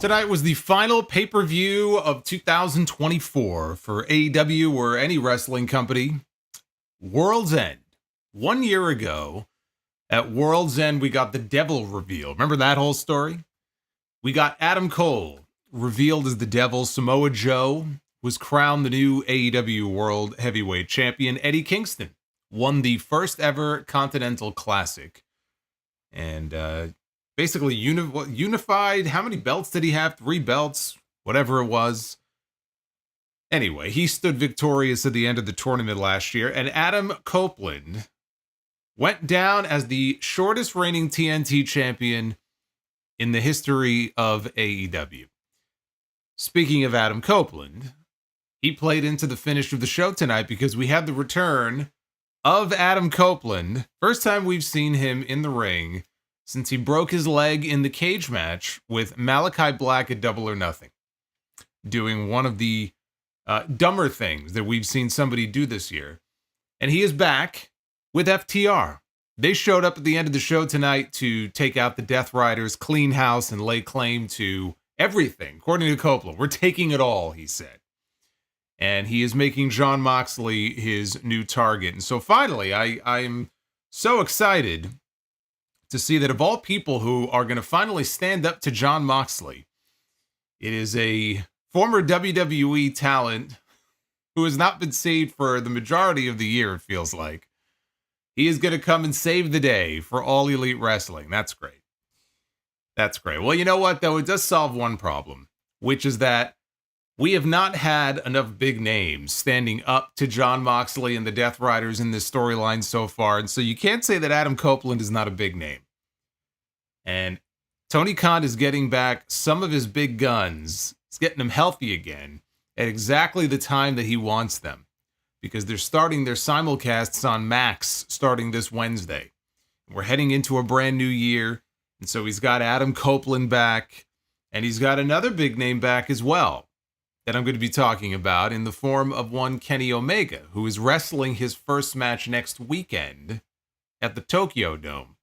Tonight was the final pay-per-view of 2024 for AEW or any wrestling company. Worlds End. 1 year ago, at Worlds End, we got the Devil reveal. Remember that whole story? We got Adam Cole revealed as the Devil. Samoa Joe was crowned the new AEW World Heavyweight Champion. Eddie Kingston won the first ever Continental Classic. And basically unified. How many belts did he have? 3 belts, whatever it was. Anyway, he stood victorious at the end of the tournament last year, and Adam Copeland went down as the shortest reigning TNT champion in the history of AEW. Speaking of Adam Copeland, he played into the finish of the show tonight because we had the return of Adam Copeland. First time we've seen him in the ring since he broke his leg in the cage match with Malachi Black at Double or Nothing, doing one of the dumber things that we've seen somebody do this year. And he is back with FTR. They showed up at the end of the show tonight to take out the Death Riders, clean house, and lay claim to everything. According to Copeland, we're taking it all, he said. And he is making Jon Moxley his new target. And so finally, I'm so excited to see that of all people who are going to finally stand up to Jon Moxley, it is a former WWE talent who has not been saved for the majority of the year, it feels like. He is going to come and save the day for All Elite Wrestling. That's great. That's great. Well, you know what, though? It does solve one problem, which is that we have not had enough big names standing up to Jon Moxley and the Death Riders in this storyline so far. And so you can't say that Adam Copeland is not a big name. And Tony Khan is getting back some of his big guns. He's getting them healthy again at exactly the time that he wants them, because they're starting their simulcasts on Max starting this Wednesday. We're heading into a brand new year. And so he's got Adam Copeland back, and he's got another big name back as well that I'm going to be talking about in the form of one Kenny Omega, who is wrestling his first match next weekend at the Tokyo Dome.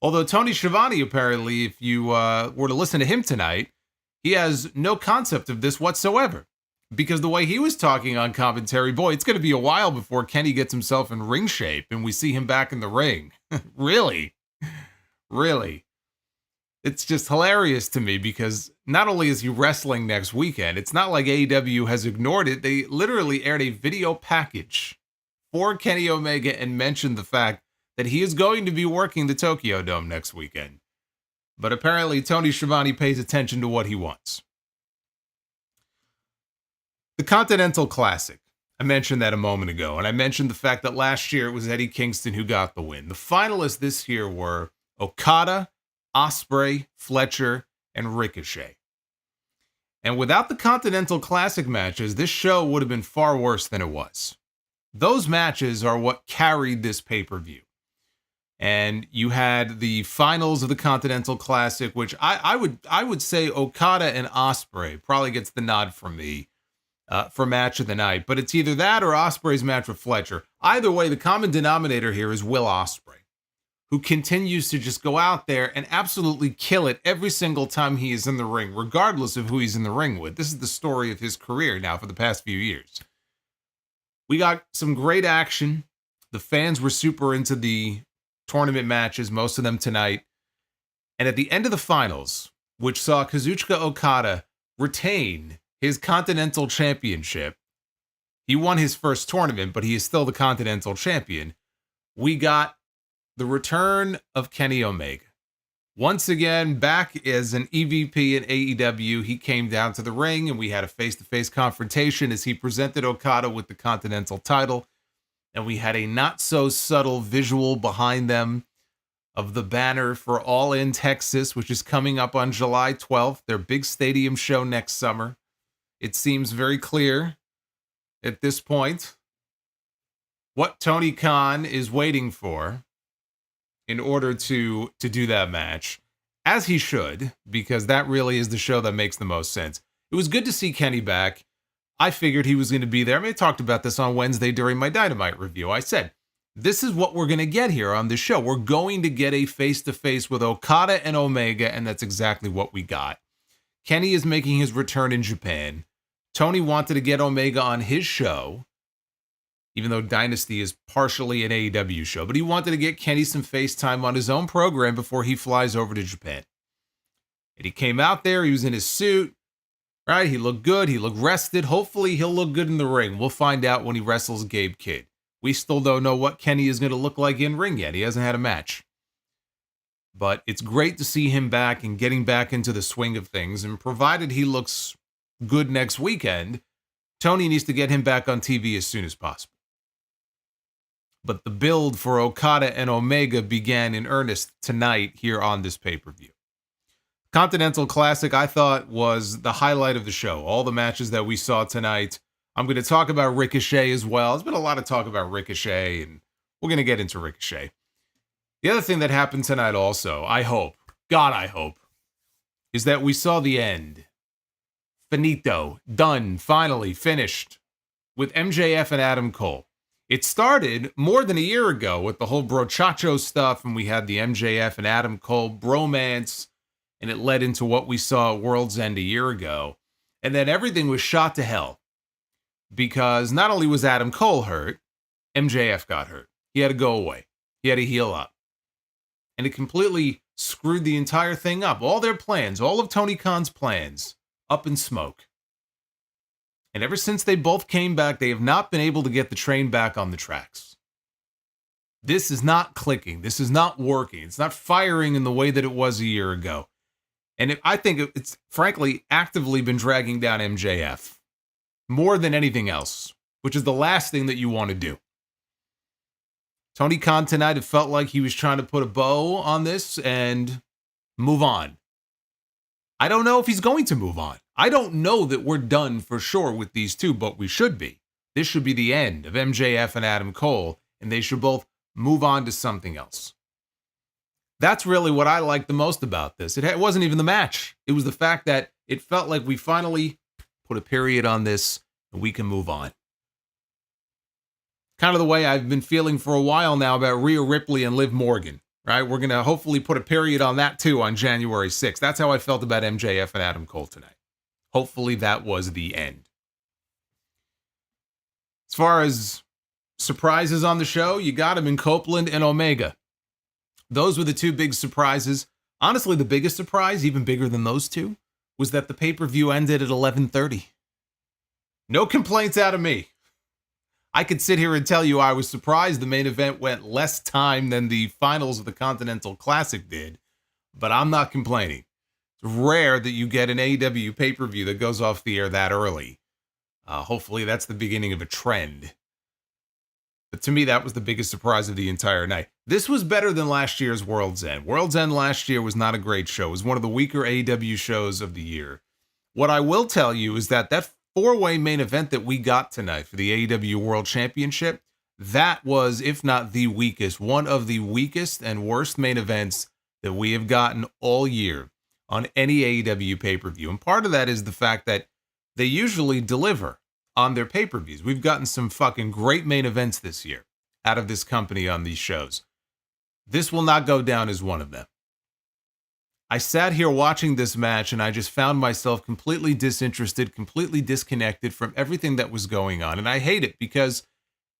Although Tony Schiavone, apparently, if you were to listen to him tonight, he has no concept of this whatsoever. Because the way he was talking on commentary, boy, it's going to be a while before Kenny gets himself in ring shape and we see him back in the ring. Really? Really? It's just hilarious to me because not only is he wrestling next weekend, it's not like AEW has ignored it. They literally aired a video package for Kenny Omega and mentioned the fact that he is going to be working the Tokyo Dome next weekend. But apparently Tony Schiavone pays attention to what he wants. The Continental Classic. I mentioned that a moment ago, and I mentioned the fact that last year it was Eddie Kingston who got the win. The finalists this year were Okada, Ospreay, Fletcher, and Ricochet. And without the Continental Classic matches, this show would have been far worse than it was. Those matches are what carried this pay-per-view. And you had the finals of the Continental Classic, which I would say Okada and Ospreay probably gets the nod from me for match of the night. But it's either that or Ospreay's match with Fletcher. Either way, the common denominator here is Will Ospreay, who continues to just go out there and absolutely kill it every single time he is in the ring, regardless of who he's in the ring with. This is the story of his career now for the past few years. We got some great action. The fans were super into the tournament matches, most of them tonight. And at the end of the finals, which saw Kazuchika Okada retain his Continental Championship, he won his first tournament, but he is still the Continental Champion. We got the return of Kenny Omega. Once again, back as an EVP in AEW, he came down to the ring and we had a face-to-face confrontation as he presented Okada with the Continental title. And we had a not-so-subtle visual behind them of the banner for All In Texas, which is coming up on July 12th, their big stadium show next summer. It seems very clear at this point what Tony Khan is waiting for in order to do that match, as he should, because that really is the show that makes the most sense. It was good to see Kenny back. I figured he was going to be there. I talked about this on Wednesday during my Dynamite review. I said, this is what we're going to get here on this show. We're going to get a face-to-face with Okada and Omega, and that's exactly what we got. Kenny is making his return in Japan. Toni wanted to get Omega on his show, even though Dynasty is partially an AEW show, but he wanted to get Kenny some FaceTime on his own program before he flies over to Japan. And he came out there, he was in his suit, right? He looked good, he looked rested. Hopefully he'll look good in the ring. We'll find out when he wrestles Gabe Kidd. We still don't know what Kenny is going to look like in ring yet. He hasn't had a match. But it's great to see him back and getting back into the swing of things. And provided he looks good next weekend, Toni needs to get him back on TV as soon as possible. But the build for Okada and Omega began in earnest tonight here on this pay-per-view. Continental Classic, I thought, was the highlight of the show. All the matches that we saw tonight. I'm going to talk about Ricochet as well. There's been a lot of talk about Ricochet, and we're going to get into Ricochet. The other thing that happened tonight also, I hope, God I hope, is that we saw the end. Finito, done, finally, finished, with MJF and Adam Cole. It started more than a year ago with the whole brochacho stuff, and we had the MJF and Adam Cole bromance, and it led into what we saw at World's End a year ago. And then everything was shot to hell, because not only was Adam Cole hurt, MJF got hurt. He had to go away. He had to heal up. And it completely screwed the entire thing up. All their plans, all of Tony Khan's plans, up in smoke. And ever since they both came back, they have not been able to get the train back on the tracks. This is not clicking. This is not working. It's not firing in the way that it was a year ago. And I think it's, frankly, actively been dragging down MJF. More than anything else. Which is the last thing that you want to do. Tony Khan tonight, it felt like he was trying to put a bow on this and move on. I don't know if he's going to move on. I don't know that we're done for sure with these two, but we should be. This should be the end of MJF and Adam Cole, and they should both move on to something else. That's really what I like the most about this. It wasn't even the match. It was the fact that it felt like we finally put a period on this and we can move on. Kind of the way I've been feeling for a while now about Rhea Ripley and Liv Morgan, right? We're going to hopefully put a period on that too on January 6th. That's how I felt about MJF and Adam Cole tonight. Hopefully that was the end. As far as surprises on the show, you got them in Copeland and Omega. Those were the two big surprises. Honestly, the biggest surprise, even bigger than those two, was that the pay-per-view ended at 11:30. No complaints out of me. I could sit here and tell you I was surprised the main event went less time than the finals of the Continental Classic did, but I'm not complaining. It's rare that you get an AEW pay-per-view that goes off the air that early. Hopefully that's the beginning of a trend. But to me, that was the biggest surprise of the entire night. This was better than last year's World's End. World's End last year was not a great show. It was one of the weaker AEW shows of the year. What I will tell you is that four-way main event that we got tonight for the AEW World Championship, that was, if not the weakest, one of the weakest and worst main events that we have gotten all year on any AEW pay-per-view. And part of that is the fact that they usually deliver on their pay-per-views. We've gotten some fucking great main events this year out of this company on these shows. This will not go down as one of them. I sat here watching this match and I just found myself completely disinterested, completely disconnected from everything that was going on. And I hate it because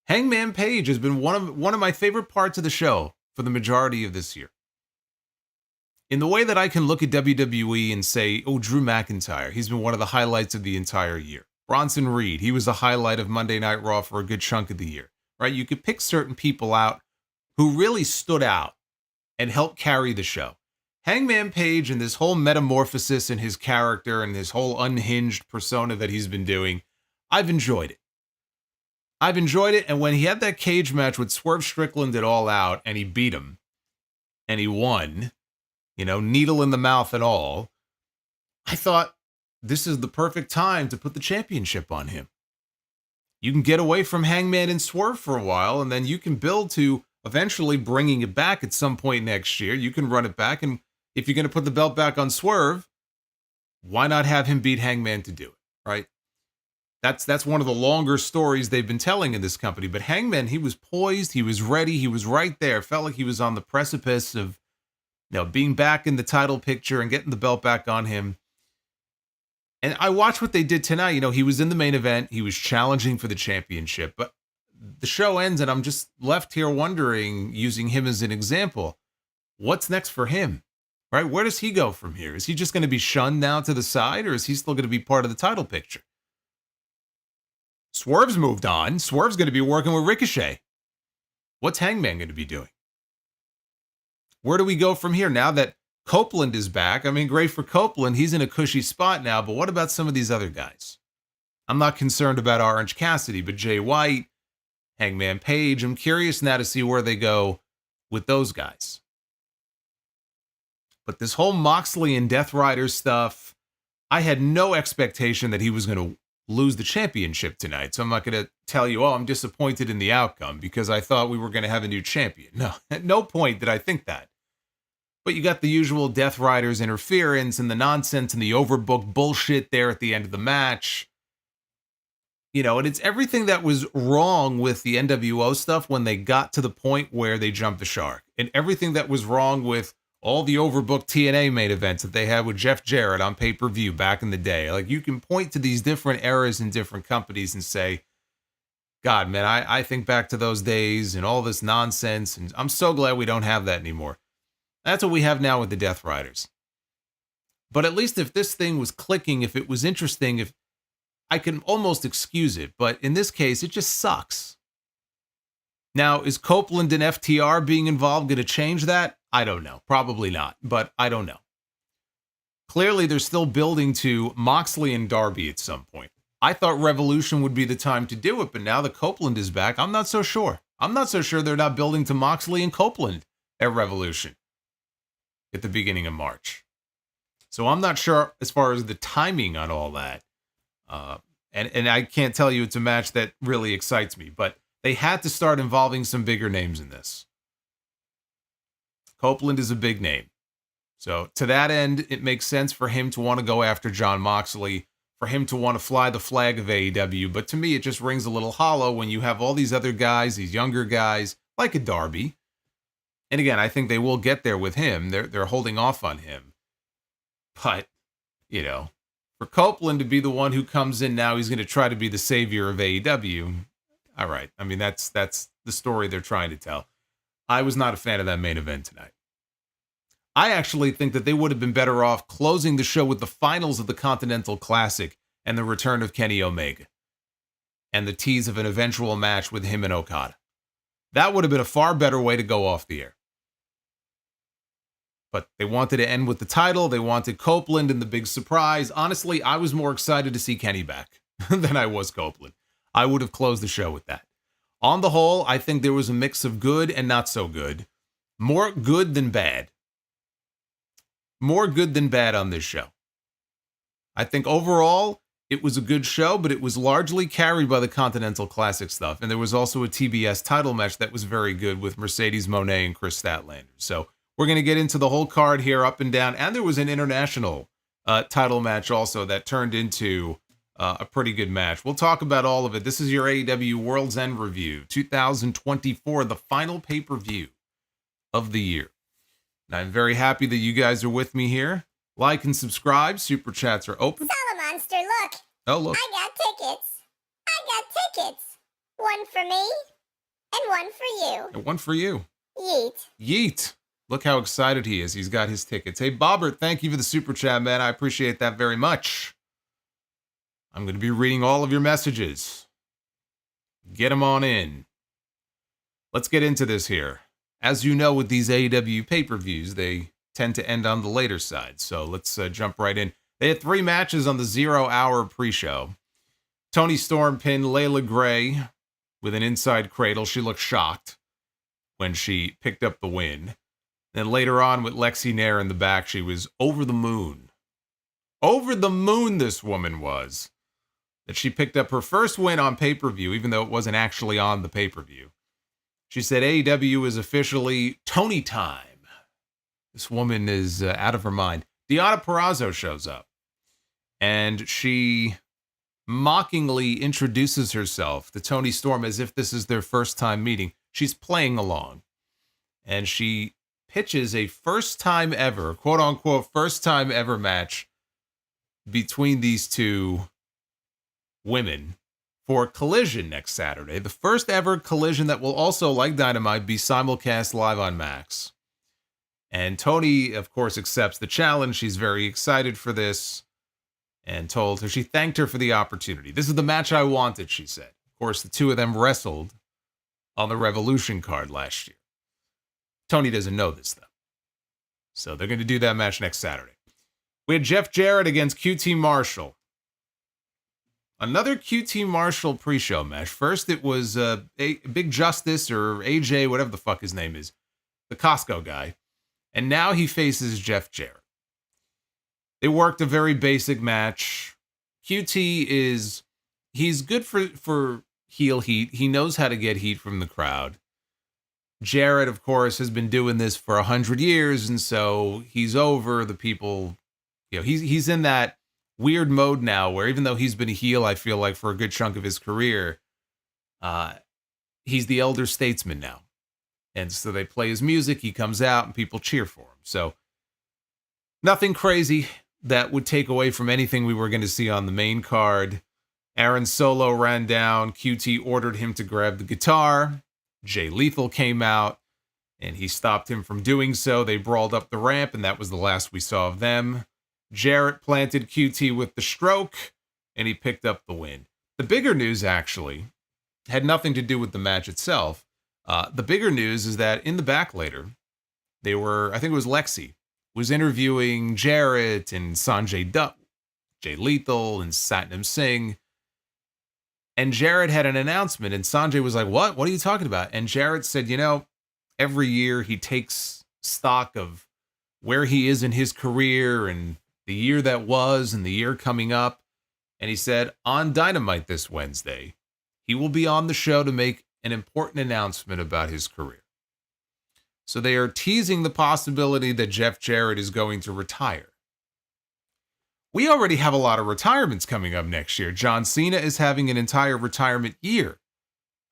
Hangman Page has been one of my favorite parts of the show for the majority of this year. In the way that I can look at WWE and say, oh, Drew McIntyre, he's been one of the highlights of the entire year. Bronson Reed, he was the highlight of Monday Night Raw for a good chunk of the year, right? You could pick certain people out who really stood out and helped carry the show. Hangman Page and this whole metamorphosis in his character and this whole unhinged persona that he's been doing, I've enjoyed it. I've enjoyed it, and when he had that cage match with Swerve Strickland at All Out, and he beat him, and he won, needle in the mouth and all, I thought, this is the perfect time to put the championship on him. You can get away from Hangman and Swerve for a while, and then you can build to eventually bringing it back at some point next year. You can run it back, and if you're going to put the belt back on Swerve, why not have him beat Hangman to do it, right? That's one of the longer stories they've been telling in this company. But Hangman, he was poised, he was ready, he was right there. Felt like he was on the precipice of being back in the title picture and getting the belt back on him. And I watched what they did tonight. You know, he was in the main event. He was challenging for the championship. But the show ends, and I'm just left here wondering, using him as an example, what's next for him? Right? Where does he go from here? Is he just going to be shunned now to the side, or is he still going to be part of the title picture? Swerve's moved on. Swerve's going to be working with Ricochet. What's Hangman going to be doing? Where do we go from here now that Copeland is back? I mean, great for Copeland. He's in a cushy spot now, but what about some of these other guys? I'm not concerned about Orange Cassidy, but Jay White, Hangman Page, I'm curious now to see where they go with those guys. But this whole Moxley and Death Rider stuff, I had no expectation that he was going to lose the championship tonight. So I'm not going to tell you, oh, I'm disappointed in the outcome because I thought we were going to have a new champion. No, at no point did I think that. But you got the usual Death Riders interference and the nonsense and the overbooked bullshit there at the end of the match. You know, and it's everything that was wrong with the NWO stuff when they got to the point where they jumped the shark. And everything that was wrong with all the overbooked TNA main events that they had with Jeff Jarrett on pay-per-view back in the day. Like, you can point to these different eras in different companies and say, God, man, I think back to those days and all this nonsense, and I'm so glad we don't have that anymore. That's what we have now with the Death Riders. But at least if this thing was clicking, if it was interesting, if I can almost excuse it, but in this case, it just sucks. Now, is Copeland and FTR being involved going to change that? I don't know. Probably not, but I don't know. Clearly, they're still building to Moxley and Darby at some point. I thought Revolution would be the time to do it, but now that Copeland is back, I'm not so sure. I'm not so sure they're not building to Moxley and Copeland at Revolution at the beginning of March. So I'm not sure as far as the timing on all that. And I can't tell you it's a match that really excites me, but they had to start involving some bigger names in this. Copeland is a big name. So to that end, it makes sense for him to want to go after Jon Moxley, for him to want to fly the flag of AEW. But to me, it just rings a little hollow when you have all these other guys, these younger guys, like a Darby. And again, I think they will get there with him. They're holding off on him. But, you know, for Copeland to be the one who comes in now, he's going to try to be the savior of AEW. All right. I mean, that's the story they're trying to tell. I was not a fan of that main event tonight. I actually think that they would have been better off closing the show with the finals of the Continental Classic and the return of Kenny Omega and the tease of an eventual match with him and Okada. That would have been a far better way to go off the air. But they wanted to end with the title. They wanted Copeland and the big surprise. Honestly, I was more excited to see Kenny back than I was Copeland. I would have closed the show with that. On the whole, I think there was a mix of good and not so good. More good than bad. More good than bad on this show. I think overall, it was a good show, but it was largely carried by the Continental Classic stuff. And there was also a TBS title match that was very good with Mercedes Moné and Kris Statlander. So we're going to get into the whole card here, up and down. And there was an international title match also that turned into a pretty good match. We'll talk about all of it. This is your AEW Worlds End review, 2024, the final pay-per-view of the year. And I'm very happy that you guys are with me here. Like and subscribe. Super chats are open. Solomonster, look. Oh, look. I got tickets. One for me and one for you. And one for you. Yeet. Yeet. Look how excited he is. He's got his tickets. Hey, Bobbert, thank you for the super chat, man. I appreciate that very much. I'm going to be reading all of your messages. Get them on in. Let's get into this here. As you know, with these AEW pay-per-views, they tend to end on the later side. So let's jump right in. They had 3 matches on the 0-hour pre-show. Toni Storm pinned Leila Gray with an inside cradle. She looked shocked when she picked up the win. Then later on with Lexi Nair in the back, she was over the moon. Over the moon this woman was. That she picked up her first win on pay-per-view, even though it wasn't actually on the pay-per-view. She said AEW is officially Toni time. This woman is out of her mind. Deonna Purrazzo shows up. And she mockingly introduces herself to Toni Storm as if this is their first time meeting. She's playing along. And she pitches a first time ever, quote unquote, first time ever match between these two women for Collision next Saturday. The first ever Collision that will also, like Dynamite, be simulcast live on Max. And Toni, of course, accepts the challenge. She's very excited for this and told her she thanked her for the opportunity. This is the match I wanted, she said. Of course, the two of them wrestled on the Revolution card last year. Toni doesn't know this, though. So they're going to do that match next Saturday. We had Jeff Jarrett against QT Marshall. Another QT Marshall pre-show match. First, it was Big Justice or AJ, whatever the fuck his name is, the Costco guy. And now he faces Jeff Jarrett. They worked a very basic match. QT he's good for heel heat. He knows how to get heat from the crowd. Jarrett, of course, has been doing this for 100 years, and so he's over the people. He's in that weird mode now where even though he's been a heel, I feel like for a good chunk of his career, he's the elder statesman now. And so they play his music, he comes out, and people cheer for him. So nothing crazy that would take away from anything we were going to see on the main card. Aaron Solo ran down. QT ordered him to grab the guitar. Jay Lethal came out, and he stopped him from doing so. They brawled up the ramp, and that was the last we saw of them. Jarrett planted QT with the stroke, and he picked up the win. The bigger news, actually, had nothing to do with the match itself. The bigger news is that in the back later, I think it was Lexi, was interviewing Jarrett and Sanjay Dutt, Jay Lethal, and Satnam Singh. And Jarrett had an announcement, and Sanjay was like, What are you talking about? And Jarrett said, every year he takes stock of where he is in his career and the year that was and the year coming up. And he said, on Dynamite this Wednesday, he will be on the show to make an important announcement about his career. So they are teasing the possibility that Jeff Jarrett is going to retire. We already have a lot of retirements coming up next year. John Cena is having an entire retirement year.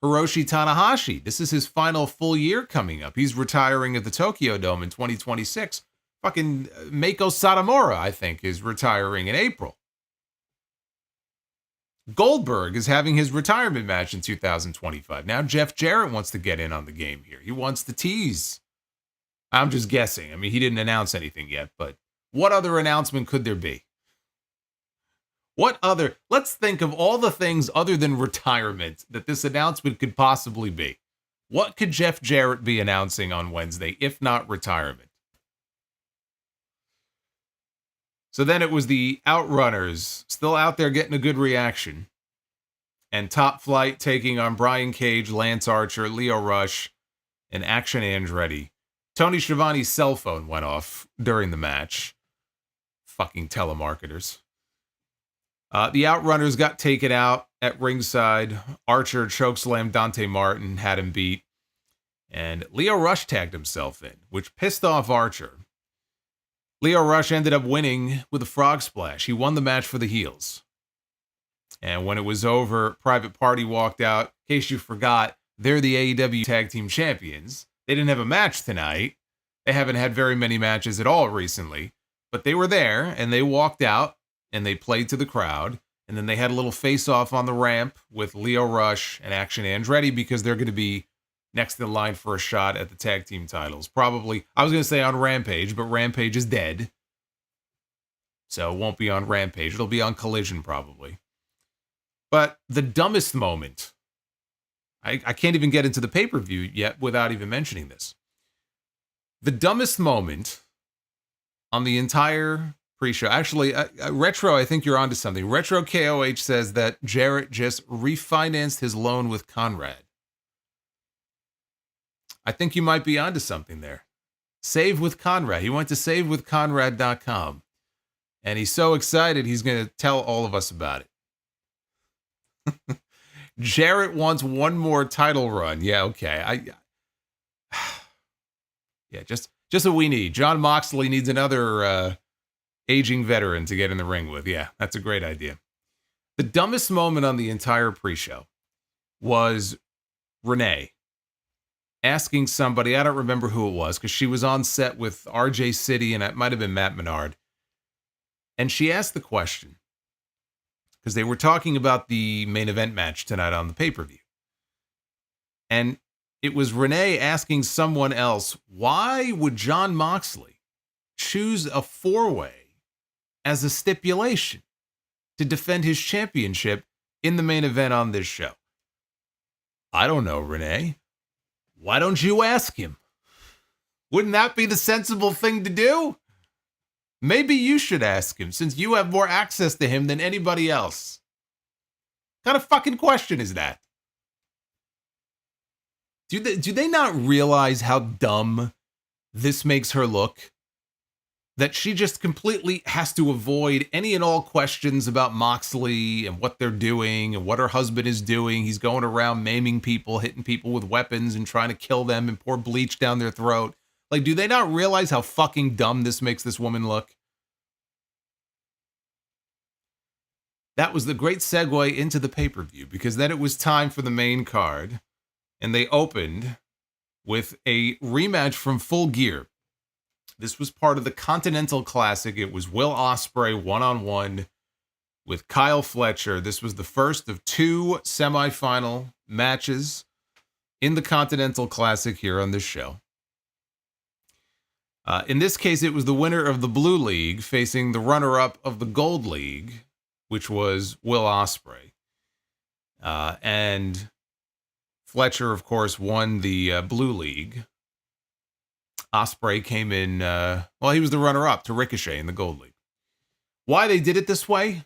Hiroshi Tanahashi, this is his final full year coming up. He's retiring at the Tokyo Dome in 2026. Fucking Meiko Satomura, I think, is retiring in April. Goldberg is having his retirement match in 2025. Now Jeff Jarrett wants to get in on the game here. He wants to tease. I'm just guessing. I mean, he didn't announce anything yet, but what other announcement could there be? Let's think of all the things other than retirement that this announcement could possibly be. What could Jeff Jarrett be announcing on Wednesday, if not retirement? So then it was the Outrunners, still out there getting a good reaction. And Top Flight taking on Brian Cage, Lance Archer, Lio Rush, and Action Andretti. Tony Schiavone's cell phone went off during the match. Fucking telemarketers. The Outrunners got taken out at ringside. Archer chokeslammed Dante Martin, had him beat. And Lio Rush tagged himself in, which pissed off Archer. Lio Rush ended up winning with a frog splash. He won the match for the heels. And when it was over, Private Party walked out. In case you forgot, they're the AEW Tag Team Champions. They didn't have a match tonight. They haven't had very many matches at all recently. But they were there, and they walked out, and they played to the crowd. And then they had a little face-off on the ramp with Lio Rush and Action Andretti because they're going to be next in line for a shot at the tag team titles. Probably, I was going to say on Rampage, but Rampage is dead. So it won't be on Rampage. It'll be on Collision probably. But the dumbest moment, I can't even get into the pay-per-view yet without even mentioning this. The dumbest moment on the entire pre-show, actually, Retro, I think you're onto something. Retro KOH says that Jarrett just refinanced his loan with Conrad. I think you might be onto something there. Save with Conrad. He went to savewithconrad.com. And he's so excited, he's going to tell all of us about it. Jarrett wants one more title run. Yeah, okay. Yeah, just what we need. John Moxley needs another aging veteran to get in the ring with. Yeah, that's a great idea. The dumbest moment on the entire pre-show was Renee asking somebody, I don't remember who it was, because she was on set with RJ City, and it might have been Matt Menard. And she asked the question, because they were talking about the main event match tonight on the pay-per-view. And it was Renee asking someone else, why would Jon Moxley choose a four-way as a stipulation to defend his championship in the main event on this show? I don't know, Renee. Why don't you ask him? Wouldn't that be the sensible thing to do? Maybe you should ask him, since you have more access to him than anybody else. What kind of fucking question is that? Do they not realize how dumb this makes her look? That she just completely has to avoid any and all questions about Moxley and what they're doing and what her husband is doing. He's going around maiming people, hitting people with weapons and trying to kill them and pour bleach down their throat. Like, do they not realize how fucking dumb this makes this woman look? That was the great segue into the pay-per-view, because then it was time for the main card, and they opened with a rematch from Full Gear. This was part of the Continental Classic. It was Will Ospreay one-on-one with Kyle Fletcher. This was the first of two semifinal matches in the Continental Classic here on this show. In this case, it was the winner of the Blue League facing the runner-up of the Gold League, which was Will Ospreay. And Fletcher, of course, won the Blue League. Ospreay came in, he was the runner-up to Ricochet in the Gold League. Why they did it this way?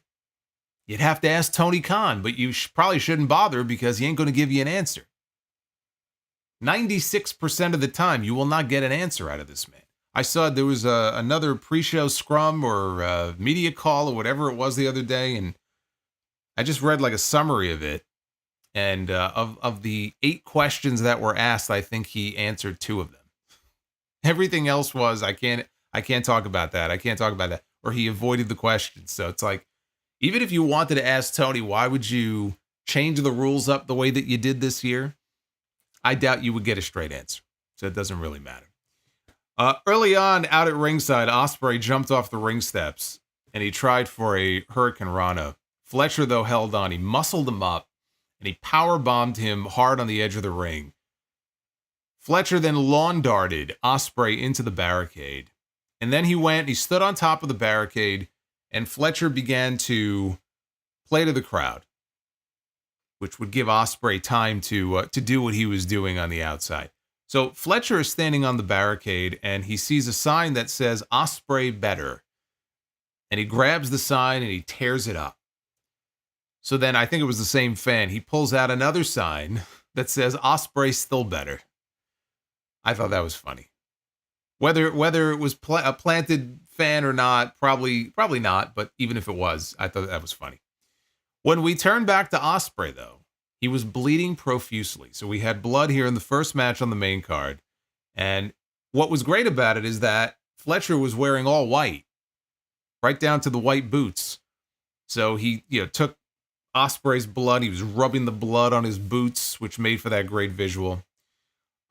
You'd have to ask Tony Khan, but you probably shouldn't bother because he ain't going to give you an answer. 96% of the time, you will not get an answer out of this man. I saw there was another pre-show scrum or media call or whatever it was the other day, and I just read like a summary of it. And of the 8 questions that were asked, I think he answered 2 of them. Everything else was, I can't talk about that. I can't talk about that. Or he avoided the question. So it's like, even if you wanted to ask Tony, why would you change the rules up the way that you did this year? I doubt you would get a straight answer. So it doesn't really matter. Early on, out at ringside, Ospreay jumped off the ring steps and he tried for a Hurricane Rana. Fletcher, though, held on. He muscled him up and he power bombed him hard on the edge of the ring. Fletcher then lawn darted Ospreay into the barricade. And then he stood on top of the barricade, and Fletcher began to play to the crowd, which would give Ospreay time to do what he was doing on the outside. So Fletcher is standing on the barricade, and he sees a sign that says Ospreay better. And he grabs the sign and he tears it up. So then I think it was the same fan. He pulls out another sign that says Ospreay still better. I thought that was funny. Whether it was a planted fan or not, probably not. But even if it was, I thought that was funny. When we turned back to Ospreay, though, he was bleeding profusely. So we had blood here in the first match on the main card. And what was great about it is that Fletcher was wearing all white, right down to the white boots. So he took Ospreay's blood. He was rubbing the blood on his boots, which made for that great visual.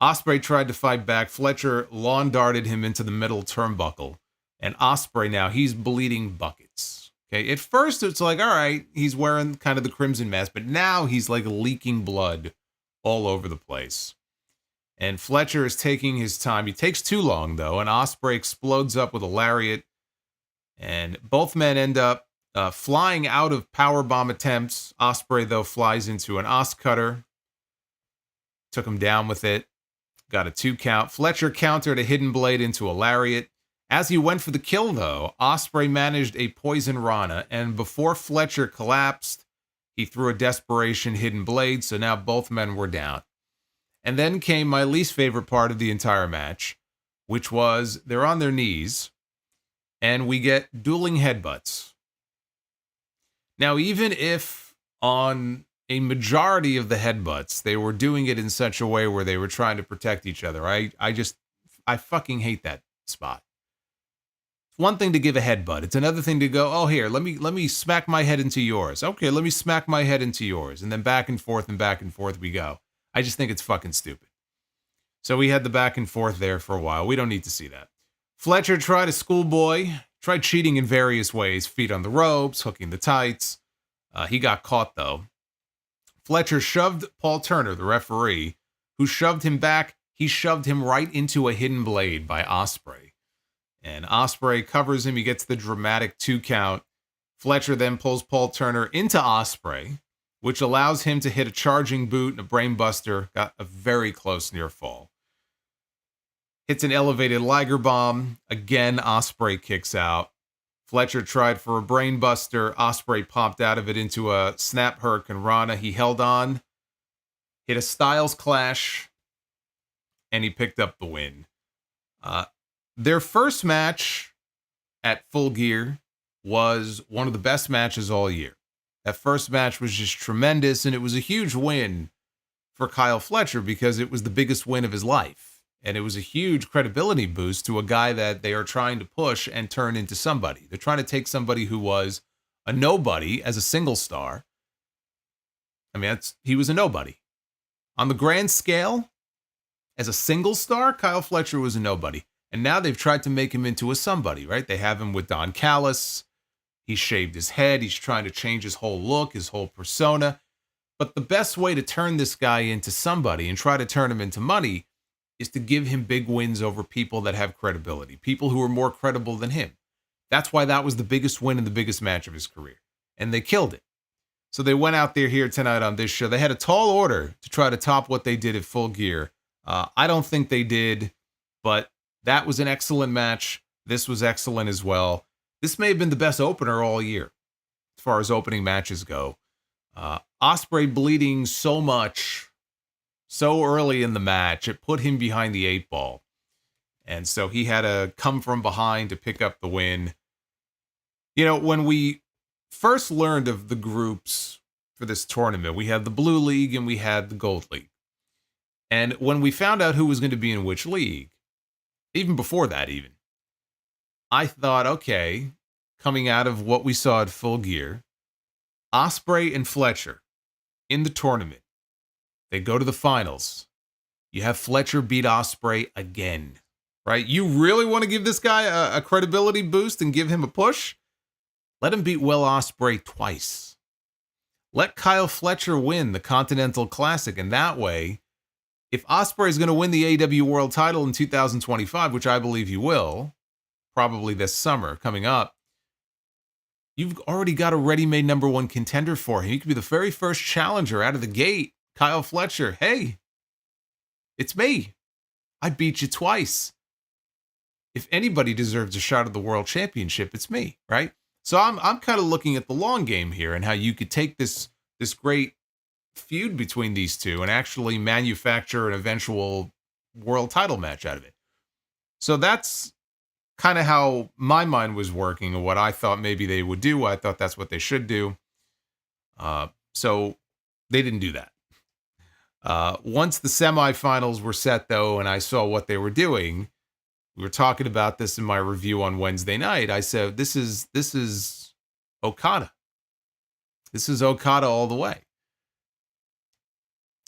Ospreay tried to fight back. Fletcher lawn darted him into the middle turnbuckle. And Ospreay now, he's bleeding buckets. Okay, at first it's like, all right, he's wearing kind of the crimson mask, but now he's like leaking blood all over the place. And Fletcher is taking his time. He takes too long, though, and Ospreay explodes up with a lariat. And both men end up flying out of powerbomb attempts. Ospreay, though, flies into an Os cutter. Took him down with it. Got a 2 count. Fletcher countered a hidden blade into a lariat. As he went for the kill, though, Ospreay managed a poison Rana, and before Fletcher collapsed, he threw a desperation hidden blade, so now both men were down. And then came my least favorite part of the entire match, which was they're on their knees, and we get dueling headbutts. Now, even if on a majority of the headbutts, they were doing it in such a way where they were trying to protect each other, I fucking hate that spot. It's one thing to give a headbutt. It's another thing to go, oh, here, let me smack my head into yours. Okay, let me smack my head into yours. And then back and forth we go. I just think it's fucking stupid. So we had the back and forth there for a while. We don't need to see that. Fletcher tried a schoolboy, Tried cheating in various ways, feet on the ropes, hooking the tights. He got caught, though. Fletcher shoved Paul Turner, the referee, who shoved him back. He shoved him right into a hidden blade by Ospreay. And Ospreay covers him. He gets the dramatic 2 count. Fletcher then pulls Paul Turner into Ospreay, which allows him to hit a charging boot and a brainbuster. Got a very close near fall. Hits an elevated Liger bomb. Again, Ospreay kicks out. Fletcher tried for a brainbuster. Ospreay popped out of it into a snap Hurricane Rana. He held on, hit a Styles Clash, and he picked up the win. Their first match at Full Gear was one of the best matches all year. That first match was just tremendous, and it was a huge win for Kyle Fletcher because it was the biggest win of his life. And it was a huge credibility boost to a guy that they are trying to push and turn into somebody. They're trying to take somebody who was a nobody as a single star. I mean, he was a nobody. On the grand scale, as a single star, Kyle Fletcher was a nobody. And now they've tried to make him into a somebody, right? They have him with Don Callis. He shaved his head. He's trying to change his whole look, his whole persona. But the best way to turn this guy into somebody and try to turn him into money is to give him big wins over people that have credibility, people who are more credible than him. That's why that was the biggest win and the biggest match of his career. And they killed it. So they went out there here tonight on this show. They had a tall order to try to top what they did at Full Gear. I don't think they did, but that was an excellent match. This was excellent as well. This may have been the best opener all year, as far as opening matches go. Ospreay bleeding so much, so early in the match, it put him behind the 8 ball. And so he had to come from behind to pick up the win. You know, when we first learned of the groups for this tournament, we had the Blue League and we had the Gold League. And when we found out who was going to be in which league, even before that even, I thought, okay, coming out of what we saw at Full Gear, Ospreay and Fletcher in the tournament, they go to the finals. You have Fletcher beat Ospreay again, right? You really want to give this guy a credibility boost and give him a push? Let him beat Will Ospreay twice. Let Kyle Fletcher win the Continental Classic, and that way, if Ospreay is going to win the AEW World title in 2025, which I believe he will, probably this summer coming up, you've already got a ready-made number 1 contender for him. He could be the very first challenger out of the gate. Kyle Fletcher, hey, it's me. I beat you twice. If anybody deserves a shot at the world championship, it's me, right? So I'm kind of looking at the long game here and how you could take this great feud between these two and actually manufacture an eventual world title match out of it. So that's kind of how my mind was working and what I thought maybe they would do. I thought that's what they should do. So they didn't do that. Once the semifinals were set, though, and I saw what they were doing, we were talking about this in my review on Wednesday night. I said, this is Okada. This is Okada all the way.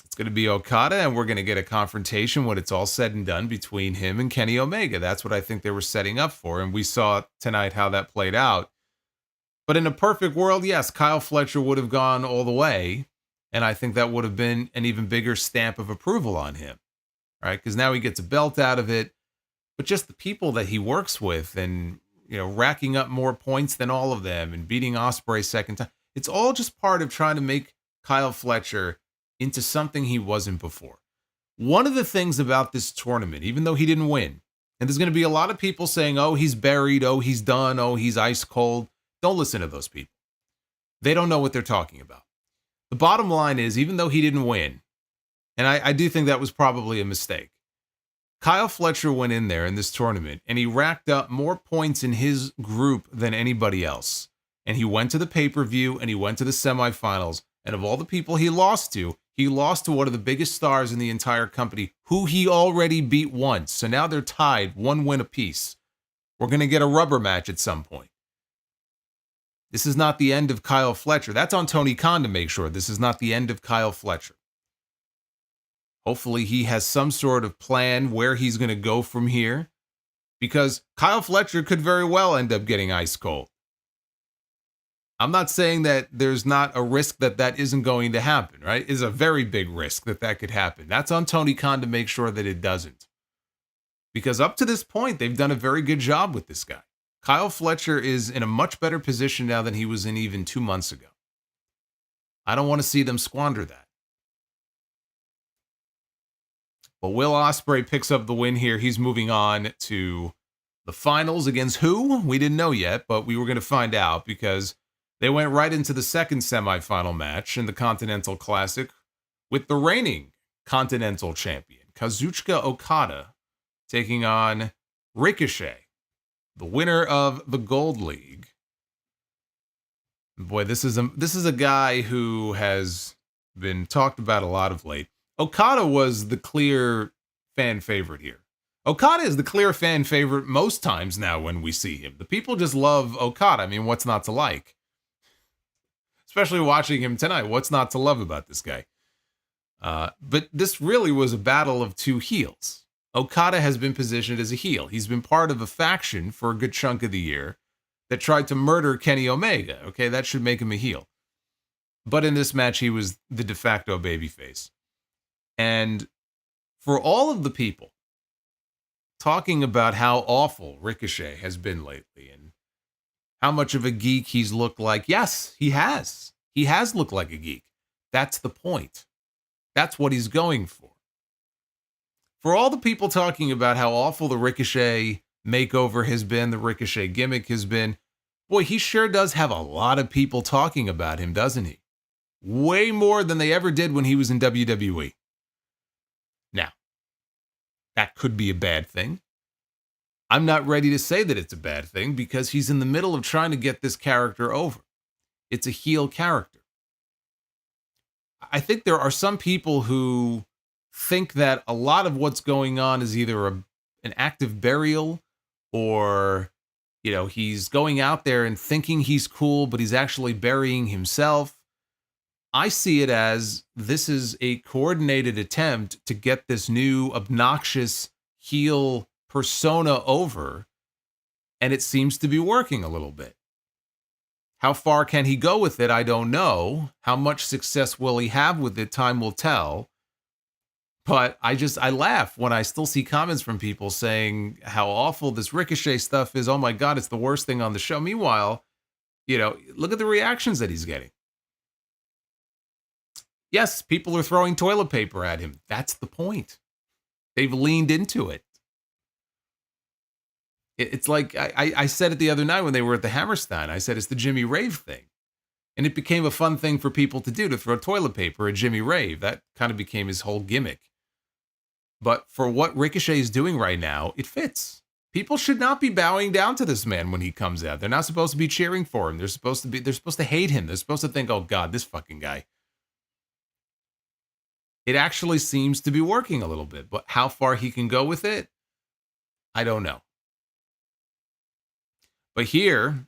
It's going to be Okada, and we're going to get a confrontation when it's all said and done between him and Kenny Omega. That's what I think they were setting up for, and we saw tonight how that played out. But in a perfect world, yes, Kyle Fletcher would have gone all the way, and I think that would have been an even bigger stamp of approval on him, right? Because now he gets a belt out of it, but just the people that he works with and, you know, racking up more points than all of them and beating Ospreay second time. It's all just part of trying to make Kyle Fletcher into something he wasn't before. One of the things about this tournament, even though he didn't win, and there's going to be a lot of people saying, oh, he's buried, oh, he's done, oh, he's ice cold. Don't listen to those people. They don't know what they're talking about. The bottom line is, even though he didn't win, and I do think that was probably a mistake, Kyle Fletcher went in there in this tournament and he racked up more points in his group than anybody else. And he went to the pay-per-view and he went to the semifinals. And of all the people he lost to one of the biggest stars in the entire company who he already beat once. So now they're tied, 1 win apiece. We're going to get a rubber match at some point. This is not the end of Kyle Fletcher. That's on Tony Khan to make sure. This is not the end of Kyle Fletcher. Hopefully he has some sort of plan where he's going to go from here. because Kyle Fletcher could very well end up getting ice cold. I'm not saying that there's not a risk that that isn't going to happen, right? It's a very big risk that that could happen. That's on Tony Khan to make sure that it doesn't. Because up to this point, they've done a very good job with this guy. Kyle Fletcher is in a much better position now than he was in even 2 months ago. I don't want to see them squander that. But Will Ospreay picks up the win here. He's moving on to the finals against who? We didn't know yet, but we were going to find out because they went right into the second semifinal match in the Continental Classic with the reigning Continental Champion, Kazuchika Okada, taking on Ricochet, the winner of the Gold League. Boy, this is a guy who has been talked about a lot of late. Okada was the clear fan favorite here. Okada is the clear fan favorite most times now when we see him. The people just love Okada. I mean, what's not to like? Especially watching him tonight. What's not to love about this guy? But this really was a battle of two heels. Okada has been positioned as a heel. He's been part of a faction for a good chunk of the year that tried to murder Kenny Omega. Okay, that should make him a heel. But in this match, he was the de facto babyface. And for all of the people talking about how awful Ricochet has been lately and how much of a geek he's looked like, yes, he has. He has looked like a geek. That's the point. That's what he's going for. For all the people talking about how awful the Ricochet makeover has been, the Ricochet gimmick has been, boy, he sure does have a lot of people talking about him, doesn't he? Way more than they ever did when he was in WWE. Now, that could be a bad thing. I'm not ready to say that it's a bad thing because he's in the middle of trying to get this character over. It's a heel character. I think there are some people who think that a lot of what's going on is either an active burial or, he's going out there and thinking he's cool, but he's actually burying himself. I see it as this is a coordinated attempt to get this new obnoxious heel persona over, and it seems to be working a little bit. How far can he go with it? I don't know. How much success will he have with it? Time will tell. But I laugh when I still see comments from people saying how awful this Ricochet stuff is. Oh my God, it's the worst thing on the show. Meanwhile, look at the reactions that he's getting. Yes, people are throwing toilet paper at him. That's the point. They've leaned into it. It's like I said it the other night when they were at the Hammerstein. I said it's the Jimmy Rave thing. And it became a fun thing for people to do, to throw toilet paper at Jimmy Rave. That kind of became his whole gimmick. But for what Ricochet is doing right now, it fits. People should not be bowing down to this man when he comes out. They're not supposed to be cheering for him. They're supposed to hate him. They're supposed to think, oh God, this fucking guy. It actually seems to be working a little bit, but how far he can go with it, I don't know. But here,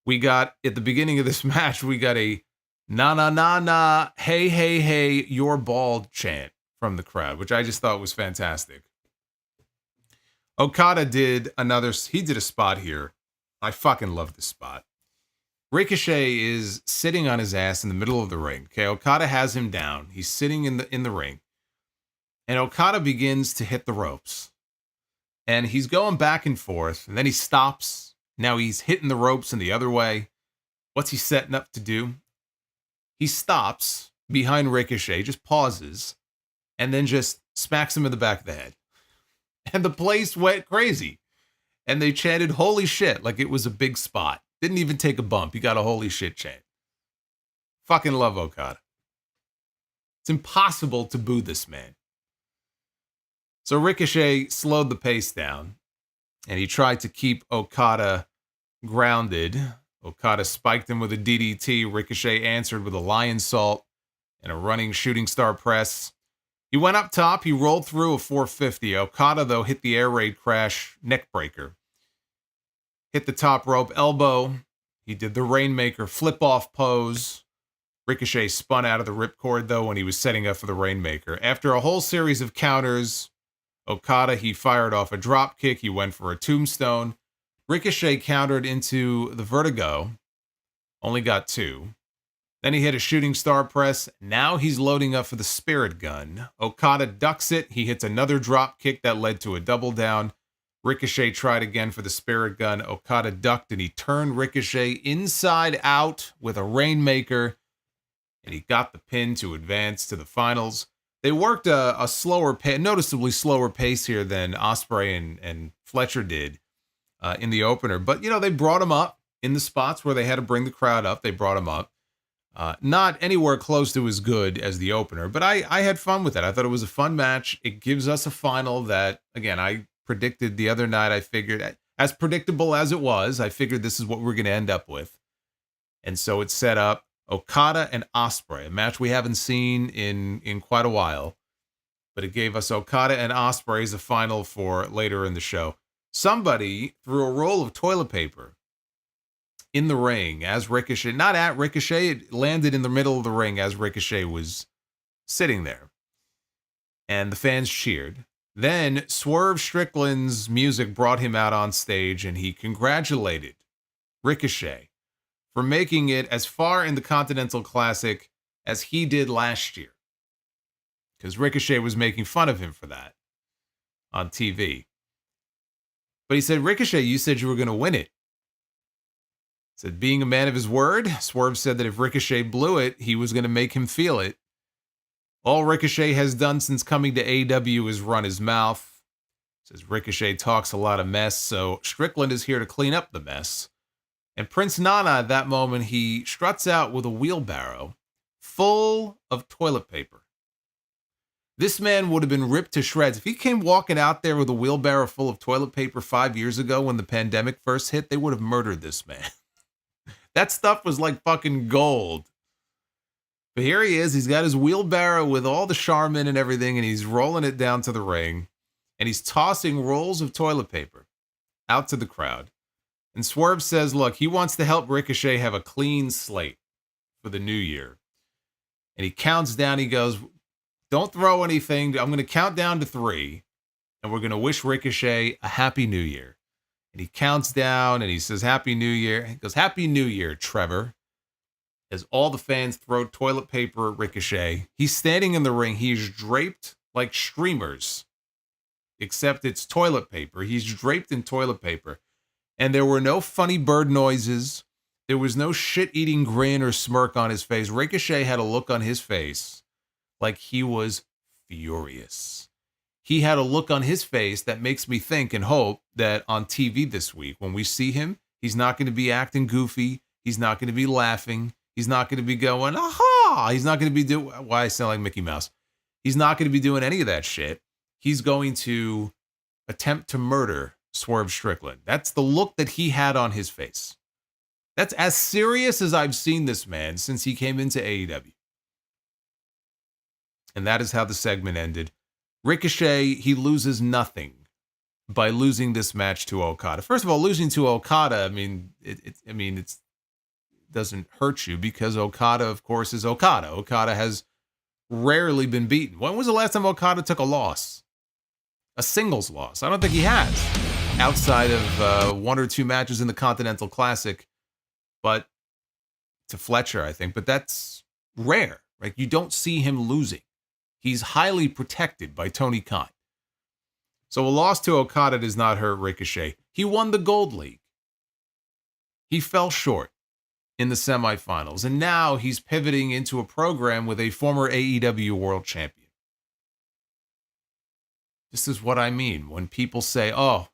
we got, at the beginning of this match, we got a na na na na, hey, hey, hey, you're bald chant from the crowd, which I just thought was fantastic. Okada did a spot here. I fucking love this spot. Ricochet is sitting on his ass in the middle of the ring. Okay, Okada has him down. He's sitting in the ring. And Okada begins to hit the ropes. And he's going back and forth. And then he stops. Now he's hitting the ropes in the other way. What's he setting up to do? He stops behind Ricochet, just pauses, and then just smacks him in the back of the head. And the place went crazy. And they chanted, holy shit, like it was a big spot. Didn't even take a bump. He got a holy shit chant. Fucking love Okada. It's impossible to boo this man. So Ricochet slowed the pace down, and he tried to keep Okada grounded. Okada spiked him with a DDT. Ricochet answered with a lion salt and a running shooting star press. He went up top. He rolled through a 450. Okada, though, hit the air raid crash neck breaker. Hit the top rope elbow. He did the Rainmaker flip-off pose. Ricochet spun out of the ripcord, though, when he was setting up for the Rainmaker. After a whole series of counters, Okada, he fired off a drop kick. He went for a tombstone. Ricochet countered into the vertigo. Only got 2. Then he hit a shooting star press. Now he's loading up for the spirit gun. Okada ducks it. He hits another drop kick that led to a double down. Ricochet tried again for the spirit gun. Okada ducked and he turned Ricochet inside out with a rainmaker. And he got the pin to advance to the finals. They worked a slower pace, noticeably slower pace here than Ospreay and Fletcher did in the opener. But, they brought him up in the spots where they had to bring the crowd up. They brought him up. Not anywhere close to as good as the opener, but I had fun with it. I thought it was a fun match. It gives us a final that, again, I predicted the other night. I figured, as predictable as it was, I figured this is what we're going to end up with. And so it set up Okada and Ospreay, a match we haven't seen in quite a while. But it gave us Okada and Ospreay as a final for later in the show. Somebody threw a roll of toilet paper in the ring as Ricochet, not at Ricochet, it landed in the middle of the ring as Ricochet was sitting there. And the fans cheered. Then Swerve Strickland's music brought him out on stage and he congratulated Ricochet for making it as far in the Continental Classic as he did last year. Because Ricochet was making fun of him for that on TV. But he said, Ricochet, you said you were going to win it. Said, being a man of his word, Swerve said that if Ricochet blew it, he was going to make him feel it. All Ricochet has done since coming to AEW is run his mouth. Says Ricochet talks a lot of mess, so Strickland is here to clean up the mess. And Prince Nana, at that moment, he struts out with a wheelbarrow full of toilet paper. This man would have been ripped to shreds. If he came walking out there with a wheelbarrow full of toilet paper 5 years ago when the pandemic first hit, they would have murdered this man. That stuff was like fucking gold. But here he is. He's got his wheelbarrow with all the Charmin and everything, and he's rolling it down to the ring. And he's tossing rolls of toilet paper out to the crowd. And Swerve says, look, he wants to help Ricochet have a clean slate for the new year. And he counts down. He goes, don't throw anything. I'm going to count down to 3. And we're going to wish Ricochet a happy new year. And he counts down and he says, Happy New Year. He goes, Happy New Year, Trevor. As all the fans throw toilet paper at Ricochet. He's standing in the ring. He's draped like streamers. Except it's toilet paper. He's draped in toilet paper. And there were no funny bird noises. There was no shit-eating grin or smirk on his face. Ricochet had a look on his face like he was furious. He had a look on his face that makes me think and hope that on TV this week, when we see him, he's not going to be acting goofy. He's not going to be laughing. He's not going to be going, aha! He's not going to be doing, why I sound like Mickey Mouse. He's not going to be doing any of that shit. He's going to attempt to murder Swerve Strickland. That's the look that he had on his face. That's as serious as I've seen this man since he came into AEW. And that is how the segment ended. Ricochet, he loses nothing by losing this match to Okada. First of all, losing to Okada, it doesn't hurt you because Okada, of course, is Okada. Okada has rarely been beaten. When was the last time Okada took a loss? A singles loss? I don't think he has. Outside of 1 or 2 matches in the Continental Classic, but to Fletcher, I think. But that's rare, right? You don't see him losing. He's highly protected by Tony Khan. So a loss to Okada does not hurt Ricochet. He won the Gold League. He fell short in the semifinals, and now he's pivoting into a program with a former AEW World Champion. This is what I mean when people say, oh,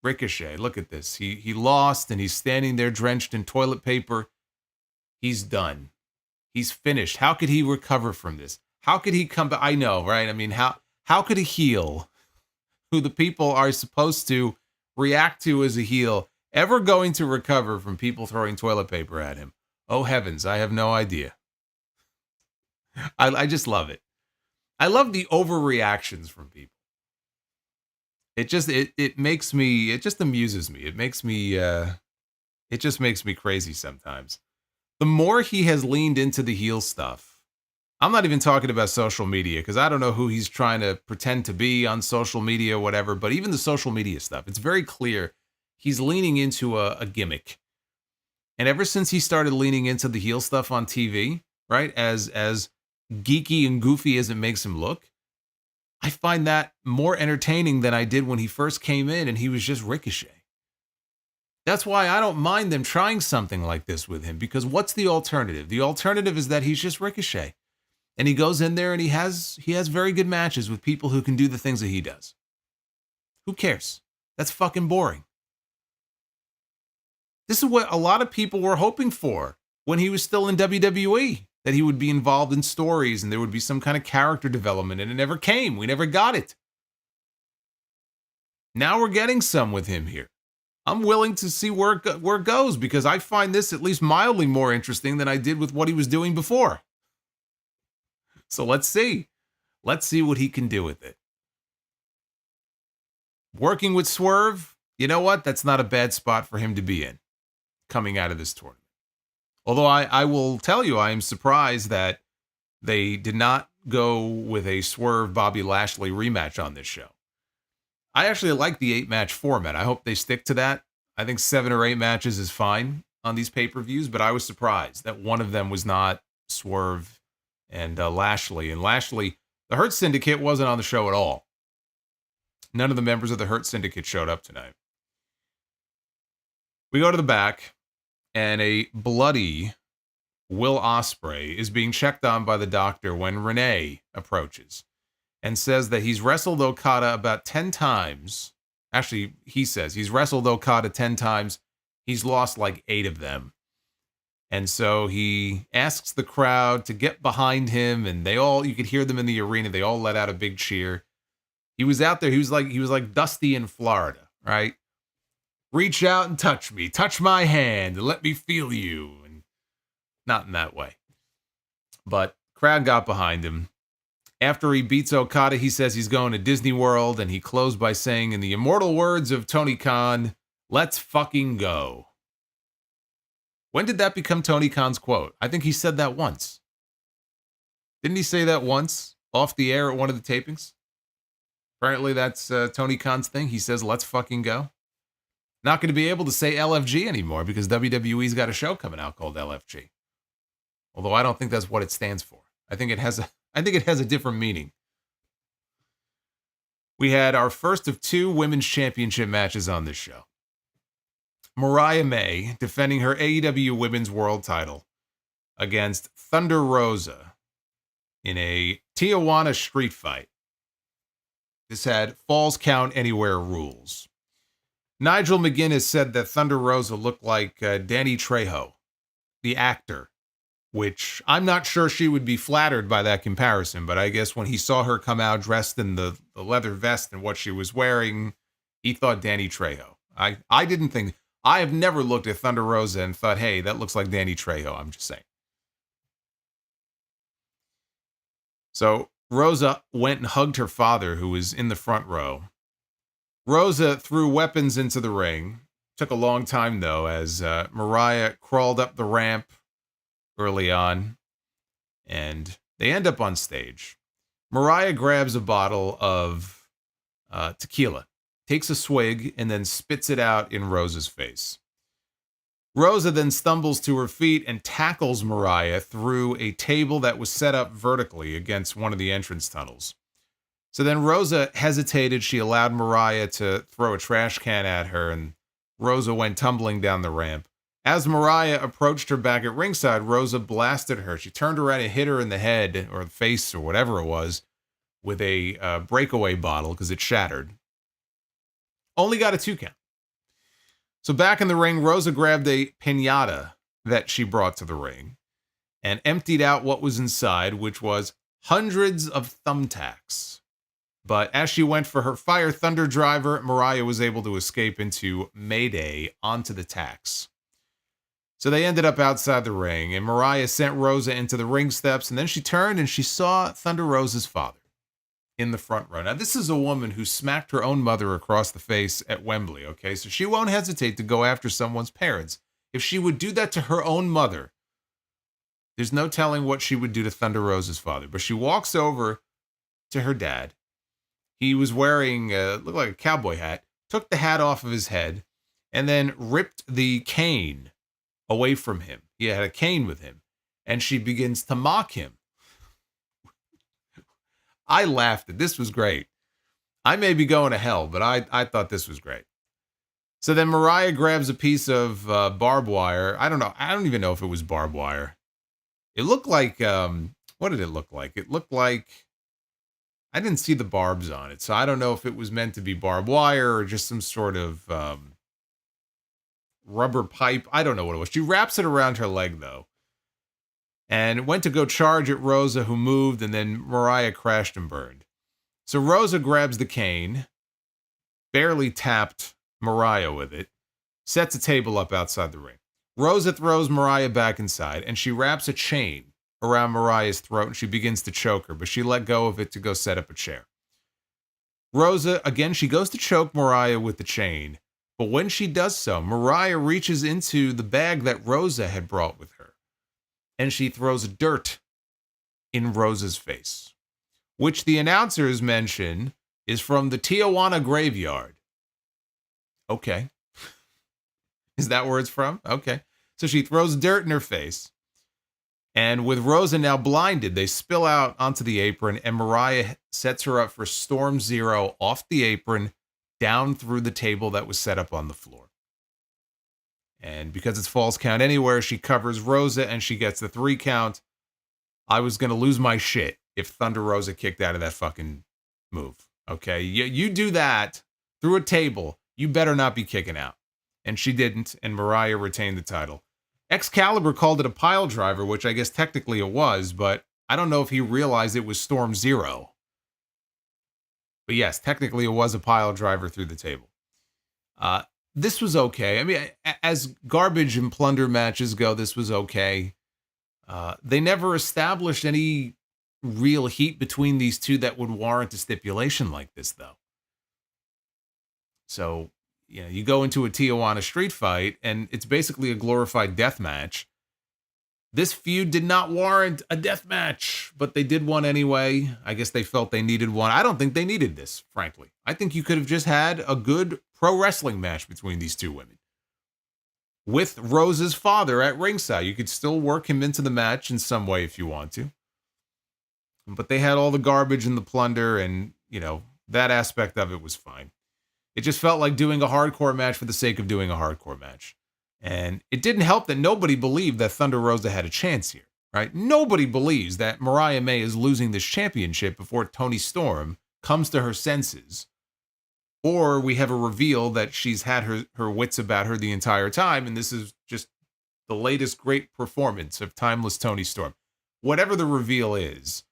Ricochet, look at this. He lost, and he's standing there drenched in toilet paper. He's done. He's finished. How could he recover from this? How could he come back? I know, right? I mean, how could a heel, who the people are supposed to react to as a heel, ever going to recover from people throwing toilet paper at him? Oh, heavens, I have no idea. I just love it. I love the overreactions from people. It just amuses me. It just makes me crazy sometimes. The more he has leaned into the heel stuff, I'm not even talking about social media because I don't know who he's trying to pretend to be on social media, whatever. But even the social media stuff, it's very clear he's leaning into a gimmick. And ever since he started leaning into the heel stuff on TV, right, as geeky and goofy as it makes him look, I find that more entertaining than I did when he first came in and he was just Ricochet. That's why I don't mind them trying something like this with him, because what's the alternative? The alternative is that he's just Ricochet. And he goes in there and he has very good matches with people who can do the things that he does. Who cares? That's fucking boring. This is what a lot of people were hoping for when he was still in WWE, that he would be involved in stories and there would be some kind of character development, and it never came. We never got it. Now we're getting some with him here. I'm willing to see where it goes, because I find this at least mildly more interesting than I did with what he was doing before. So let's see. Let's see what he can do with it. Working with Swerve, you know what? That's not a bad spot for him to be in coming out of this tournament. Although I will tell you, I am surprised that they did not go with a Swerve Bobby Lashley rematch on this show. I actually like the 8-match format. I hope they stick to that. I think 7 or 8 matches is fine on these pay-per-views, but I was surprised that one of them was not Swerve and Lashley. And Lashley, the Hurt Syndicate wasn't on the show at all. None of the members of the Hurt Syndicate showed up tonight. We go to the back, and a bloody Will Ospreay is being checked on by the doctor when Renee approaches and says that he's wrestled Okada about 10 times. Actually, he says he's wrestled Okada 10 times. He's lost like 8 of them. And so he asks the crowd to get behind him, and you could hear them in the arena. They all let out a big cheer. He was out there. He was like Dusty in Florida, right? Reach out and touch me. Touch my hand and let me feel you. And not in that way. But crowd got behind him. After he beats Okada, he says he's going to Disney World, and he closed by saying, in the immortal words of Tony Khan, "Let's fucking go." When did that become Tony Khan's quote? I think he said that once. Didn't he say that once off the air at one of the tapings? Apparently that's Tony Khan's thing. He says, "Let's fucking go." Not going to be able to say LFG anymore because WWE's got a show coming out called LFG. Although I don't think that's what it stands for. I think it has a different meaning. We had our first of 2 women's championship matches on this show. Mariah May defending her AEW Women's World title against Thunder Rosa in a Tijuana street fight. This had falls count anywhere rules. Nigel McGuinness said that Thunder Rosa looked like Danny Trejo, the actor, which I'm not sure she would be flattered by that comparison, but I guess when he saw her come out dressed in the leather vest and what she was wearing, he thought Danny Trejo. I didn't think... I have never looked at Thunder Rosa and thought, hey, that looks like Danny Trejo. I'm just saying. So Rosa went and hugged her father, who was in the front row. Rosa threw weapons into the ring. Took a long time, though, as Mariah crawled up the ramp early on, and they end up on stage. Mariah grabs a bottle of tequila, takes a swig, and then spits it out in Rosa's face. Rosa then stumbles to her feet and tackles Mariah through a table that was set up vertically against one of the entrance tunnels. So then Rosa hesitated. She allowed Mariah to throw a trash can at her, and Rosa went tumbling down the ramp. As Mariah approached her back at ringside, Rosa blasted her. She turned around and hit her in the head or the face or whatever it was with a breakaway bottle because it shattered. Only got a 2 count. So back in the ring, Rosa grabbed a piñata that she brought to the ring and emptied out what was inside, which was hundreds of thumbtacks. But as she went for her Fire Thunder driver, Mariah was able to escape into Mayday onto the tacks. So they ended up outside the ring, and Mariah sent Rosa into the ring steps, and then she turned and she saw Thunder Rosa's father in the front row. Now, this is a woman who smacked her own mother across the face at Wembley, okay? So she won't hesitate to go after someone's parents. If she would do that to her own mother, There's no telling what she would do to Thunder Rosa's father. But she walks over to her dad. He was wearing, looked like a cowboy hat, took the hat off of his head, and then ripped the cane away from him. He had a cane with him. And she begins to mock him. I laughed at this. Was great. I may be going to hell, but I thought this was great. So then Mariah grabs a piece of barbed wire. I don't know. I don't even know if it was barbed wire. It looked like, what did it look like? It looked like, I didn't see the barbs on it. So I don't know if it was meant to be barbed wire or just some sort of rubber pipe. I don't know what it was. She wraps it around her leg, though. And went to go charge at Rosa, who moved, and then Mariah crashed and burned. So Rosa grabs the cane, barely tapped Mariah with it, sets a table up outside the ring. Rosa throws Mariah back inside, and she wraps a chain around Mariah's throat, and she begins to choke her, but she let go of it to go set up a chair. Rosa, again, she goes to choke Mariah with the chain, but when she does so, Mariah reaches into the bag that Rosa had brought with her, and she throws dirt in Rosa's face, which the announcers mention is from the Tijuana graveyard. Okay. Is that where it's from? Okay. So she throws dirt in her face. And with Rosa now blinded, they spill out onto the apron, and Mariah sets her up for Storm Zero off the apron, down through the table that was set up on the floor. And because it's Falls Count Anywhere, she covers Rosa, and she gets the 3 count. I was going to lose my shit if Thunder Rosa kicked out of that fucking move. Okay? You do that through a table, you better not be kicking out. And she didn't, and Mariah retained the title. Excalibur called it a pile driver, which I guess technically it was, but I don't know if he realized it was Storm Zero. But yes, technically it was a pile driver through the table. This was okay. I mean, as garbage and plunder matches go, this was okay. They never established any real heat between these two that would warrant a stipulation like this, though. So, you know, you go into a Tijuana street fight, and it's basically a glorified death match. This feud did not warrant a death match, but they did one anyway. I guess they felt they needed one. I don't think they needed this, frankly. I think you could have just had a good pro wrestling match between these two women. With Rosa's father at ringside. You could still work him into the match in some way if you want to. But they had all the garbage and the plunder, and, you know, that aspect of it was fine. It just felt like doing a hardcore match for the sake of doing a hardcore match. And it didn't help that nobody believed that Thunder Rosa had a chance here, right? Nobody believes that Mariah May is losing this championship before Toni Storm comes to her senses. Or we have a reveal that she's had her wits about her the entire time, and this is just the latest great performance of timeless Toni Storm. Whatever the reveal is,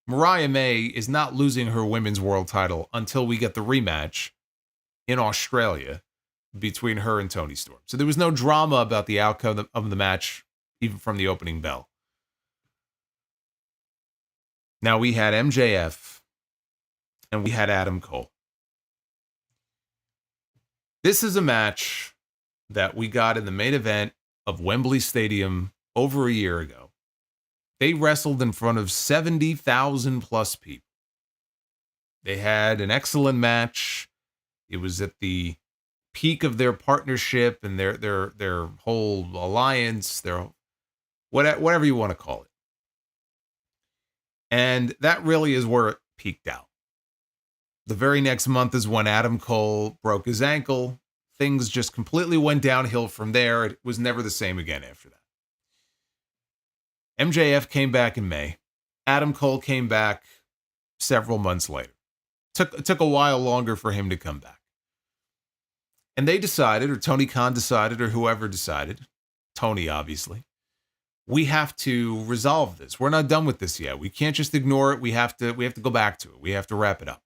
Mariah May is not losing her women's world title until we get the rematch in Australia between her and Toni Storm. So there was no drama about the outcome of the match, even from the opening bell. Now we had MJF and we had Adam Cole. This is a match that we got in the main event of Wembley Stadium over a year ago. They wrestled in front of 70,000 plus people. They had an excellent match. It was at the peak of their partnership and their whole alliance, their whatever you want to call it. And that really is where it peaked out. The very next month is when Adam Cole broke his ankle. Things just completely went downhill from there. It was never the same again after that. MJF came back in May. Adam Cole came back several months later. Took a while longer for him to come back. And they decided, or Tony Khan decided, or whoever decided, Tony obviously, we have to resolve this. We're not done with this yet. We can't just ignore it. We have to go back to it. We have to wrap it up.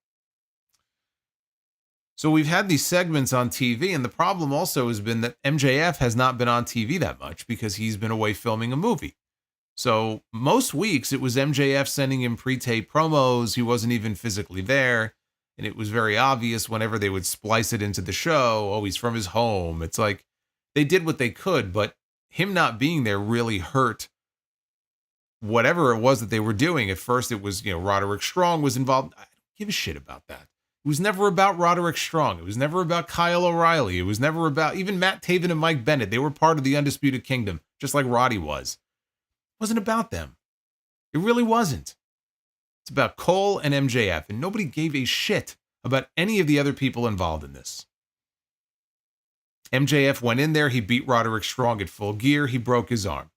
So we've had these segments on TV, and the problem also has been that MJF has not been on TV that much because he's been away filming a movie. So most weeks it was MJF sending him pre-tape promos. He wasn't even physically there. And it was very obvious whenever they would splice it into the show. Oh, he's from his home. It's like they did what they could, but him not being there really hurt whatever it was that they were doing. At first it was, Roderick Strong was involved. I don't give a shit about that. It was never about Roderick Strong. It was never about Kyle O'Reilly. It was never about even Matt Taven and Mike Bennett. They were part of the Undisputed Kingdom, just like Roddy was. It wasn't about them. It really wasn't. It's about Cole and MJF, and nobody gave a shit about any of the other people involved in this. MJF went in there. He beat Roderick Strong at Full Gear. He broke his arm.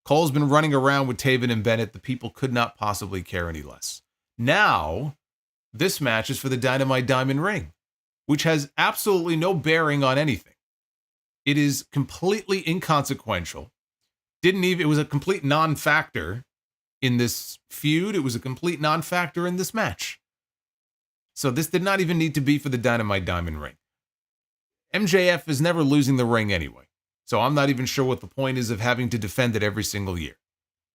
Cole's been running around with Taven and Bennett. The people could not possibly care any less. Now, this match is for the Dynamite Diamond Ring, which has absolutely no bearing on anything. It is completely inconsequential. It was a complete non-factor in this feud. It was a complete non-factor in this match. So this did not even need to be for the Dynamite Diamond Ring. MJF is never losing the ring anyway. So I'm not even sure what the point is of having to defend it every single year.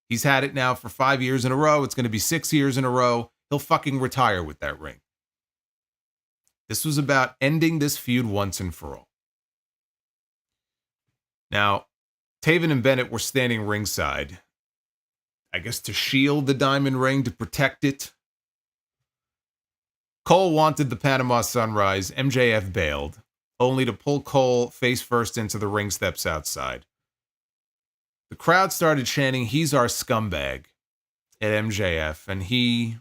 He's had it now for 5 years in a row. It's going to be 6 years in a row. He'll fucking retire with that ring. This was about ending this feud once and for all. Now, Taven and Bennett were standing ringside, I guess to shield the diamond ring, to protect it. Cole wanted the Panama Sunrise. MJF bailed, only to pull Cole face first into the ring steps outside. The crowd started chanting, "He's our scumbag," at MJF, and he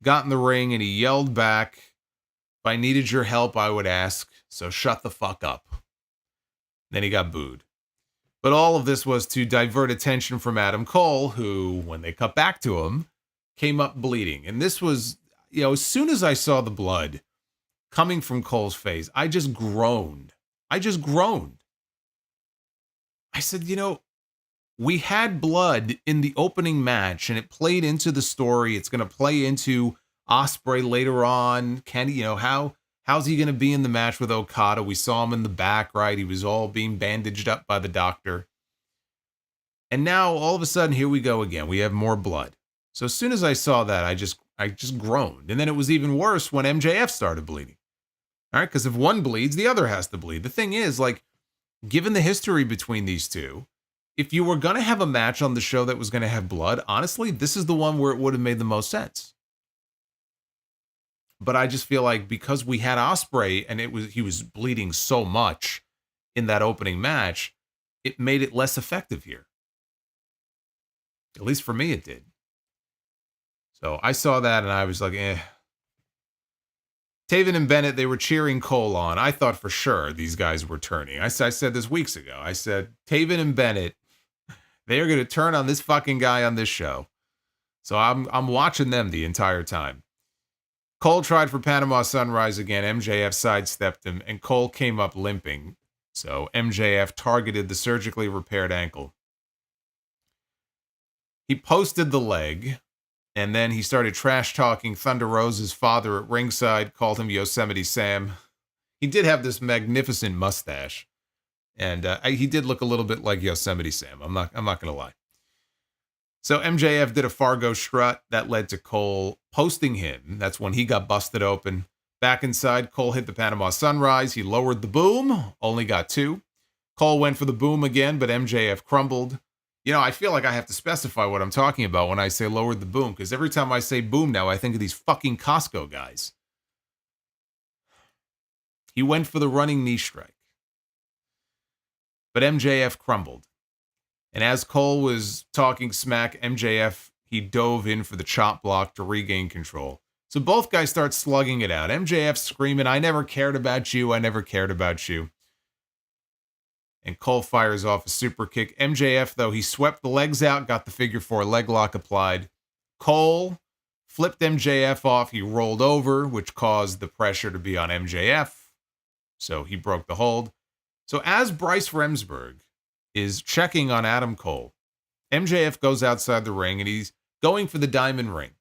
got in the ring and he yelled back, "If I needed your help, I would ask, so shut the fuck up." Then he got booed. But all of this was to divert attention from Adam Cole, who, when they cut back to him, came up bleeding. And this was, as soon as I saw the blood coming from Cole's face, I just groaned. I said, we had blood in the opening match, and it played into the story. It's going to play into Ospreay later on. How's he going to be in the match with Okada? We saw him in the back, right? He was all being bandaged up by the doctor. And now, all of a sudden, here we go again. We have more blood. So as soon as I saw that, I just groaned. And then it was even worse when MJF started bleeding. All right, because if one bleeds, the other has to bleed. The thing is, given the history between these two, if you were going to have a match on the show that was going to have blood, honestly, this is the one where it would have made the most sense. But I just feel like because we had Ospreay and he was bleeding so much in that opening match, it made it less effective here. At least for me, it did. So I saw that and I was like, eh. Taven and Bennett, they were cheering Cole on. I thought for sure these guys were turning. I said this weeks ago. I said, Taven and Bennett, they are going to turn on this fucking guy on this show. So I'm watching them the entire time. Cole tried for Panama Sunrise again. MJF sidestepped him, and Cole came up limping. So MJF targeted the surgically repaired ankle. He posted the leg, and then he started trash-talking Thunder Rosa's father at ringside, called him Yosemite Sam. He did have this magnificent mustache, and he did look a little bit like Yosemite Sam. I'm not going to lie. So MJF did a Fargo strut that led to Cole posting him. That's when he got busted open. Back inside, Cole hit the Panama Sunrise. He lowered the boom, only got 2. Cole went for the boom again, but MJF crumbled. I feel like I have to specify what I'm talking about when I say lowered the boom, because every time I say boom now, I think of these fucking Costco guys. He went for the running knee strike. But MJF crumbled. And as Cole was talking smack, MJF, he dove in for the chop block to regain control. So both guys start slugging it out. MJF screaming, "I never cared about you. I never cared about you." And Cole fires off a super kick. MJF, though, he swept the legs out, got the figure 4 leg lock applied. Cole flipped MJF off. He rolled over, which caused the pressure to be on MJF. So he broke the hold. So as Bryce Remsburg is checking on Adam Cole, MJF goes outside the ring and he's going for the diamond ring.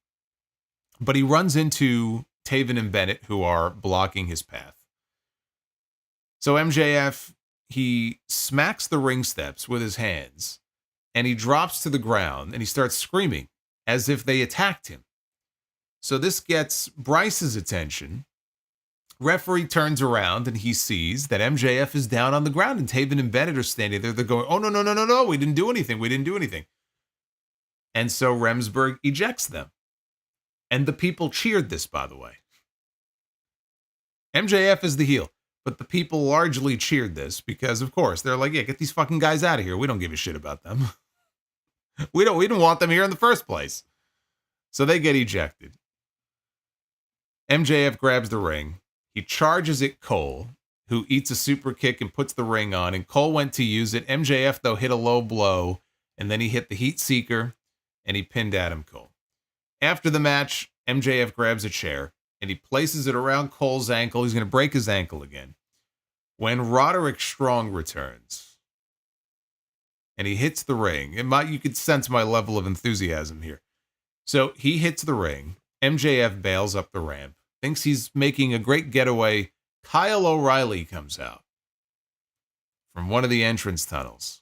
But he runs into Taven and Bennett, who are blocking his path. So MJF, he smacks the ring steps with his hands and he drops to the ground and he starts screaming as if they attacked him. So this gets Bryce's attention. Referee turns around and he sees that MJF is down on the ground and Taven and Bennett are standing there. They're going, "Oh, no, we didn't do anything. And so Remsburg ejects them. And the people cheered this, by the way. MJF is the heel, but the people largely cheered this because, of course, they're like, yeah, get these fucking guys out of here. We don't give a shit about them. We didn't want them here in the first place. So they get ejected. MJF grabs the ring. He charges at Cole, who eats a super kick and puts the ring on, and Cole went to use it. MJF, though, hit a low blow, and then he hit the Heat Seeker, and he pinned Adam Cole. After the match, MJF grabs a chair, and he places it around Cole's ankle. He's going to break his ankle again. When Roderick Strong returns, and he hits the ring, you could sense my level of enthusiasm here. So he hits the ring. MJF bails up the ramp, thinks he's making a great getaway. Kyle O'Reilly comes out from one of the entrance tunnels,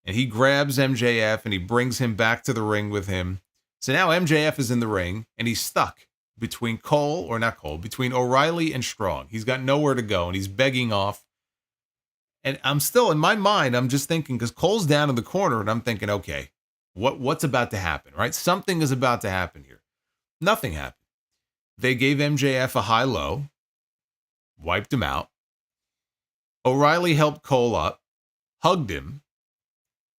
and he grabs MJF and he brings him back to the ring with him. So now MJF is in the ring, and he's stuck between between O'Reilly and Strong. He's got nowhere to go, and he's begging off. And I'm still, in my mind, I'm just thinking, because Cole's down in the corner, and I'm thinking, okay, what's about to happen, right? Something is about to happen here. Nothing happened. They gave MJF a high-low, wiped him out. O'Reilly helped Cole up, hugged him,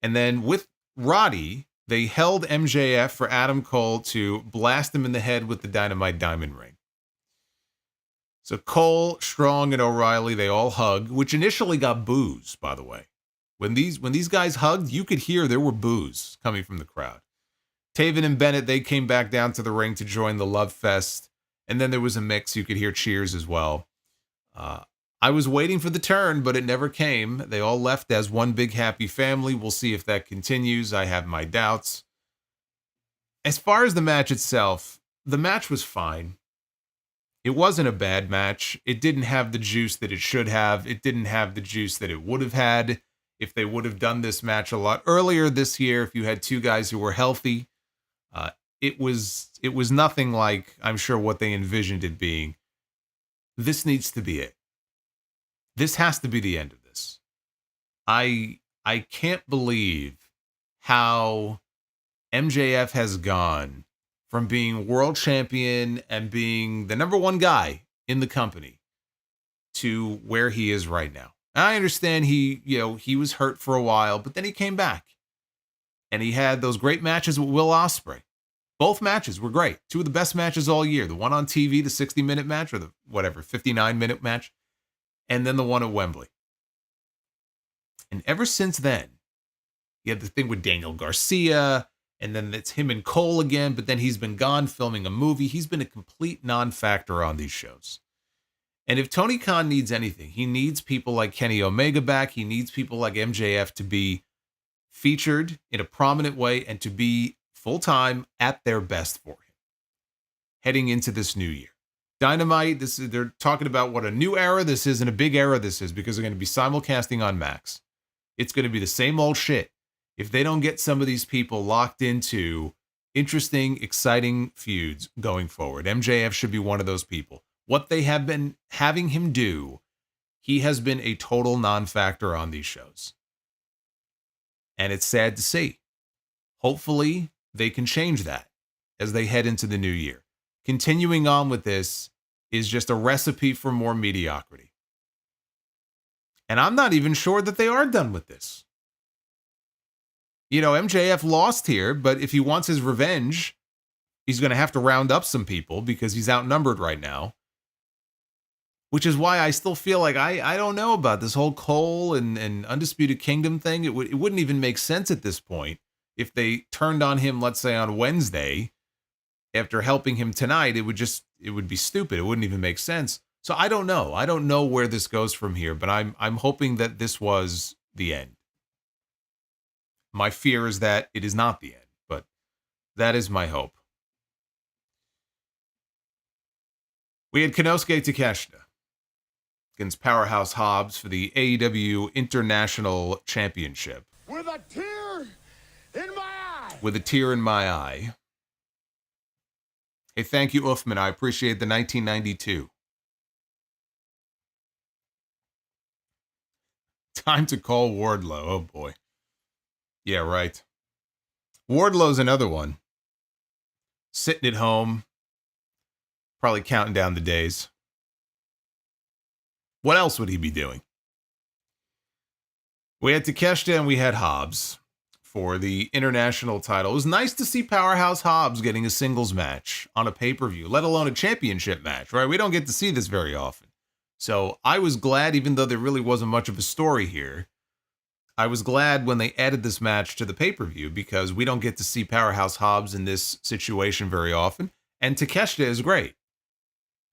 and then with Roddy, they held MJF for Adam Cole to blast him in the head with the Dynamite Diamond Ring. So Cole, Strong, and O'Reilly, they all hug, which initially got boos, by the way. When these guys hugged, you could hear there were boos coming from the crowd. Taven and Bennett, they came back down to the ring to join the Love Fest. And then there was a mix. You could hear cheers as well. I was waiting for the turn, but it never came. They all left as one big happy family. We'll see if that continues. I have my doubts. As far as the match itself, the match was fine. It wasn't a bad match. It didn't have the juice that it should have. It didn't have the juice that it would have had if they would have done this match a lot earlier this year, if you had two guys who were healthy. It was nothing like, I'm sure, what they envisioned it being. This needs to be it. This has to be the end of this. I can't believe how MJF has gone from being world champion and being the number one guy in the company to where he is right now. And I understand he was hurt for a while, but then he came back. And he had those great matches with Will Ospreay. Both matches were great. Two of the best matches all year. The one on TV, the 60-minute match, or the 59-minute match. And then the one at Wembley. And ever since then, he had the thing with Daniel Garcia, and then it's him and Cole again, but then he's been gone filming a movie. He's been a complete non-factor on these shows. And if Tony Khan needs anything, he needs people like Kenny Omega back. He needs people like MJF to be featured in a prominent way and to be full-time at their best for him heading into this new year. Dynamite, they're talking about what a new era this is and a big era this is because they're going to be simulcasting on Max. It's going to be the same old shit if they don't get some of these people locked into interesting, exciting feuds going forward. MJF should be one of those people. What they have been having him do, he has been a total non-factor on these shows. And it's sad to see. Hopefully, they can change that as they head into the new year. Continuing on with this is just a recipe for more mediocrity. And I'm not even sure that they are done with this. MJF lost here, but if he wants his revenge, he's going to have to round up some people because he's outnumbered right now. Which is why I still feel like I don't know about this whole Cole and Undisputed Kingdom thing. It wouldn't even make sense at this point if they turned on him, let's say on Wednesday, after helping him tonight. It would be stupid. It wouldn't even make sense. So I don't know. I don't know where this goes from here, but I'm hoping that this was the end. My fear is that it is not the end, but that is my hope. We had Konosuke Takeshita against Powerhouse Hobbs for the AEW International Championship. With a tear in my eye. With a tear in my eye. Hey, thank you, Uffman. I appreciate the 1992. Time to call Wardlow. Oh, boy. Yeah, right. Wardlow's another one. Sitting at home, probably counting down the days. What else would he be doing? We had Takeshita and we had Hobbs for the international title. It was nice to see Powerhouse Hobbs getting a singles match on a pay-per-view, let alone a championship match, right? We don't get to see this very often. So I was glad, even though there really wasn't much of a story here, I was glad when they added this match to the pay-per-view because we don't get to see Powerhouse Hobbs in this situation very often. And Takeshita is great.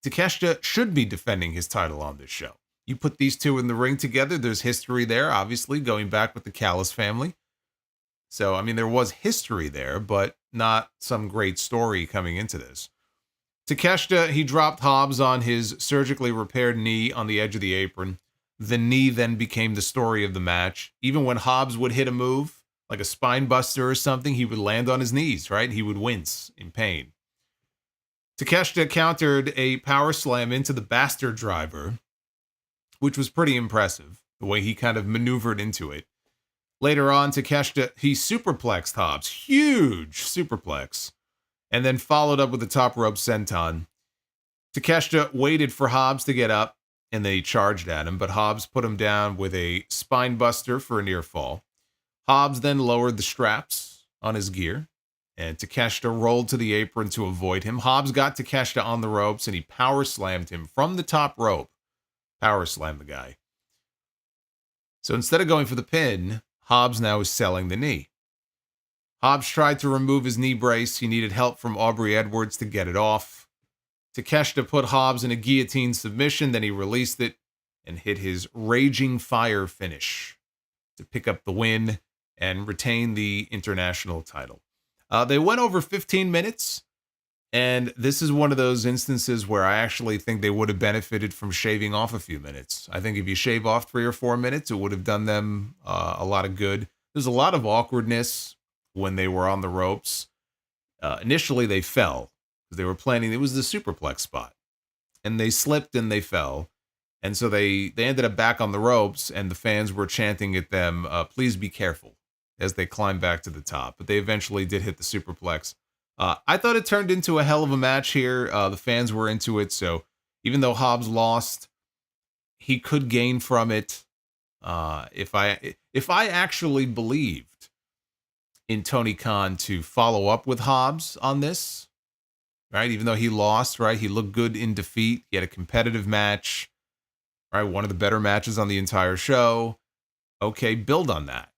Takeshita should be defending his title on this show. You put these two in the ring together, there's history there, obviously, going back with the Callis family. So, I mean, there was history there, but not some great story coming into this. Takeshita, he dropped Hobbs on his surgically repaired knee on the edge of the apron. The knee then became the story of the match. Even when Hobbs would hit a move, like a spine buster or something, he would land on his knees, right? He would wince in pain. Takeshita countered a power slam into the bastard driver, which was pretty impressive, the way he kind of maneuvered into it. Later on, Takeshita, he superplexed Hobbs. Huge superplex. And then followed up with the top rope senton. Takeshita waited for Hobbs to get up, and they charged at him, but Hobbs put him down with a spine buster for a near fall. Hobbs then lowered the straps on his gear, and Takeshita rolled to the apron to avoid him. Hobbs got Takeshita on the ropes, and he power slammed him from the top rope. Power slammed the guy. So instead of going for the pin, Hobbs now is selling the knee. Hobbs tried to remove his knee brace. He needed help from Aubrey Edwards to get it off. Takeshita put Hobbs in a guillotine submission, then he released it and hit his Raging Fire finish to pick up the win and retain the international title. They went over 15 minutes, and this is one of those instances where I actually think they would have benefited from shaving off a few minutes. I think if you shave off 3 or 4 minutes, it would have done them a lot of good. There's a lot of awkwardness when they were on the ropes. Initially, they fell because they were planning. It was the superplex spot, and they slipped and they fell. And so they ended up back on the ropes, and the fans were chanting at them, please be careful, as they climbed back to the top. But they eventually did hit the superplex. I thought it turned into a hell of a match here. The fans were into it, so even though Hobbs lost, he could gain from it. If I actually believed in Tony Khan to follow up with Hobbs on this, right? Even though he lost, right? He looked good in defeat. He had a competitive match, right? One of the better matches on the entire show. Okay, build on that.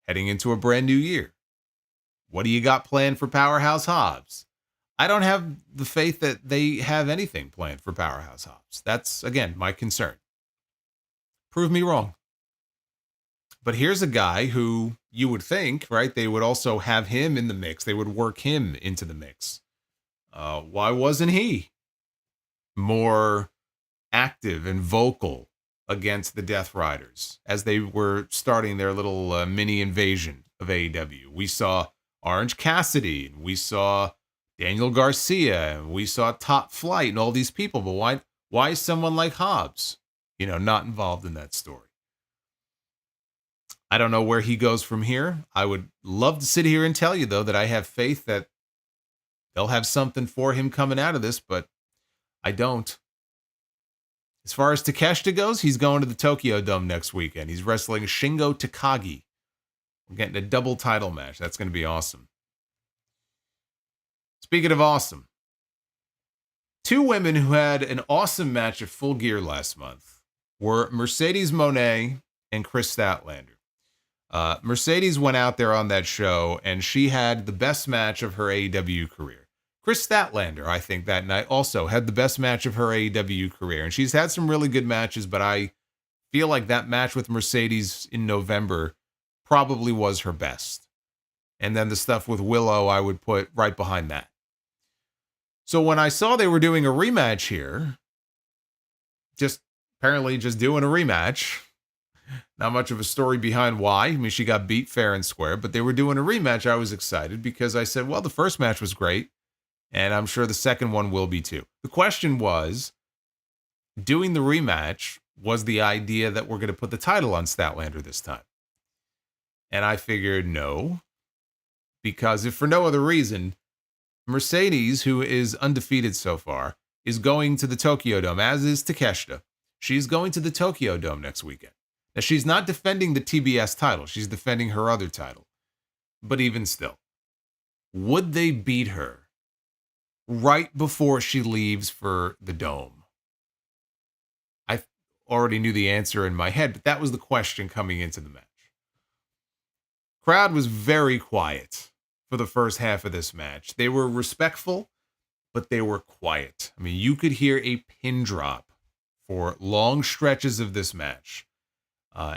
Heading into a brand new year. What do you got planned for Powerhouse Hobbs? I don't have the faith that they have anything planned for Powerhouse Hobbs. That's, again, my concern. Prove me wrong. But here's a guy who you would think, right, they would also have him in the mix. They would work him into the mix. Why wasn't he more active and vocal against the Death Riders as they were starting their little mini invasion of AEW? We saw Orange Cassidy, and we saw Daniel Garcia, and we saw Top Flight and all these people. But why is someone like Hobbs, not involved in that story? I don't know where he goes from here. I would love to sit here and tell you, though, that I have faith that they'll have something for him coming out of this, but I don't. As far as Takeshita goes, he's going to the Tokyo Dome next weekend. He's wrestling Shingo Takagi. We're getting a double title match. That's going to be awesome. Speaking of awesome, 2 women who had an awesome match at Full Gear last month were Mercedes Moné and Kris Statlander. Mercedes went out there on that show, and she had the best match of her AEW career. Kris Statlander, I think, that night also had the best match of her AEW career. And she's had some really good matches, but I feel like that match with Mercedes in November probably was her best. And then the stuff with Willow, I would put right behind that. So when I saw they were doing a rematch here, apparently just doing a rematch, not much of a story behind why. I mean, she got beat fair and square, but they were doing a rematch. I was excited because I said, well, the first match was great, and I'm sure the second one will be too. The question was, doing the rematch was the idea that we're going to put the title on Statlander this time. And I figured, no, because if for no other reason, Mercedes, who is undefeated so far, is going to the Tokyo Dome, as is Takeshita. She's going to the Tokyo Dome next weekend. Now, she's not defending the TBS title. She's defending her other title. But even still, would they beat her right before she leaves for the Dome? I already knew the answer in my head, but that was the question coming into the match. Crowd was very quiet for the first half of this match. They were respectful, but they were quiet. I mean, you could hear a pin drop for long stretches of this match.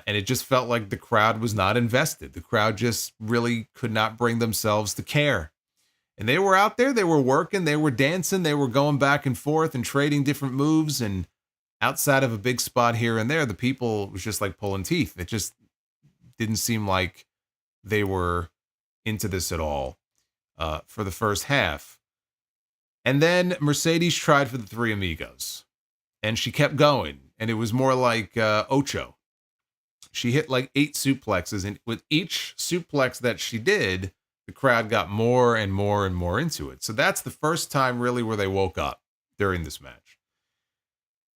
And it just felt like the crowd was not invested. The crowd just really could not bring themselves to care. And they were out there, they were working, they were dancing, they were going back and forth and trading different moves. And outside of a big spot here and there, the people was just like pulling teeth. It just didn't seem like they were into this at all for the first half. And then Mercedes tried for the Three Amigos. And she kept going. And it was more like Ocho. She hit like 8 suplexes, and with each suplex that she did, the crowd got more and more and more into it. So that's the first time really where they woke up during this match.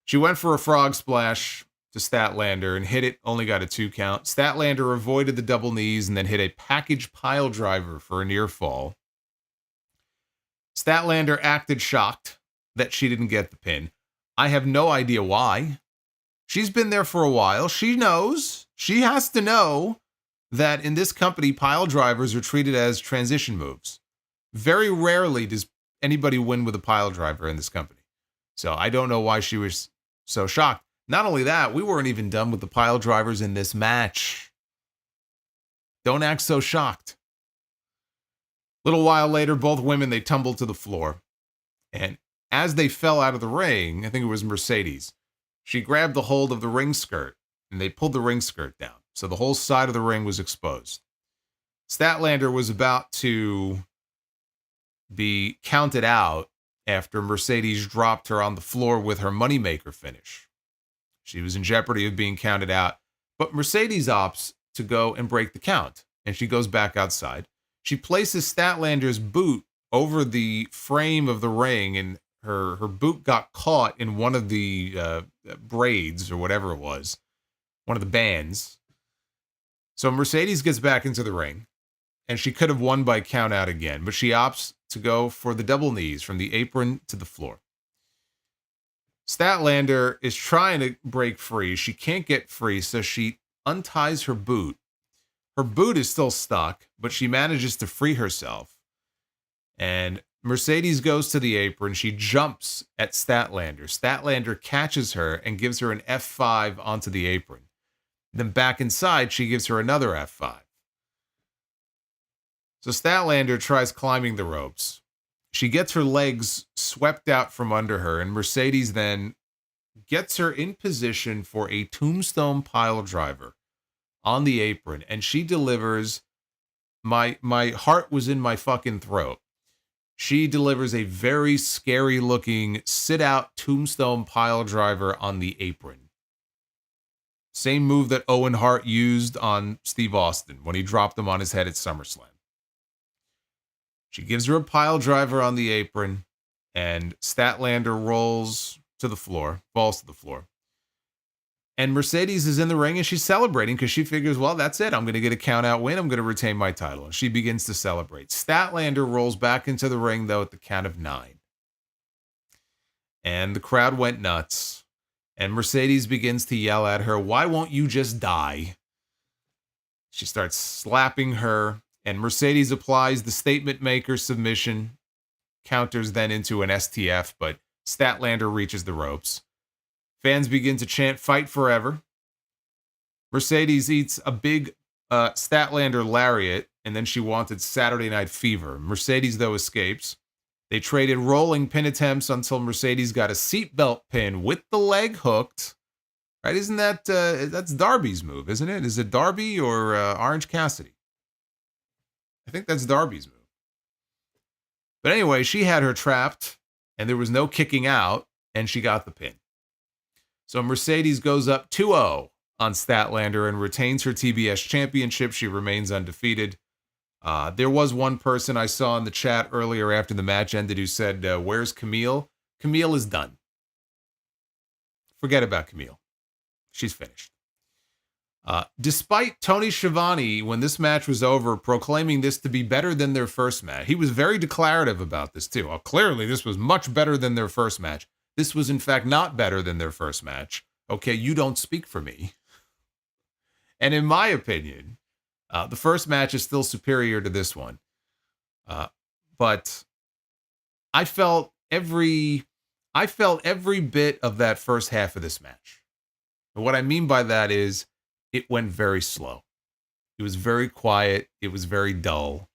She went for a frog splash to Statlander and hit it, only got a 2 count. Statlander avoided the double knees and then hit a package pile driver for a near fall. Statlander acted shocked that she didn't get the pin. I have no idea why. She's been there for a while. She knows. She has to know that in this company, pile drivers are treated as transition moves. Very rarely does anybody win with a pile driver in this company. So I don't know why she was so shocked. Not only that, we weren't even done with the pile drivers in this match. Don't act so shocked. A little while later, both women, they tumbled to the floor. And as they fell out of the ring, I think it was Mercedes, she grabbed the hold of the ring skirt, and they pulled the ring skirt down. So the whole side of the ring was exposed. Statlander was about to be counted out after Mercedes dropped her on the floor with her moneymaker finish. She was in jeopardy of being counted out, but Mercedes opts to go and break the count, and she goes back outside. She places Statlander's boot over the frame of the ring, and her boot got caught in one of the braids or whatever it was, one of the bands. So Mercedes gets back into the ring, and she could have won by count out again, but she opts to go for the double knees from the apron to the floor. Statlander is trying to break free. She can't get free, so she unties her boot. Her boot is still stuck, but she manages to free herself. And Mercedes goes to the apron. She jumps at Statlander. Statlander catches her and gives her an F5 onto the apron. Then back inside, she gives her another F5. So Statlander tries climbing the ropes. She gets her legs swept out from under her, and Mercedes then gets her in position for a tombstone pile driver on the apron, and she delivers. My heart was in my fucking throat. She delivers a very scary looking sit out tombstone pile driver on the apron. Same move that Owen Hart used on Steve Austin when he dropped him on his head at SummerSlam. She gives her a pile driver on the apron, and Statlander rolls to the floor, falls to the floor. And Mercedes is in the ring, and she's celebrating because she figures, well, that's it. I'm going to get a count-out win. I'm going to retain my title. And she begins to celebrate. Statlander rolls back into the ring, though, at the count of 9. And the crowd went nuts. And Mercedes begins to yell at her, why won't you just die? She starts slapping her, and Mercedes applies the statement maker submission, counters then into an STF, but Statlander reaches the ropes. Fans begin to chant, fight forever. Mercedes eats a big Statlander lariat, and then she wanted Saturday Night Fever. Mercedes, though, escapes. They traded rolling pin attempts until Mercedes got a seatbelt pin with the leg hooked. Right? Isn't that, that's Darby's move, isn't it? Is it Darby or Orange Cassidy? I think that's Darby's move. But anyway, she had her trapped, and there was no kicking out, and she got the pin. So Mercedes goes up 2-0 on Statlander and retains her TBS championship. She remains undefeated. There was one person I saw in the chat earlier after the match ended who said, where's Camille? Camille is done. Forget about Camille. She's finished. Despite Tony Schiavone, when this match was over, proclaiming this to be better than their first match, he was very declarative about this too. Oh, clearly, this was much better than their first match. This was, in fact, not better than their first match. Okay, you don't speak for me. And in my opinion, the first match is still superior to this one. But I felt every bit of that first half of this match. And what I mean by that is it went very slow. It was very quiet. It was very dull.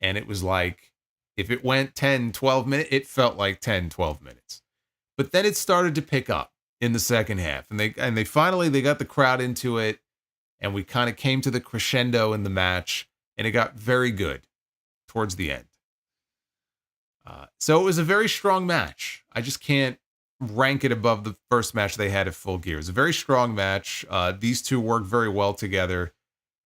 And it was like, if it went 10, 12 minutes, it felt like 10, 12 minutes. But then it started to pick up in the second half. And they finally got the crowd into it. And we kind of came to the crescendo in the match. And it got very good towards the end. So it was a very strong match. I just can't rank it above the first match they had at Full Gear. It was a very strong match. These two worked very well together.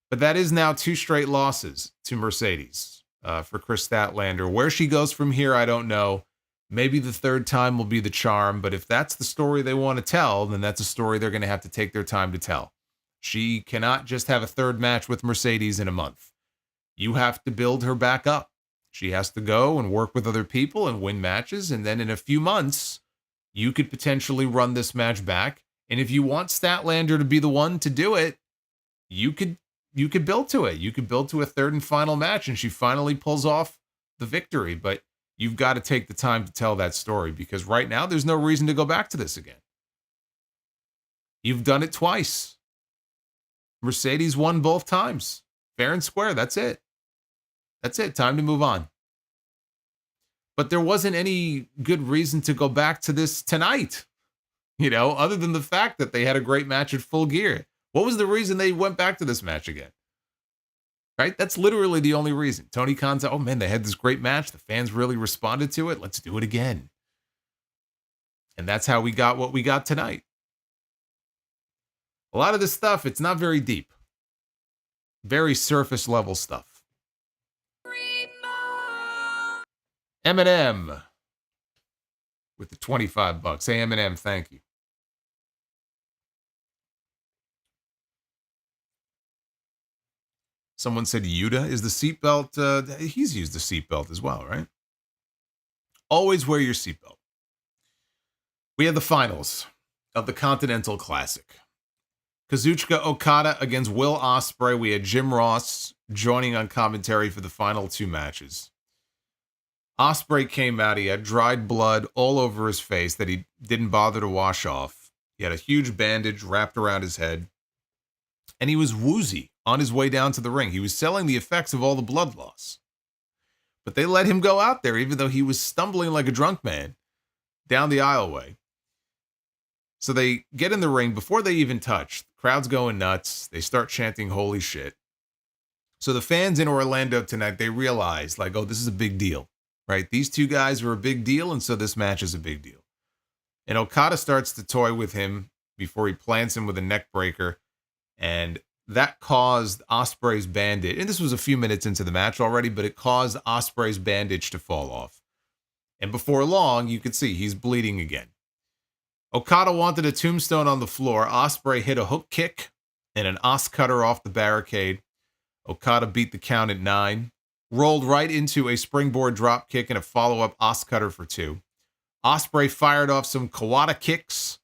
But that is now 2 straight losses to Mercedes for Kris Statlander. Where she goes from here, I don't know. Maybe the third time will be the charm. But if that's the story they want to tell, then that's a story they're going to have to take their time to tell. She cannot just have a third match with Mercedes in a month. You have to build her back up. She has to go and work with other people and win matches. And then in a few months, you could potentially run this match back. And if you want Statlander to be the one to do it, you could build to it. You could build to a third and final match, and she finally pulls off the victory. But you've got to take the time to tell that story, because right now there's no reason to go back to this again. You've done it twice. Mercedes won both times. Fair and square. That's it. That's it. Time to move on. But there wasn't any good reason to go back to this tonight, other than the fact that they had a great match at Full Gear. What was the reason they went back to this match again? Right? That's literally the only reason. Tony Khan said, oh man, they had this great match. The fans really responded to it. Let's do it again. And that's how we got what we got tonight. A lot of this stuff, it's not very deep. Very surface level stuff. Eminem with the $25. Hey, Eminem, thank you. Someone said Yuta is the seatbelt. He's used the seatbelt as well, right? Always wear your seatbelt. We have the finals of the Continental Classic. Kazuchika Okada against Will Ospreay. We had Jim Ross joining on commentary for the final 2 matches. Ospreay came out. He had dried blood all over his face that he didn't bother to wash off. He had a huge bandage wrapped around his head. And he was woozy on his way down to the ring. He was selling the effects of all the blood loss. But they let him go out there, even though he was stumbling like a drunk man down the aisleway. So they get in the ring. Before they even touch, the crowd's going nuts. They start chanting, holy shit. So the fans in Orlando tonight, they realize, oh, this is a big deal. Right? These 2 guys are a big deal, and so this match is a big deal. And Okada starts to toy with him before he plants him with a neck breaker, and that caused Ospreay's bandage. And this was a few minutes into the match already, but it caused Ospreay's bandage to fall off. And before long, you could see he's bleeding again. Okada wanted a tombstone on the floor. Ospreay hit a hook kick and an Os cutter off the barricade. Okada beat the count at 9. Rolled right into a springboard drop kick and a follow-up Os cutter for 2. Ospreay fired off some Kawada kicks,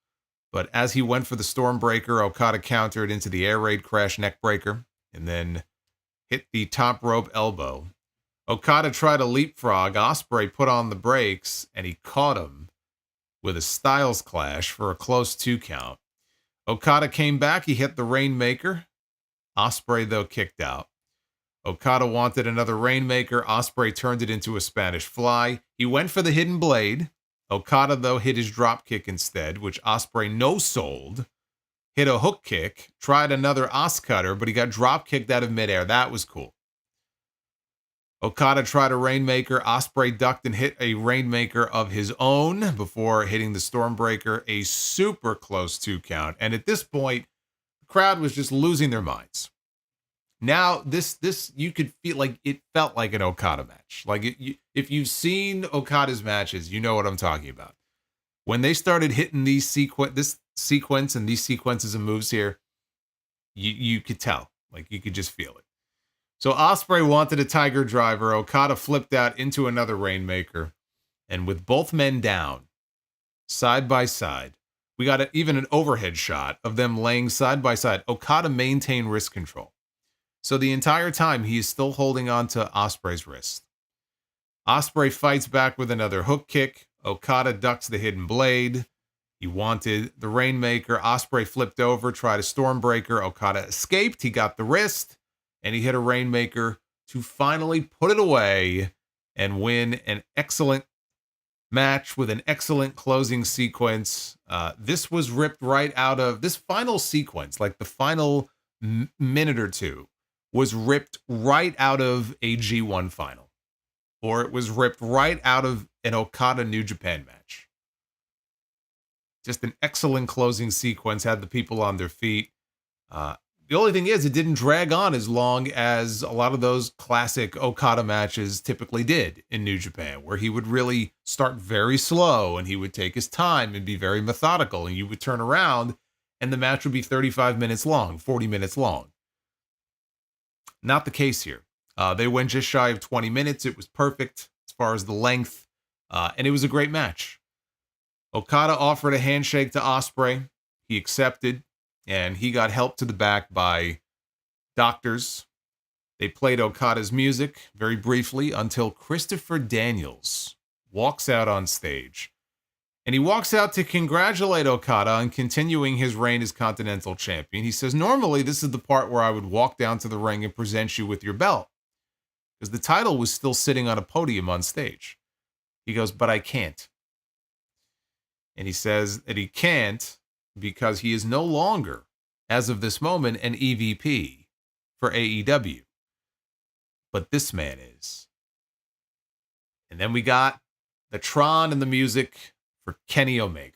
but as he went for the Stormbreaker, Okada countered into the air raid crash neckbreaker and then hit the top rope elbow. Okada tried a leapfrog. Ospreay put on the brakes and he caught him with a Styles Clash for a close 2 count. Okada came back. He hit the Rainmaker. Ospreay, though, kicked out. Okada wanted another Rainmaker. Ospreay turned it into a Spanish Fly. He went for the Hidden Blade. Okada, though, hit his drop kick instead, which Ospreay no-sold. Hit a hook kick. Tried another Os cutter, but he got drop kicked out of midair. That was cool. Okada tried a Rainmaker. Ospreay ducked and hit a Rainmaker of his own before hitting the Stormbreaker. A super close 2 count. And at this point, the crowd was just losing their minds. Now this you could feel like it felt like an Okada match. Like if you've seen Okada's matches, you know what I'm talking about. When they started hitting this sequence and these sequences of moves here, you could tell. Like you could just feel it. So Ospreay wanted a Tiger Driver. Okada flipped out into another Rainmaker. And with both men down, side by side, we got even an overhead shot of them laying side by side. Okada maintained wrist control. So the entire time, he is still holding on to Ospreay's wrist. Ospreay fights back with another hook kick. Okada ducks the hidden blade. He wanted the Rainmaker. Ospreay flipped over, tried a Stormbreaker. Okada escaped. He got the wrist, and he hit a Rainmaker to finally put it away and win an excellent match with an excellent closing sequence. This was ripped right out of this final sequence, like the final minute or two, was ripped right out of a G1 final, or it was ripped right out of an Okada New Japan match. Just an excellent closing sequence, had the people on their feet. The only thing is, it didn't drag on as long as a lot of those classic Okada matches typically did in New Japan, where he would really start very slow and he would take his time and be very methodical, and you would turn around and the match would be 35 minutes long, 40 minutes long. Not the case here. They went just shy of 20 minutes. It was perfect as far as the length, and it was a great match. Okada offered a handshake to Ospreay. He accepted, and he got helped to the back by doctors. They played Okada's music very briefly until Christopher Daniels walks out on stage. And he walks out to congratulate Okada on continuing his reign as Continental Champion. He says, normally this is the part where I would walk down to the ring and present you with your belt, because the title was still sitting on a podium on stage. He goes, but I can't. And he says that he can't because he is no longer, as of this moment, an EVP for AEW. But this man is. And then we got the Tron and the music for Kenny Omega.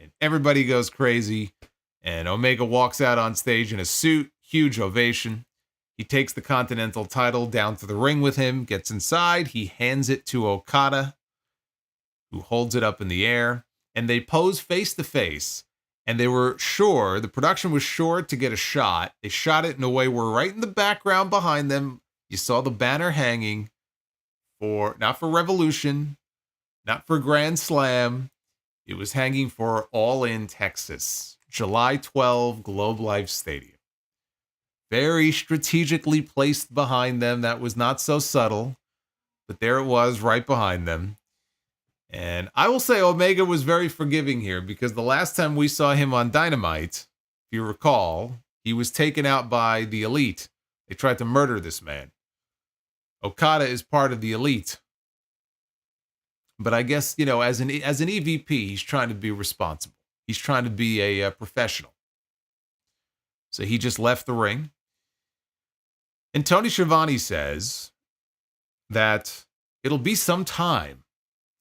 And everybody goes crazy. And Omega walks out on stage in a suit, huge ovation. He takes the Continental title down to the ring with him, gets inside. He hands it to Okada, who holds it up in the air. And they pose face to face. And they were sure, the production was sure to get a shot. They shot it in a way where right in the background behind them, you saw the banner hanging for, not for Revolution, not for Grand Slam. It was hanging for All In Texas, July 12, Globe Life Stadium. Very strategically placed behind them. That was not so subtle, but there it was right behind them. And I will say Omega was very forgiving here, because the last time we saw him on Dynamite, if you recall, he was taken out by the Elite. They tried to murder this man. Okada is part of the Elite. But I guess, you know, as an EVP, he's trying to be responsible. He's trying to be a professional. So he just left the ring. And Tony Schiavone says that it'll be some time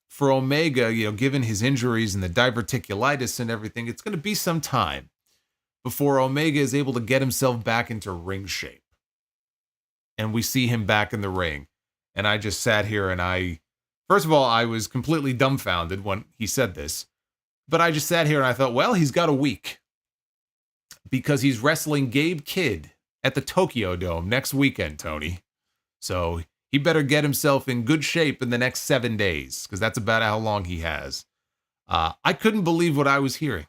for Omega, you know, given his injuries and the diverticulitis and everything, it's going to be some time before Omega is able to get himself back into ring shape. And we see him back in the ring. And I just sat here and first of all, I was completely dumbfounded when he said this. But I just sat here and I thought, well, he's got a week, because he's wrestling Gabe Kidd at the Tokyo Dome next weekend, Tony. So he better get himself in good shape in the next 7 days, because that's about how long he has. I couldn't believe what I was hearing.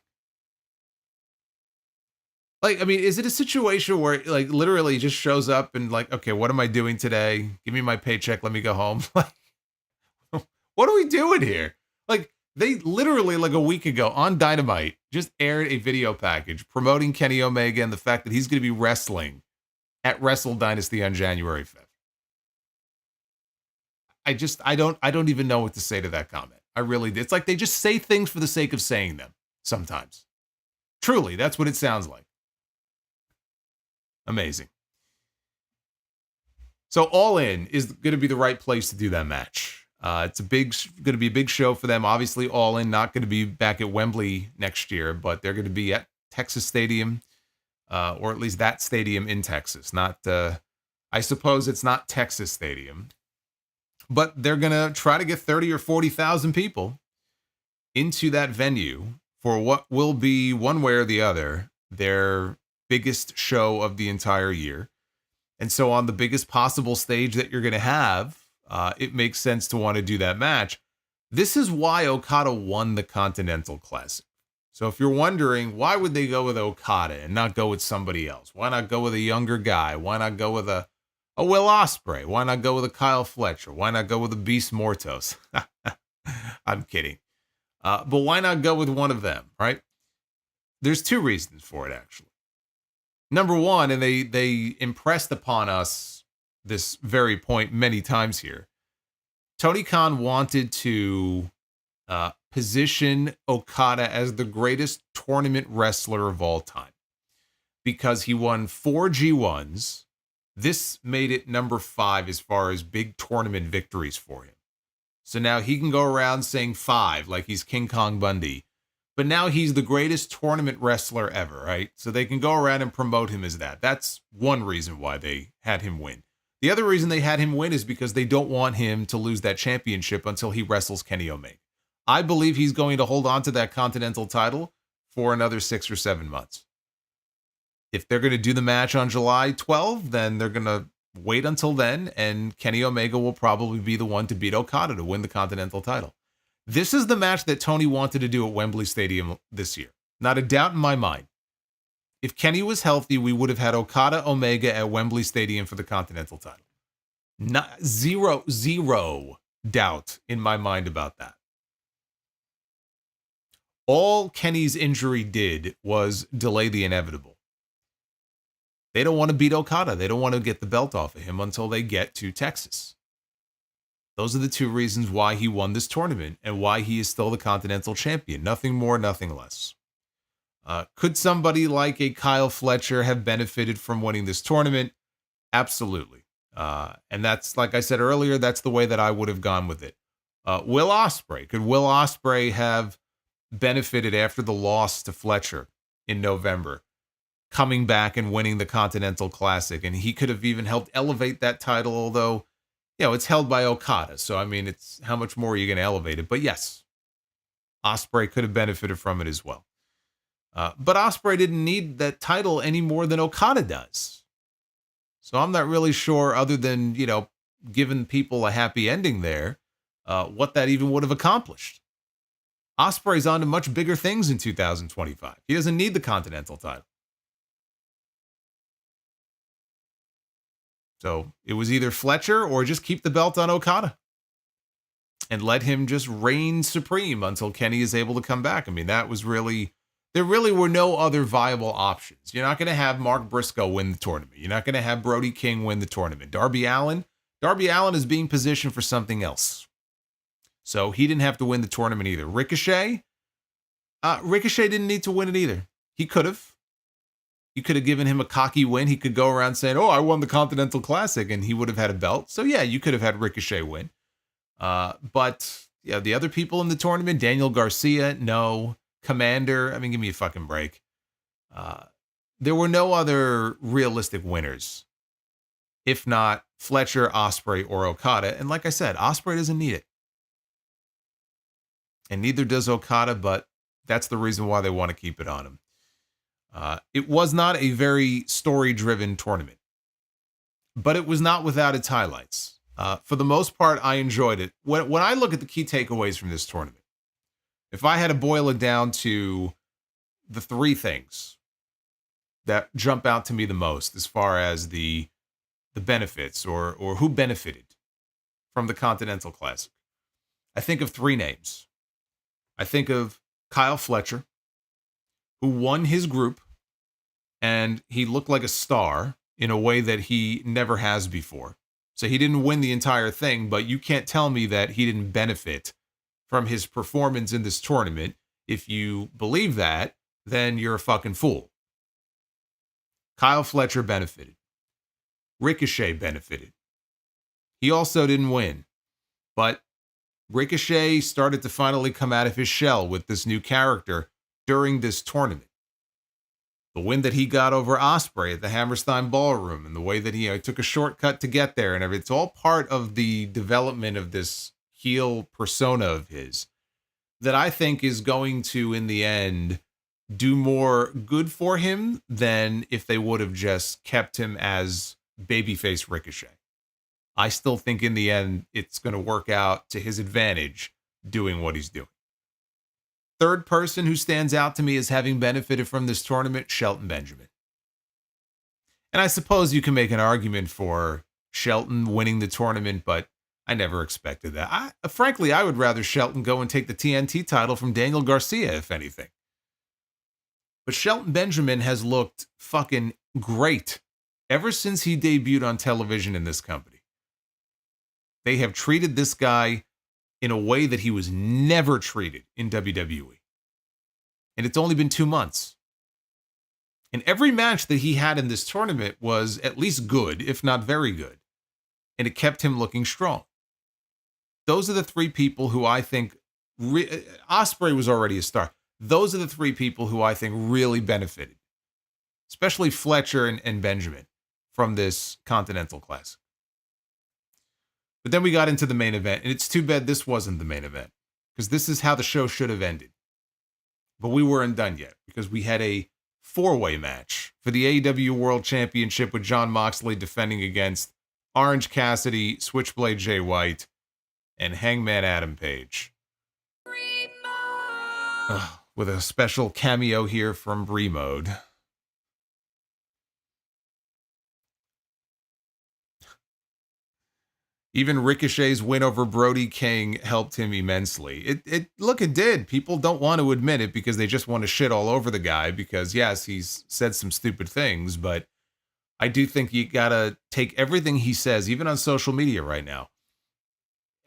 Like, I mean, is it a situation where, like, literally he just shows up and, like, okay, what am I doing today? Give me my paycheck. Let me go home. Like, what are we doing here? Like, they literally, like a week ago on Dynamite, just aired a video package promoting Kenny Omega and the fact that he's going to be wrestling at Wrestle Dynasty on January 5th. I don't even know what to say to that comment. I really did. It's like they just say things for the sake of saying them sometimes. Truly, that's what it sounds like. Amazing. So All In is going to be the right place to do that match. It's going to be a big show for them. Obviously, All In not going to be back at Wembley next year, but they're going to be at Texas Stadium. or at least that stadium in Texas. Not, I suppose it's not Texas Stadium, but they're going to try to get 30 or 40,000 people into that venue for what will be, one way or the other, their biggest show of the entire year. And so on the biggest possible stage that you're going to have, it makes sense to want to do that match. This is why Okada won the Continental Classic. So if you're wondering, why would they go with Okada and not go with somebody else? Why not go with a younger guy? Why not go with a Will Ospreay? Why not go with a Kyle Fletcher? Why not go with a Beast Mortos? I'm kidding. But why not go with one of them, right? There's two reasons for it, actually. Number one, and they impressed upon us this very point many times here, Tony Khan wanted to position Okada as the greatest tournament wrestler of all time because he won 4 G1s. This made it number 5 as far as big tournament victories for him. So now he can go around saying 5 like he's King Kong Bundy. But now he's the greatest tournament wrestler ever, right? So they can go around and promote him as that. That's one reason why they had him win. The other reason they had him win is because they don't want him to lose that championship until he wrestles Kenny Omega. I believe he's going to hold on to that Continental title for another 6 or 7 months. If they're going to do the match on July 12, then they're going to wait until then, and Kenny Omega will probably be the one to beat Okada to win the Continental title. This is the match that Tony wanted to do at Wembley Stadium this year. Not a doubt in my mind. If Kenny was healthy, we would have had Okada Omega at Wembley Stadium for the Continental title. Zero doubt in my mind about that. All Kenny's injury did was delay the inevitable. They don't want to beat Okada. They don't want to get the belt off of him until they get to Texas. Those are the two reasons why he won this tournament and why he is still the Continental Champion. Nothing more, nothing less. Could somebody like a Kyle Fletcher have benefited from winning this tournament? Absolutely. And that's, like I said earlier, that's the way that I would have gone with it. Will Ospreay. Could Will Ospreay have benefited after the loss to Fletcher in November, coming back and winning the Continental Classic? And he could have even helped elevate that title, although, you know, it's held by Okada. So, I mean, it's how much more are you going to elevate it? But yes, Ospreay could have benefited from it as well. But Ospreay didn't need that title any more than Okada does. So I'm not really sure, other than, you know, giving people a happy ending there, what that even would have accomplished. Ospreay's on to much bigger things in 2025. He doesn't need the Continental title. So it was either Fletcher or just keep the belt on Okada and let him just reign supreme until Kenny is able to come back. I mean, that was really, there really were no other viable options. You're not going to have Mark Briscoe win the tournament. You're not going to have Brody King win the tournament. Darby Allin is being positioned for something else. So he didn't have to win the tournament either. Ricochet didn't need to win it either. He could have. You could have given him a cocky win. He could go around saying, oh, I won the Continental Classic, and he would have had a belt. So yeah, you could have had Ricochet win. But yeah, the other people in the tournament, Daniel Garcia, no. Commander, I mean, give me a fucking break. There were no other realistic winners, if not Fletcher, Ospreay, or Okada. And like I said, Ospreay doesn't need it. And neither does Okada, but that's the reason why they want to keep it on him. It was not a very story-driven tournament, but it was not without its highlights. For the most part, I enjoyed it. When I look at the key takeaways from this tournament, if I had to boil it down to the 3 things that jump out to me the most as far as the benefits or who benefited from the Continental Classic, I think of 3 names. I think of Kyle Fletcher, who won his group, and he looked like a star in a way that he never has before. So he didn't win the entire thing, but you can't tell me that he didn't benefit from his performance in this tournament. If you believe that, then you're a fucking fool. Kyle Fletcher benefited. Ricochet benefited. He also didn't win, but Ricochet started to finally come out of his shell with this new character during this tournament. The win that he got over Ospreay at the Hammerstein Ballroom, and the way that he took a shortcut to get there, and everything. It's all part of the development of this heel persona of his that I think is going to, in the end, do more good for him than if they would have just kept him as babyface Ricochet. I still think in the end, it's going to work out to his advantage doing what he's doing. Third person who stands out to me as having benefited from this tournament, Shelton Benjamin. And I suppose you can make an argument for Shelton winning the tournament, but I never expected that. Frankly, I would rather Shelton go and take the TNT title from Daniel Garcia, if anything. But Shelton Benjamin has looked fucking great ever since he debuted on television in this company. They have treated this guy in a way that he was never treated in WWE. And it's only been 2 months. And every match that he had in this tournament was at least good, if not very good. And it kept him looking strong. Those are the three people who I think... Ospreay was already a star. Those are the three people who I think really benefited. Especially Fletcher and Benjamin from this Continental Classic. But then we got into the main event, and it's too bad this wasn't the main event, because this is how the show should have ended. But we weren't done yet, because we had a four-way match for the AEW World Championship with Jon Moxley defending against Orange Cassidy, Switchblade Jay White, and Hangman Adam Page. With a special cameo here from Brie Mode. Even Ricochet's win over Brody King helped him immensely. It did. People don't want to admit it because they just want to shit all over the guy because, yes, he's said some stupid things, but I do think you gotta take everything he says, even on social media right now,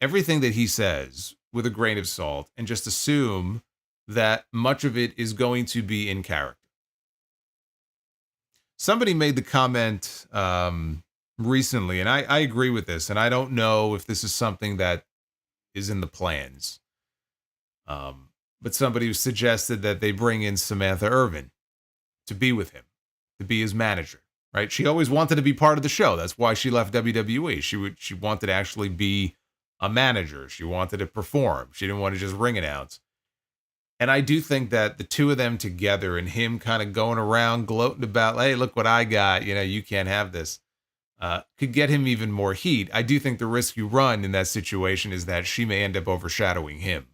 everything that he says with a grain of salt and just assume that much of it is going to be in character. Somebody made the comment recently, and I agree with this, and I don't know if this is something that is in the plans. But somebody suggested that they bring in Samantha Irvin to be with him, to be his manager, right? She always wanted to be part of the show. That's why she left WWE. She wanted to actually be a manager. She wanted to perform. She didn't want to just ring announce. And I do think that the two of them together and him kind of going around gloating about, hey, look what I got. You know, you can't have this. Could get him even more heat. I do think the risk you run in that situation is that she may end up overshadowing him.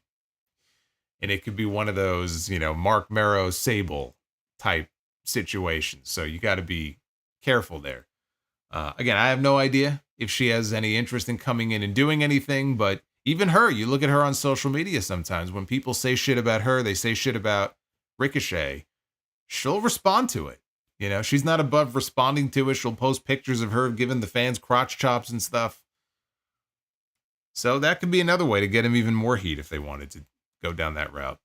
And it could be one of those, you know, Mark Marrow Sable type situations. So you got to be careful there. Again, I have no idea if she has any interest in coming in and doing anything, but even her, you look at her on social media sometimes, when people say shit about her, they say shit about Ricochet, she'll respond to it. You know, she's not above responding to it. She'll post pictures of her giving the fans crotch chops and stuff. So that could be another way to get him even more heat if they wanted to go down that route.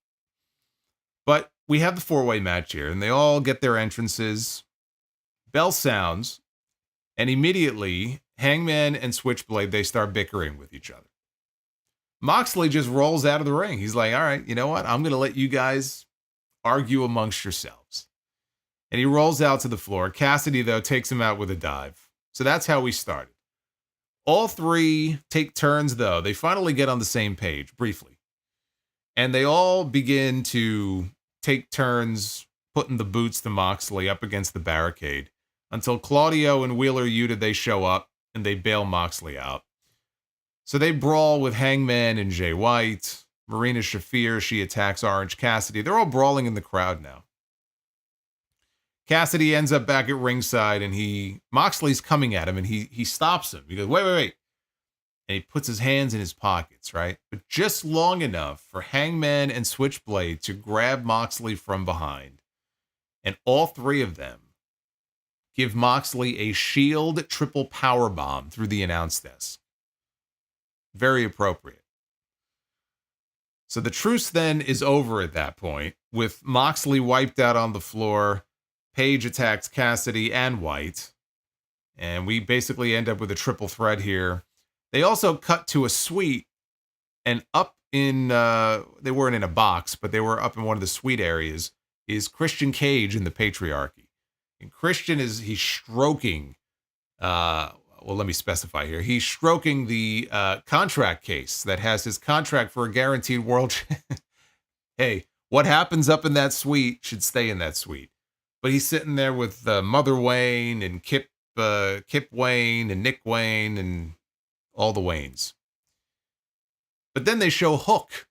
But we have the four-way match here, and they all get their entrances. Bell sounds, and immediately Hangman and Switchblade, they start bickering with each other. Moxley just rolls out of the ring. He's like, all right, you know what? I'm going to let you guys argue amongst yourselves. And he rolls out to the floor. Cassidy, though, takes him out with a dive. So that's how we started. All three take turns, though. They finally get on the same page, briefly. And they all begin to take turns putting the boots to Moxley up against the barricade until Claudio and Wheeler Yuta, they show up and they bail Moxley out. So they brawl with Hangman and Jay White. Marina Shafir, she attacks Orange Cassidy. They're all brawling in the crowd now. Cassidy ends up back at ringside, and Moxley's coming at him, and he stops him. He goes, wait. And he puts his hands in his pockets, right? But just long enough for Hangman and Switchblade to grab Moxley from behind. And all three of them give Moxley a shield triple powerbomb through the announce desk. Very appropriate. So the truce then is over at that point, with Moxley wiped out on the floor. Page attacks Cassidy and White. And we basically end up with a triple threat here. They also cut to a suite, and up in, they weren't in a box, but they were up in one of the suite areas. is Christian Cage in the Patriarchy. And Christian he's stroking, well, let me specify here. He's stroking the contract case that has his contract for a guaranteed world. Hey, what happens up in that suite should stay in that suite. But he's sitting there with Mother Wayne and Kip Wayne and Nick Wayne and all the Waynes. But then they show Hook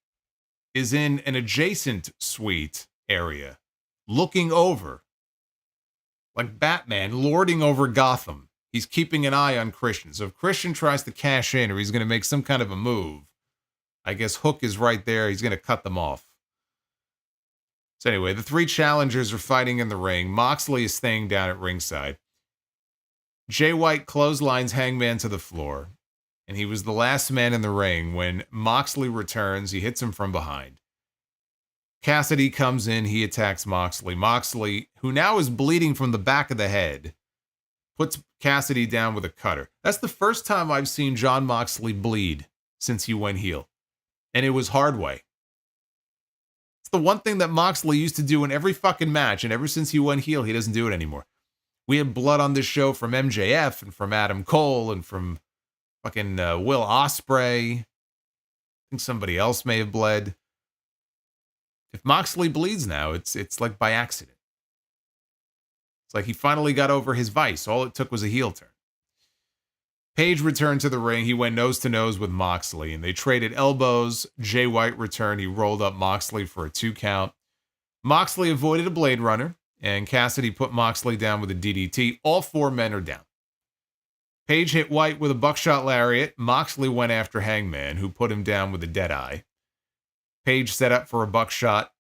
is in an adjacent suite area, looking over, like Batman, lording over Gotham. He's keeping an eye on Christian. So if Christian tries to cash in or he's going to make some kind of a move, I guess Hook is right there. He's going to cut them off. So anyway, the three challengers are fighting in the ring. Moxley is staying down at ringside. Jay White clotheslines Hangman to the floor, and he was the last man in the ring when Moxley returns. He hits him from behind. Cassidy comes in. He attacks Moxley. Moxley, who now is bleeding from the back of the head, puts Cassidy down with a cutter. That's the first time I've seen Jon Moxley bleed since he went heel, and it was hard way. It's the one thing that Moxley used to do in every fucking match, and ever since he went heel, he doesn't do it anymore. We had blood on this show from MJF and from Adam Cole and from fucking Will Ospreay. I think somebody else may have bled. If Moxley bleeds now, it's like by accident. It's like he finally got over his vice. All it took was a heel turn. Page returned to the ring. He went nose to nose with Moxley, and they traded elbows. Jay White returned. He rolled up Moxley for a 2 count. Moxley avoided a Blade Runner, and Cassidy put Moxley down with a DDT. All 4 men are down. Page hit White with a buckshot lariat. Moxley went after Hangman, who put him down with a Deadeye. Page set up for a buckshot.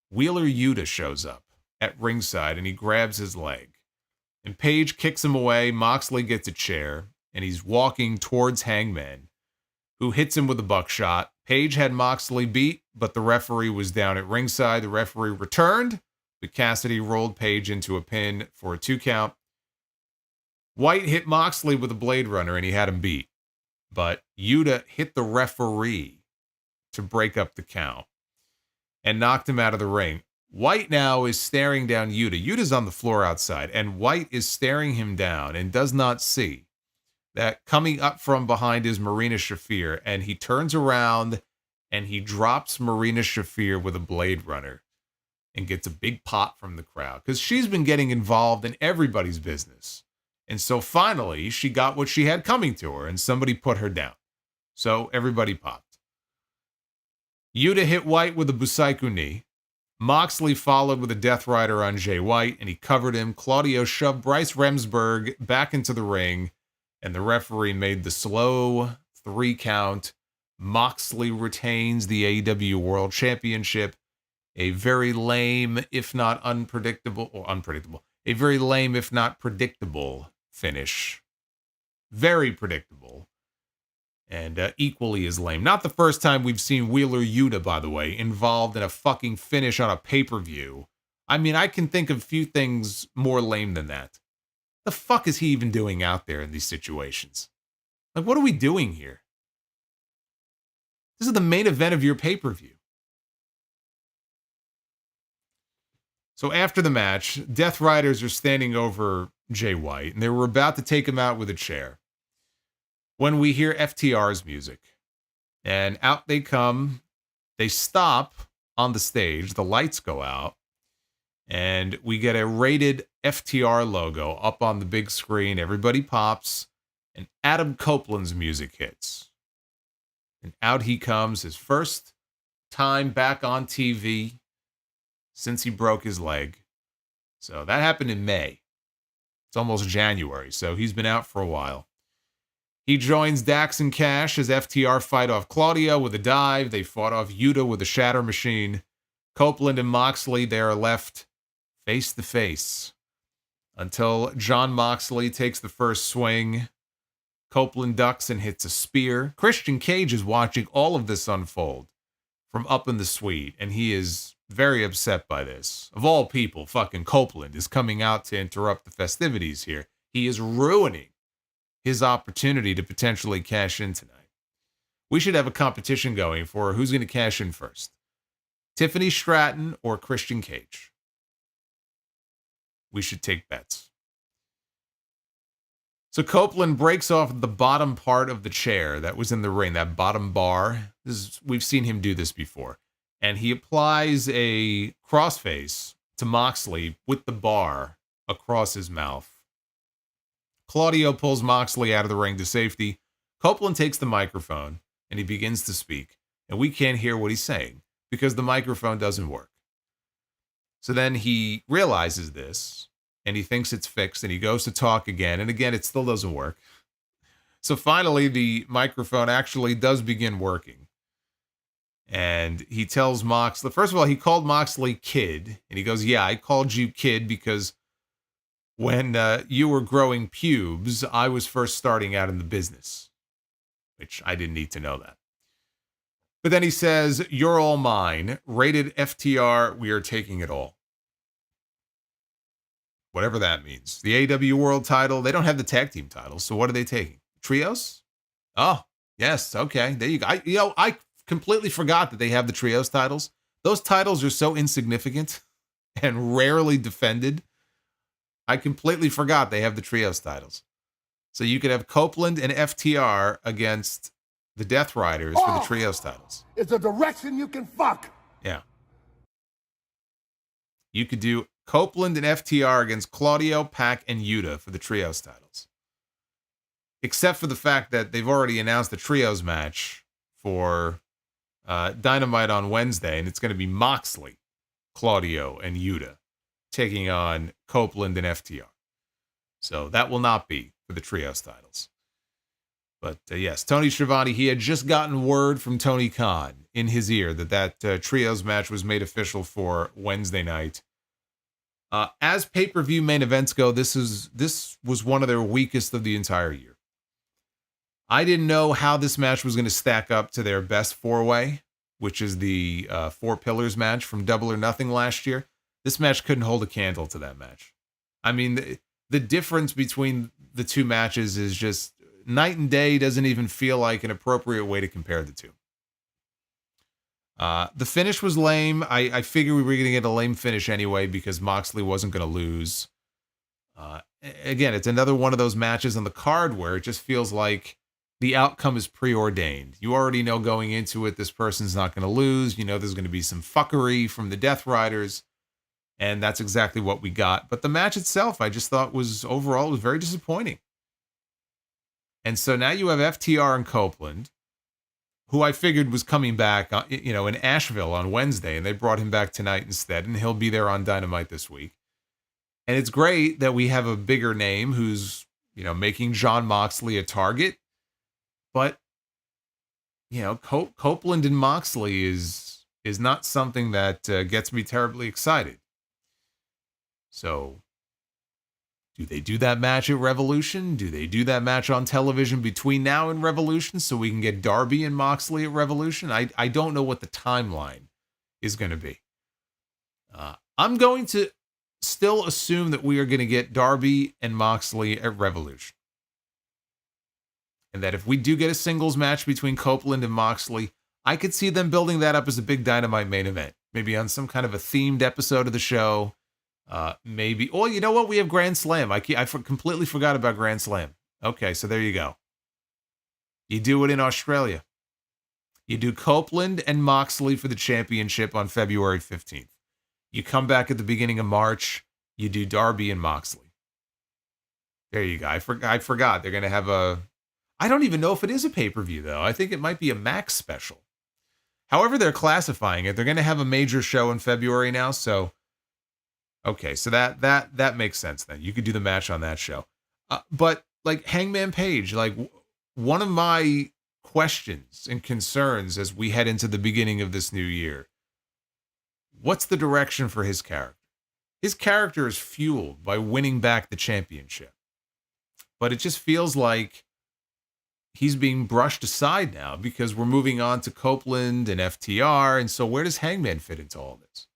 Wheeler Yuta shows up at ringside, and he grabs his leg. And Page kicks him away. Moxley gets a chair, and he's walking towards Hangman, who hits him with a buckshot. Page had Moxley beat, but the referee was down at ringside. The referee returned, but Cassidy rolled Page into a pin for a 2 count. White hit Moxley with a Blade Runner, and he had him beat. But Yuta hit the referee to break up the count and knocked him out of the ring. White now is staring down Yuta. Yuta's on the floor outside, and White is staring him down and does not see that coming up from behind is Marina Shafir, and he turns around and he drops Marina Shafir with a Blade Runner and gets a big pop from the crowd because she's been getting involved in everybody's business. And so finally, she got what she had coming to her, and somebody put her down. So everybody popped. Yuta hit White with a Busaiku knee. Moxley followed with a Death Rider on Jay White, and he covered him. Claudio shoved Bryce Remsburg back into the ring, and the referee made the slow 3 count. Moxley retains the AEW World Championship. A very lame, if not unpredictable, a very lame, if not predictable finish. Very predictable. And equally as lame. Not the first time we've seen Wheeler Yuta, by the way, involved in a fucking finish on a pay-per-view. I mean, I can think of a few things more lame than that. The fuck is he even doing out there in these situations? Like, what are we doing here? This is the main event of your pay-per-view. So after the match, Death Riders are standing over Jay White, and they were about to take him out with a chair when we hear FTR's music. And out they come. They stop on the stage. The lights go out. And we get a rated FTR logo up on the big screen. Everybody pops. And Adam Copeland's music hits. And out he comes. His first time back on TV since he broke his leg. So that happened in May. It's almost January. So he's been out for a while. He joins Dax and Cash as FTR fight off Claudio with a dive. They fought off Yuta with a shatter machine. Copeland and Moxley, they are left face to face until Jon Moxley takes the first swing. Copeland ducks and hits a spear. Christian Cage is watching all of this unfold from up in the suite, and he is very upset by this. Of all people, fucking Copeland is coming out to interrupt the festivities here. He is ruining his opportunity to potentially cash in tonight. We should have a competition going for who's going to cash in first. Tiffany Stratton or Christian Cage. We should take bets. So Copeland breaks off the bottom part of the chair that was in the ring, that bottom bar. We've seen him do this before. And he applies a crossface to Moxley with the bar across his mouth. Claudio pulls Moxley out of the ring to safety. Copeland takes the microphone and he begins to speak. And we can't hear what he's saying because the microphone doesn't work. So then he realizes this and he thinks it's fixed and he goes to talk again. And again, it still doesn't work. So finally, the microphone actually does begin working. And he tells Moxley, first of all, he called Moxley kid. And he goes, yeah, I called you kid because when you were growing pubes, I was first starting out in the business, which I didn't need to know that. But then he says, you're all mine. Rated FTR, we are taking it all. Whatever that means. The AEW World title, they don't have the tag team titles, so what are they taking? Trios? Oh, yes, okay, there you go. I completely forgot that they have the trios titles. Those titles are so insignificant and rarely defended. I completely forgot they have the trios titles. So you could have Copeland and FTR against the Death Riders for the trios titles. It's a direction you can fuck. Yeah. You could do Copeland and FTR against Claudio, Pac, and Yuta for the trios titles. Except for the fact that they've already announced the trios match for Dynamite on Wednesday, and it's going to be Moxley, Claudio, and Yuta taking on Copeland and FTR. So that will not be for the trios titles. But yes, Tony Schiavone, he had just gotten word from Tony Khan in his ear that trios match was made official for Wednesday night. As pay-per-view main events go, this was one of their weakest of the entire year. I didn't know how this match was going to stack up to their best four-way, which is the Four Pillars match from Double or Nothing last year. This match couldn't hold a candle to that match. I mean, the difference between the two matches is just night and day. Doesn't even feel like an appropriate way to compare the two. The finish was lame. I figured we were going to get a lame finish anyway because Moxley wasn't going to lose. Again, it's another one of those matches on the card where it just feels like the outcome is preordained. You already know going into it, this person's not going to lose. You know there's going to be some fuckery from the Death Riders. And that's exactly what we got. But the match itself, I just thought was very disappointing. And so now you have FTR and Copeland, who I figured was coming back, in Asheville on Wednesday, and they brought him back tonight instead, and he'll be there on Dynamite this week. And it's great that we have a bigger name who's, making Jon Moxley a target. But, Copeland and Moxley is not something that gets me terribly excited. So, do they do that match at Revolution? Do they do that match on television between now and Revolution so we can get Darby and Moxley at Revolution? I don't know what the timeline is going to be. I'm going to still assume that we are going to get Darby and Moxley at Revolution. And that if we do get a singles match between Copeland and Moxley, I could see them building that up as a big Dynamite main event. Maybe on some kind of a themed episode of the show. Maybe. Oh, you know what? We have Grand Slam. I completely forgot about Grand Slam. Okay, so there you go. You do it in Australia. You do Copeland and Moxley for the championship on February 15th. You come back at the beginning of March. You do Darby and Moxley. There you go. I forgot. They're going to have a... I don't even know if it is a pay-per-view, though. I think it might be a Max special. However they're classifying it, they're going to have a major show in February now, so... Okay, so that makes sense then. You could do the match on that show. But, Hangman Page, one of my questions and concerns as we head into the beginning of this new year, what's the direction for his character? His character is fueled by winning back the championship. But it just feels like he's being brushed aside now because we're moving on to Copeland and FTR, and so where does Hangman fit into all this?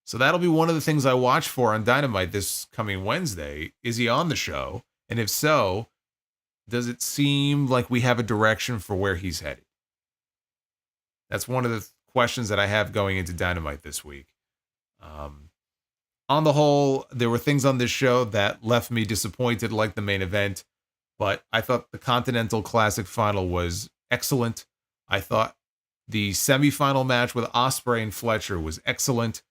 So that'll be one of the things I watch for on Dynamite this coming Wednesday. Is he on the show? And if so, does it seem like we have a direction for where he's headed? That's one of the questions that I have going into Dynamite this week. On the whole, there were things on this show that left me disappointed, like the main event, but I thought the Continental Classic final was excellent. I thought the semifinal match with Ospreay and Fletcher was excellent.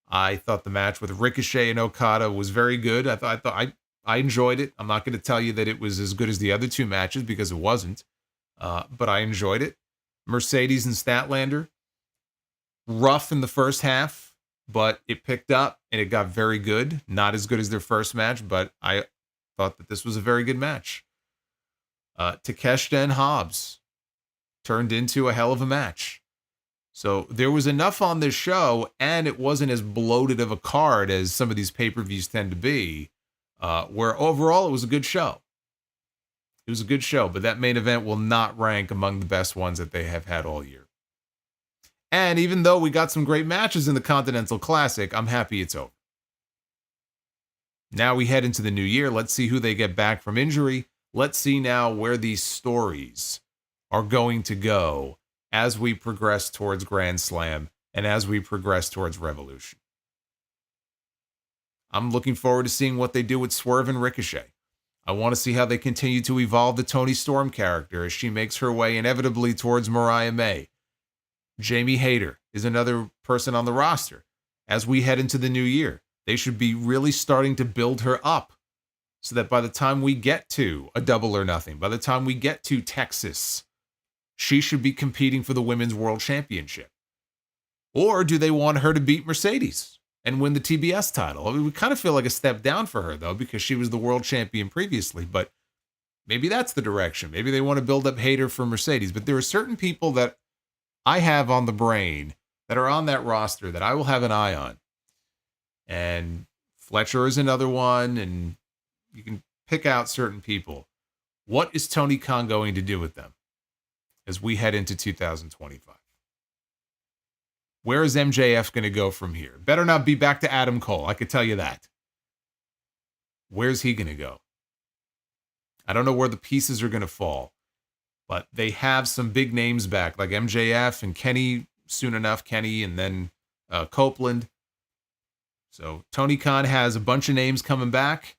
I thought the match with Ricochet and Okada was very good. I enjoyed it. I'm not going to tell you that it was as good as the other two matches because it wasn't, but I enjoyed it. Mercedes and Statlander, rough in the first half, but it picked up and it got very good. Not as good as their first match, but I thought that this was a very good match. Takeshita and Hobbs turned into a hell of a match. So there was enough on this show, and it wasn't as bloated of a card as some of these pay-per-views tend to be, where overall it was a good show. It was a good show, but that main event will not rank among the best ones that they have had all year. And even though we got some great matches in the Continental Classic, I'm happy it's over. Now we head into the new year. Let's see who they get back from injury. Let's see now where these stories are going to go as we progress towards Grand Slam and as we progress towards Revolution. I'm looking forward to seeing what they do with Swerve and Ricochet. I want to see how they continue to evolve the Toni Storm character as she makes her way inevitably towards Mariah May. Jamie Hayter is another person on the roster. As we head into the new year, they should be really starting to build her up so that by the time we get to a Double or Nothing, by the time we get to Texas, she should be competing for the Women's World Championship. Or do they want her to beat Mercedes and win the TBS title? I mean, we kind of feel like a step down for her, though, because she was the world champion previously. But maybe that's the direction. Maybe they want to build up Hayter for Mercedes. But there are certain people that I have on the brain that are on that roster that I will have an eye on. And Fletcher is another one, and you can pick out certain people. What is Tony Khan going to do with them as we head into 2025? Where is MJF going to go from here? Better not be back to Adam Cole, I could tell you that. Where's he going to go? I don't know where the pieces are going to fall, but they have some big names back, like MJF and Kenny, soon enough, Kenny, and then Copeland. So Tony Khan has a bunch of names coming back.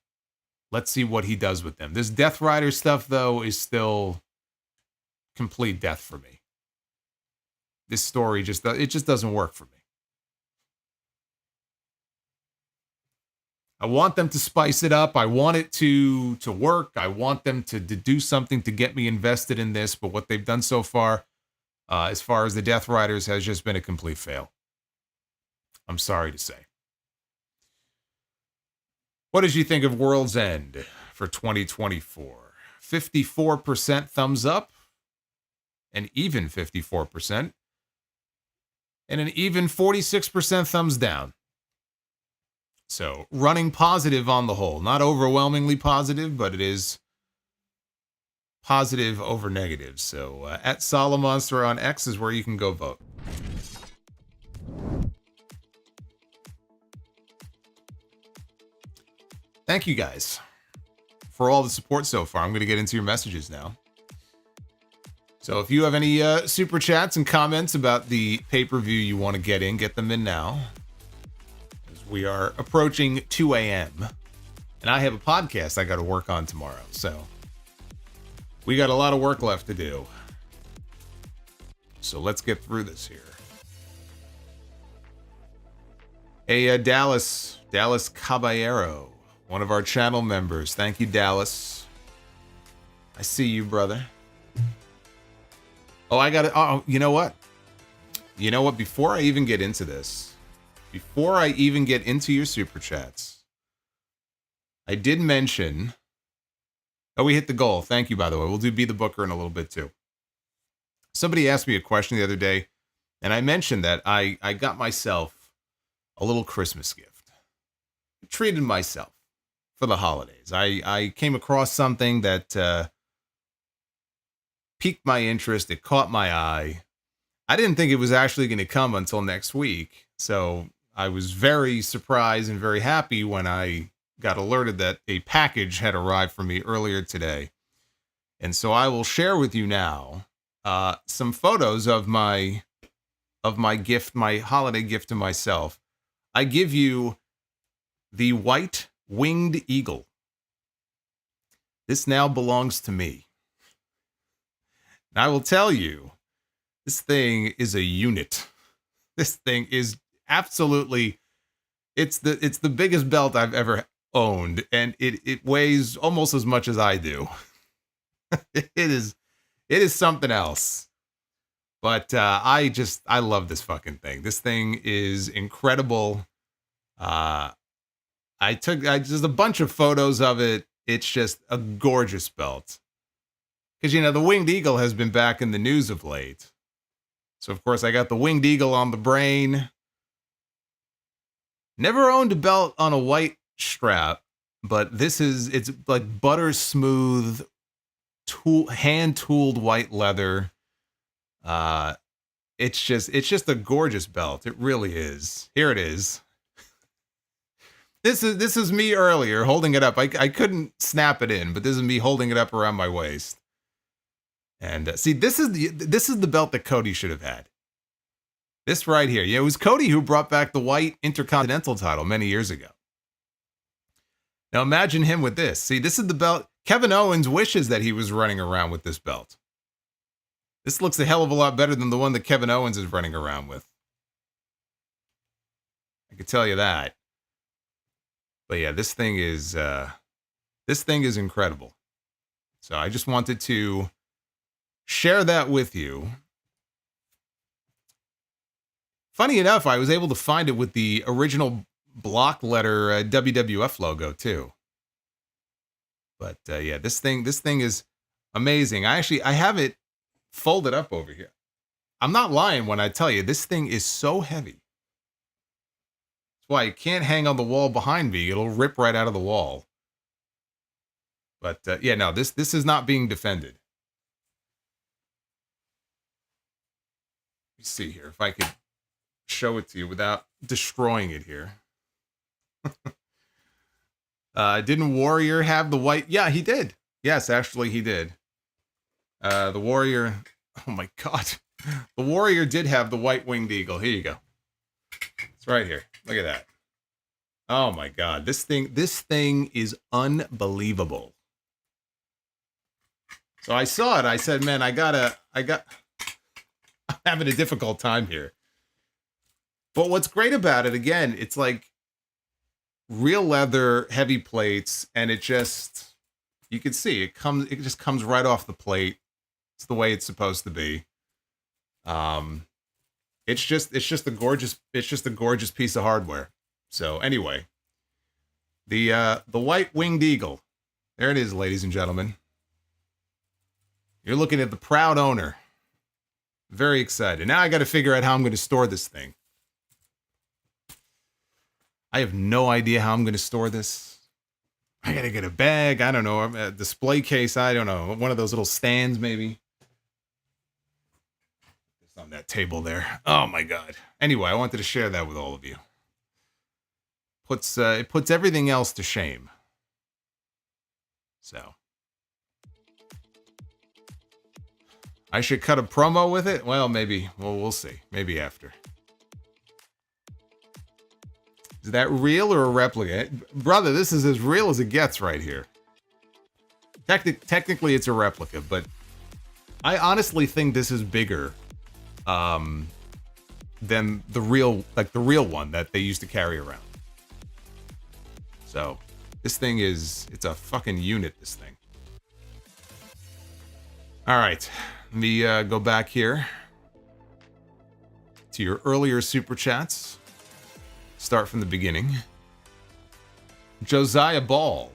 Let's see what he does with them. This Death Rider stuff, though, is still complete death for me. This story just doesn't work for me. I want them to spice it up. I want it to work. I want them to do something to get me invested in this. But what they've done so far, as far as the Death Riders, has just been a complete fail. I'm sorry to say. What did you think of World's End for 2024? 54% thumbs up, an even 54%, and an even 46% thumbs down. So running positive on the whole. Not overwhelmingly positive, but it is positive over negative. So at Solomonster on X is where you can go vote. Thank you guys for all the support so far. I'm going to get into your messages now. So if you have any super chats and comments about the pay-per-view you want to get them in now. As we are approaching 2 a.m. And I have a podcast I got to work on tomorrow. So we got a lot of work left to do. So let's get through this here. Hey, Dallas Caballero. One of our channel members. Thank you, Dallas. I see you, brother. Oh, I got it. Oh, you know what? Before I even get into this, before I even get into your super chats, I did mention. Oh, we hit the goal. Thank you, by the way. We'll do Be the Booker in a little bit too. Somebody asked me a question the other day, and I mentioned that I got myself a little Christmas gift. I treated myself for the holidays. I came across something that piqued my interest. It caught my eye. I didn't think it was actually going to come until next week. So I was very surprised and very happy when I got alerted that a package had arrived for me earlier today. And so I will share with you now some photos of my gift, my holiday gift to myself. I give you the white winged eagle. This now belongs to me. And I will tell you, this thing is a unit. This thing is absolutely, it's the biggest belt I've ever owned, and it weighs almost as much as I do. It is something else. But I love this fucking thing. This thing is incredible. I took just a bunch of photos of it. It's just a gorgeous belt. Because, you know, the Winged Eagle has been back in the news of late. So, of course, I got the Winged Eagle on the brain. Never owned a belt on a white strap, but it's like butter smooth, hand-tooled white leather. It's just a gorgeous belt. It really is. Here it is. This is me earlier holding it up. I couldn't snap it in, but this is me holding it up around my waist. And see, this is the belt that Cody should have had. This right here. Yeah, it was Cody who brought back the white Intercontinental title many years ago. Now imagine him with this. See, this is the belt. Kevin Owens wishes that he was running around with this belt. This looks a hell of a lot better than the one that Kevin Owens is running around with. I can tell you that. But yeah, this thing is incredible. So I just wanted to share that with you. Funny enough, I was able to find it with the original block letter WWF logo too. But yeah, this thing is amazing. I have it folded up over here. I'm not lying when I tell you this thing is so heavy. Why it can't hang on the wall behind me. It'll rip right out of the wall. But yeah, no, this is not being defended. Let me see here if I could show it to you without destroying it here. Didn't Warrior have the white? Yeah, he did. Yes, actually he did. The Warrior, oh my God. The Warrior did have the white winged eagle. Here you go. It's right here. Look at that. Oh my God. This thing is unbelievable. So I saw it. I said, man, I'm having a difficult time here. But what's great about it, again, it's like real leather, heavy plates, and it just, you can see it just comes right off the plate. It's the way it's supposed to be. It's just a gorgeous piece of hardware. So anyway, the white winged eagle. There it is, ladies and gentlemen. You're looking at the proud owner. Very excited. Now I got to figure out how I'm going to store this thing. I have no idea how I'm going to store this. I got to get a bag. I don't know. A display case. I don't know. One of those little stands, maybe. It's on that table there. Oh, my God. Anyway, I wanted to share that with all of you. It puts everything else to shame. So. I should cut a promo with it? Well, maybe. Well, we'll see. Maybe after. Is that real or a replica? Brother, this is as real as it gets right here. Technically, it's a replica, but I honestly think this is bigger than the real one that they used to carry around. So, this thing it's a fucking unit, this thing. All right, let me go back here to your earlier super chats. Start from the beginning. Josiah Ball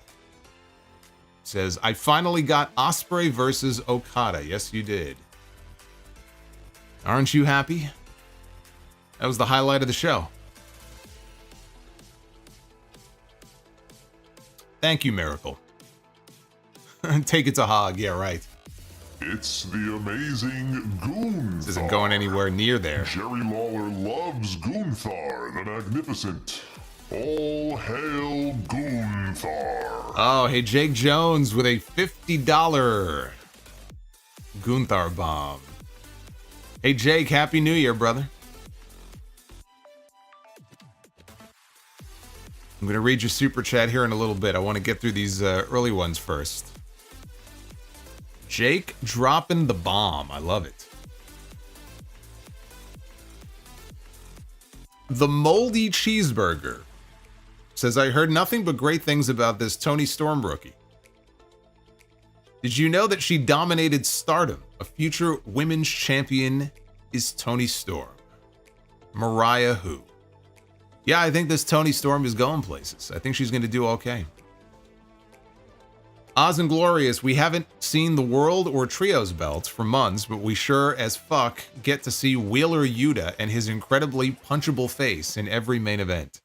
says, I finally got Ospreay versus Okada. Yes, you did. Aren't you happy? That was the highlight of the show. Thank you, Miracle. Take it to Hog. Yeah, right. It's the amazing Goonthar. This isn't going anywhere near there. Jerry Lawler loves Goonthar, the Magnificent. All hail Goonthar. Oh, hey, Jake Jones with a $50 Goonthar bomb. Hey, Jake, Happy New Year, brother. I'm going to read your super chat here in a little bit. I want to get through these early ones first. Jake dropping the bomb. I love it. The Moldy Cheeseburger says, I heard nothing but great things about this Toni Storm rookie. Did you know that she dominated Stardom? A future women's champion is Toni Storm. Mariah who? Yeah, I think this Toni Storm is going places. I think she's going to do okay. Oz and Glorious, we haven't seen the World or Trios belts for months, but we sure as fuck get to see Wheeler Yuta and his incredibly punchable face in every main event.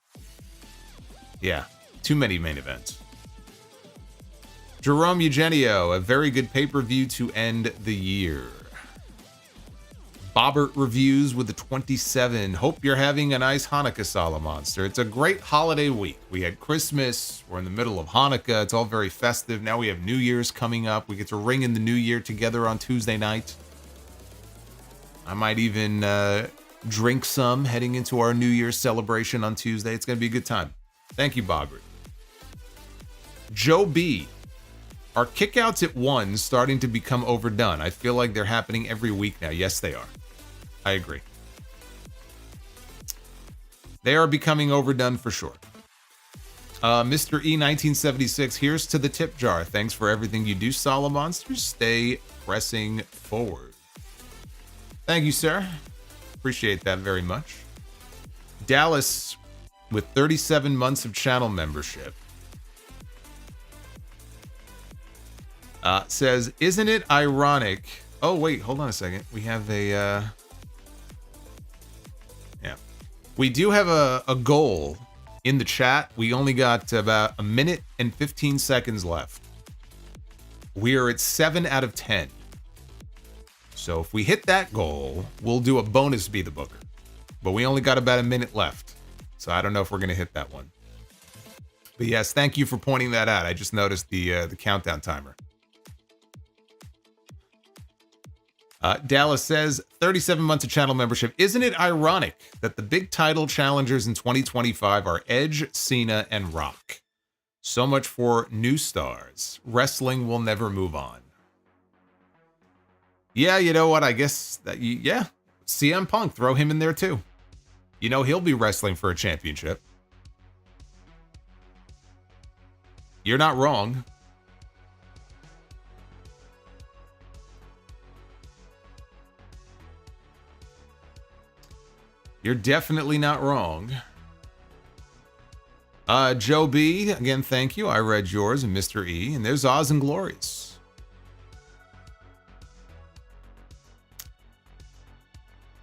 Yeah, too many main events. Jerome Eugenio, a very good pay-per-view to end the year. Bobbert Reviews with the 27. Hope you're having a nice Hanukkah, Solomonster. It's a great holiday week. We had Christmas. We're in the middle of Hanukkah. It's all very festive. Now we have New Year's coming up. We get to ring in the New Year together on Tuesday night. I might even drink some heading into our New Year's celebration on Tuesday. It's going to be a good time. Thank you, Bobbert. Joe B. Are kickouts at 1 starting to become overdone? I feel like they're happening every week now. Yes, they are. I agree. They are becoming overdone for sure. Mr. E 1976, here's to the tip jar. Thanks for everything you do, Solomonster. Stay pressing forward. Thank you, sir. Appreciate that very much. Dallas with 37 months of channel membership. Says, isn't it ironic? Oh, wait, hold on a second. We have a, yeah. We do have a goal in the chat. We only got about a minute and 15 seconds left. We are at 7 out of 10. So if we hit that goal, we'll do a bonus Be the Booker. But we only got about a minute left. So I don't know if we're going to hit that one. But yes, thank you for pointing that out. I just noticed the countdown timer. Dallas says, 37 months of channel membership. Isn't it ironic that the big title challengers in 2025 are Edge, Cena, and Rock? So much for new stars. Wrestling will never move on. Yeah, you know what? I guess that, yeah. CM Punk, throw him in there too. You know, he'll be wrestling for a championship. You're not wrong. You're definitely not wrong. Joe B, again, thank you. I read yours, and Mr. E. And there's Oz and Glorious.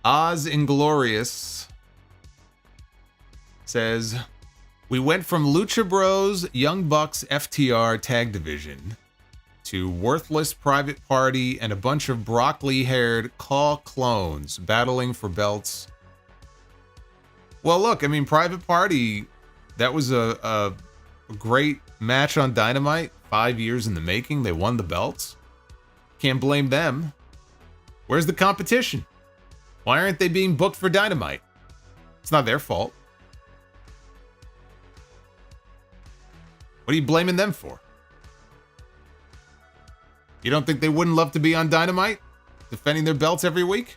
Oz and Glorious says, we went from Lucha Bros, Young Bucks, FTR tag division to worthless Private Party and a bunch of broccoli-haired Claw clones battling for belts. Well, look, I mean, Private Party, that was a great match on Dynamite. 5 years in the making. They won the belts. Can't blame them. Where's the competition? Why aren't they being booked for Dynamite? It's not their fault. What are you blaming them for? You don't think they wouldn't love to be on Dynamite? Defending their belts every week?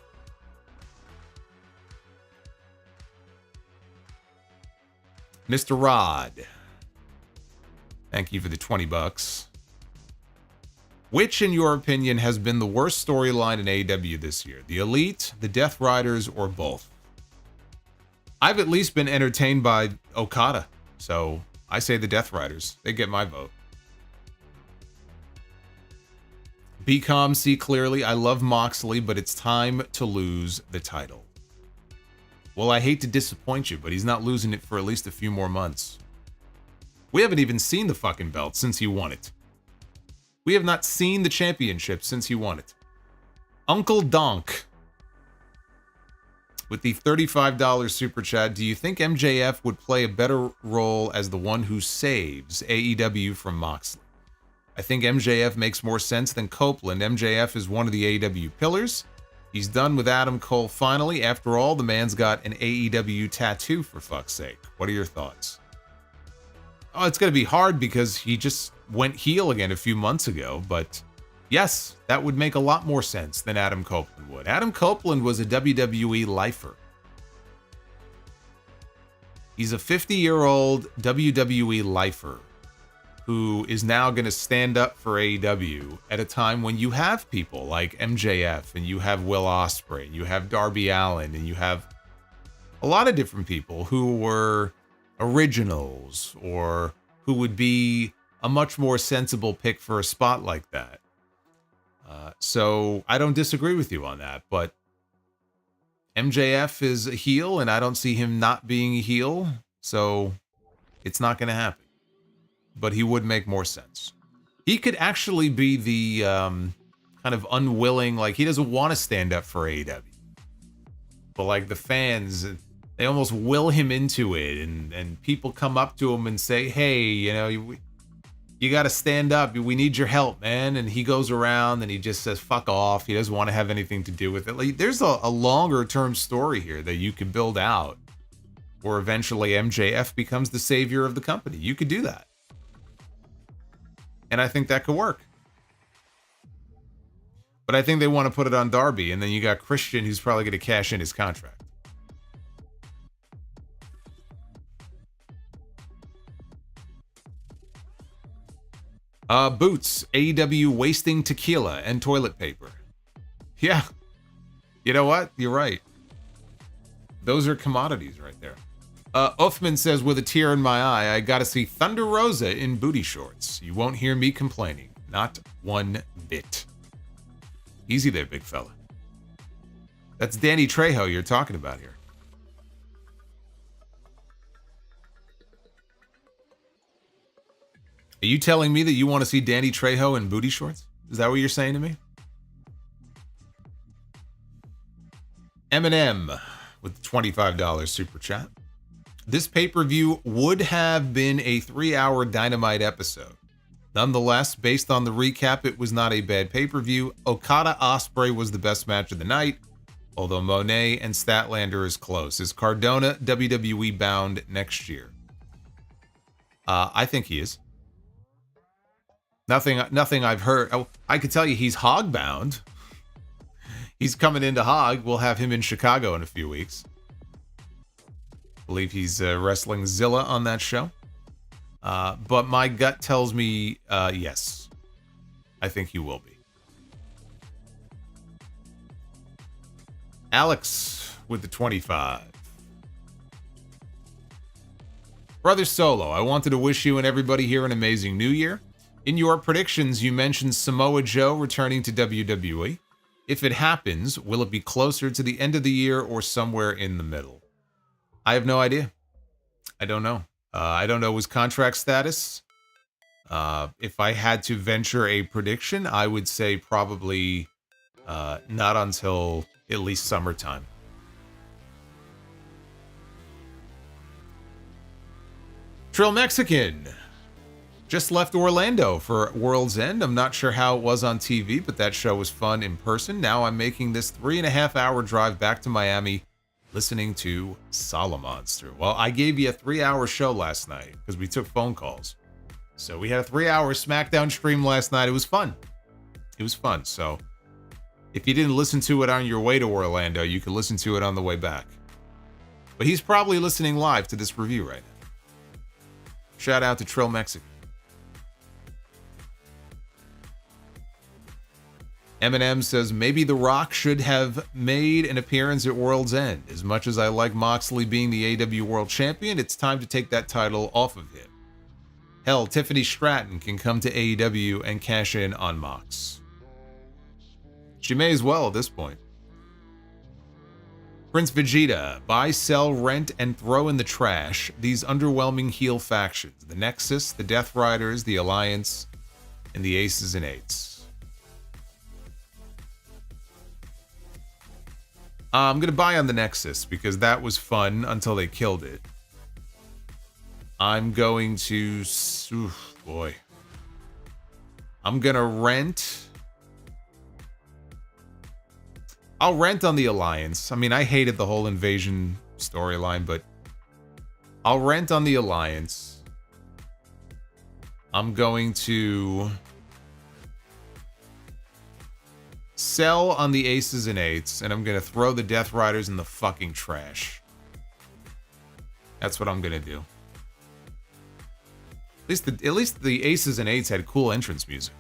Mr. Rod, thank you for the $20. Which, in your opinion, has been the worst storyline in AEW this year? The Elite, the Death Riders, or both? I've at least been entertained by Okada, so I say the Death Riders. They get my vote. Be calm, see clearly. I love Moxley, but it's time to lose the title. Well, I hate to disappoint you, but he's not losing it for at least a few more months. We haven't even seen the fucking belt since he won it. We have not seen the championship since he won it. Uncle Donk, with the $35 super chat, do you think MJF would play a better role as the one who saves AEW from Moxley? I think MJF makes more sense than Copeland. MJF is one of the AEW pillars. He's done with Adam Cole finally. After all, the man's got an AEW tattoo, for fuck's sake. What are your thoughts? Oh, it's going to be hard because he just went heel again a few months ago, but yes, that would make a lot more sense than Adam Copeland would. Adam Copeland was a WWE lifer. He's a 50-year-old WWE lifer who is now going to stand up for AEW at a time when you have people like MJF and you have Will Ospreay and you have Darby Allin and you have a lot of different people who were originals or who would be a much more sensible pick for a spot like that. So I don't disagree with you on that, but MJF is a heel and I don't see him not being a heel, so it's not going to happen. But he would make more sense. He could actually be the kind of unwilling, like he doesn't want to stand up for AEW. But like the fans, they almost will him into it, and people come up to him and say, hey, you know, you got to stand up. We need your help, man. And he goes around and he just says, fuck off. He doesn't want to have anything to do with it. Like, there's a longer term story here that you can build out where eventually MJF becomes the savior of the company. You could do that. And I think that could work. But I think they want to put it on Darby, and then you got Christian, who's probably going to cash in his contract. Boots, AEW wasting tequila and toilet paper. Yeah. You know what? You're right. Those are commodities right there. Uthman says, with a tear in my eye, I gotta see Thunder Rosa in booty shorts. You won't hear me complaining. Not one bit. Easy there, big fella. That's Danny Trejo you're talking about here. Are you telling me that you want to see Danny Trejo in booty shorts? Is that what you're saying to me? Eminem with the $25 super chat. This pay-per-view would have been a 3-hour Dynamite episode. Nonetheless, based on the recap, it was not a bad pay-per-view. Okada Ospreay was the best match of the night, although Mone and Statlander is close. Is Cardona WWE bound next year? I think he is. Nothing I've heard. Oh, I could tell you he's hog bound. He's coming into Hog. We'll have him in Chicago in a few weeks. I believe he's wrestling Zilla on that show. But my gut tells me yes. I think he will be. Alex with the 25. Brother Solo, I wanted to wish you and everybody here an amazing new year. In your predictions, you mentioned Samoa Joe returning to WWE. If it happens, will it be closer to the end of the year or somewhere in the middle? I have no idea. I don't know. I don't know his contract status. If I had to venture a prediction, I would say probably not until at least summertime. Trill Mexican just left Orlando for World's End. I'm not sure how it was on TV, but that show was fun in person. Now I'm making this 3.5-hour drive back to Miami listening to Solomonster. Well, I gave you a 3-hour show last night because we took phone calls. So we had a 3-hour SmackDown stream last night. It was fun. It was fun. So if you didn't listen to it on your way to Orlando, you could listen to it on the way back. But he's probably listening live to this review right now. Shout out to Trill Mexican. Eminem says, maybe The Rock should have made an appearance at World's End. As much as I like Moxley being the AEW World Champion, it's time to take that title off of him. Hell, Tiffany Stratton can come to AEW and cash in on Mox. She may as well at this point. Prince Vegeta, buy, sell, rent, and throw in the trash these underwhelming heel factions. The Nexus, the Death Riders, the Alliance, and the Aces and Eights. I'm going to buy on the Nexus because that was fun until they killed it. I'm going to... boy. I'm going to rent... I'll rent on the Alliance. I mean, I hated the whole Invasion storyline, but I'll rent on the Alliance. I'm going to sell on the aces and eights, and I'm going to throw the Death Riders in the fucking trash. That's what I'm going to do. At least the aces and eights had cool entrance music.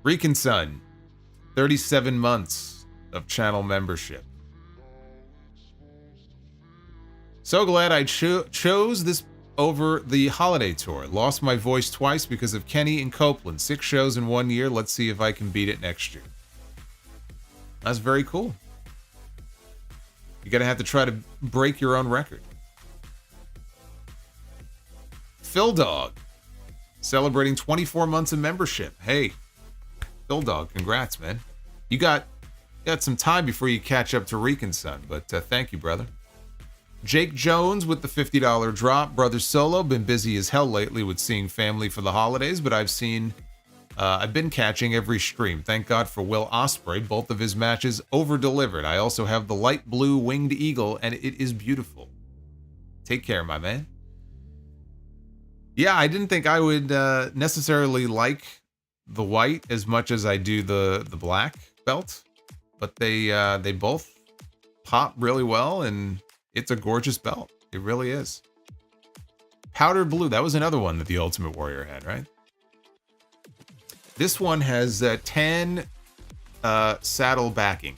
Rican Sun, 37 months of channel membership. So glad I chose this over the holiday tour. Lost my voice twice because of Kenny and Copeland. 6 shows in 1 year. Let's see if I can beat it next year. That's very cool. You're going to have to try to break your own record. Phil Dog, celebrating 24 months of membership. Hey, Phil Dog, congrats, man. You got some time before you catch up to Rican Sun, but thank you, brother. Jake Jones with the $50 drop. Brother Solo, been busy as hell lately with seeing family for the holidays, but I've been catching every stream. Thank God for Will Ospreay. Both of his matches over-delivered. I also have the light blue winged eagle, and it is beautiful. Take care, my man. Yeah, I didn't think I would necessarily like the white as much as I do the black belt, but they both pop really well, and it's a gorgeous belt. It really is. Powder blue. That was another one that the Ultimate Warrior had, right? This one has tan saddle backing.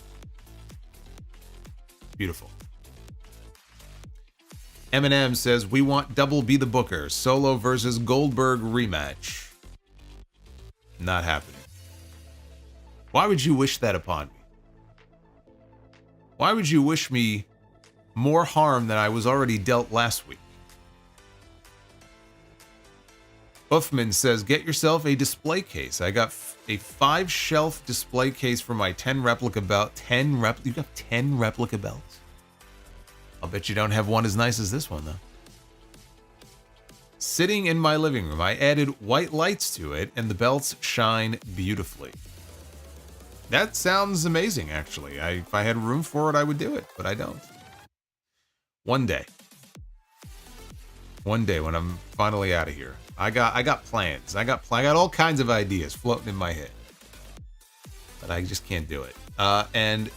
Beautiful. Eminem says, we want Double B the Booker. Solo versus Goldberg rematch. Not happening. Why would you wish that upon me? Why would you wish me more harm than I was already dealt last week? Uffman says, get yourself a display case. I got a 5-shelf display case for my 10 replica belt. You got 10 replica belts? I'll bet you don't have one as nice as this one, though. Sitting in my living room, I added white lights to it, and the belts shine beautifully. That sounds amazing, actually. If I had room for it, I would do it, but I don't. One day when I'm finally out of here, I got plans. I got all kinds of ideas floating in my head, but I just can't do it. And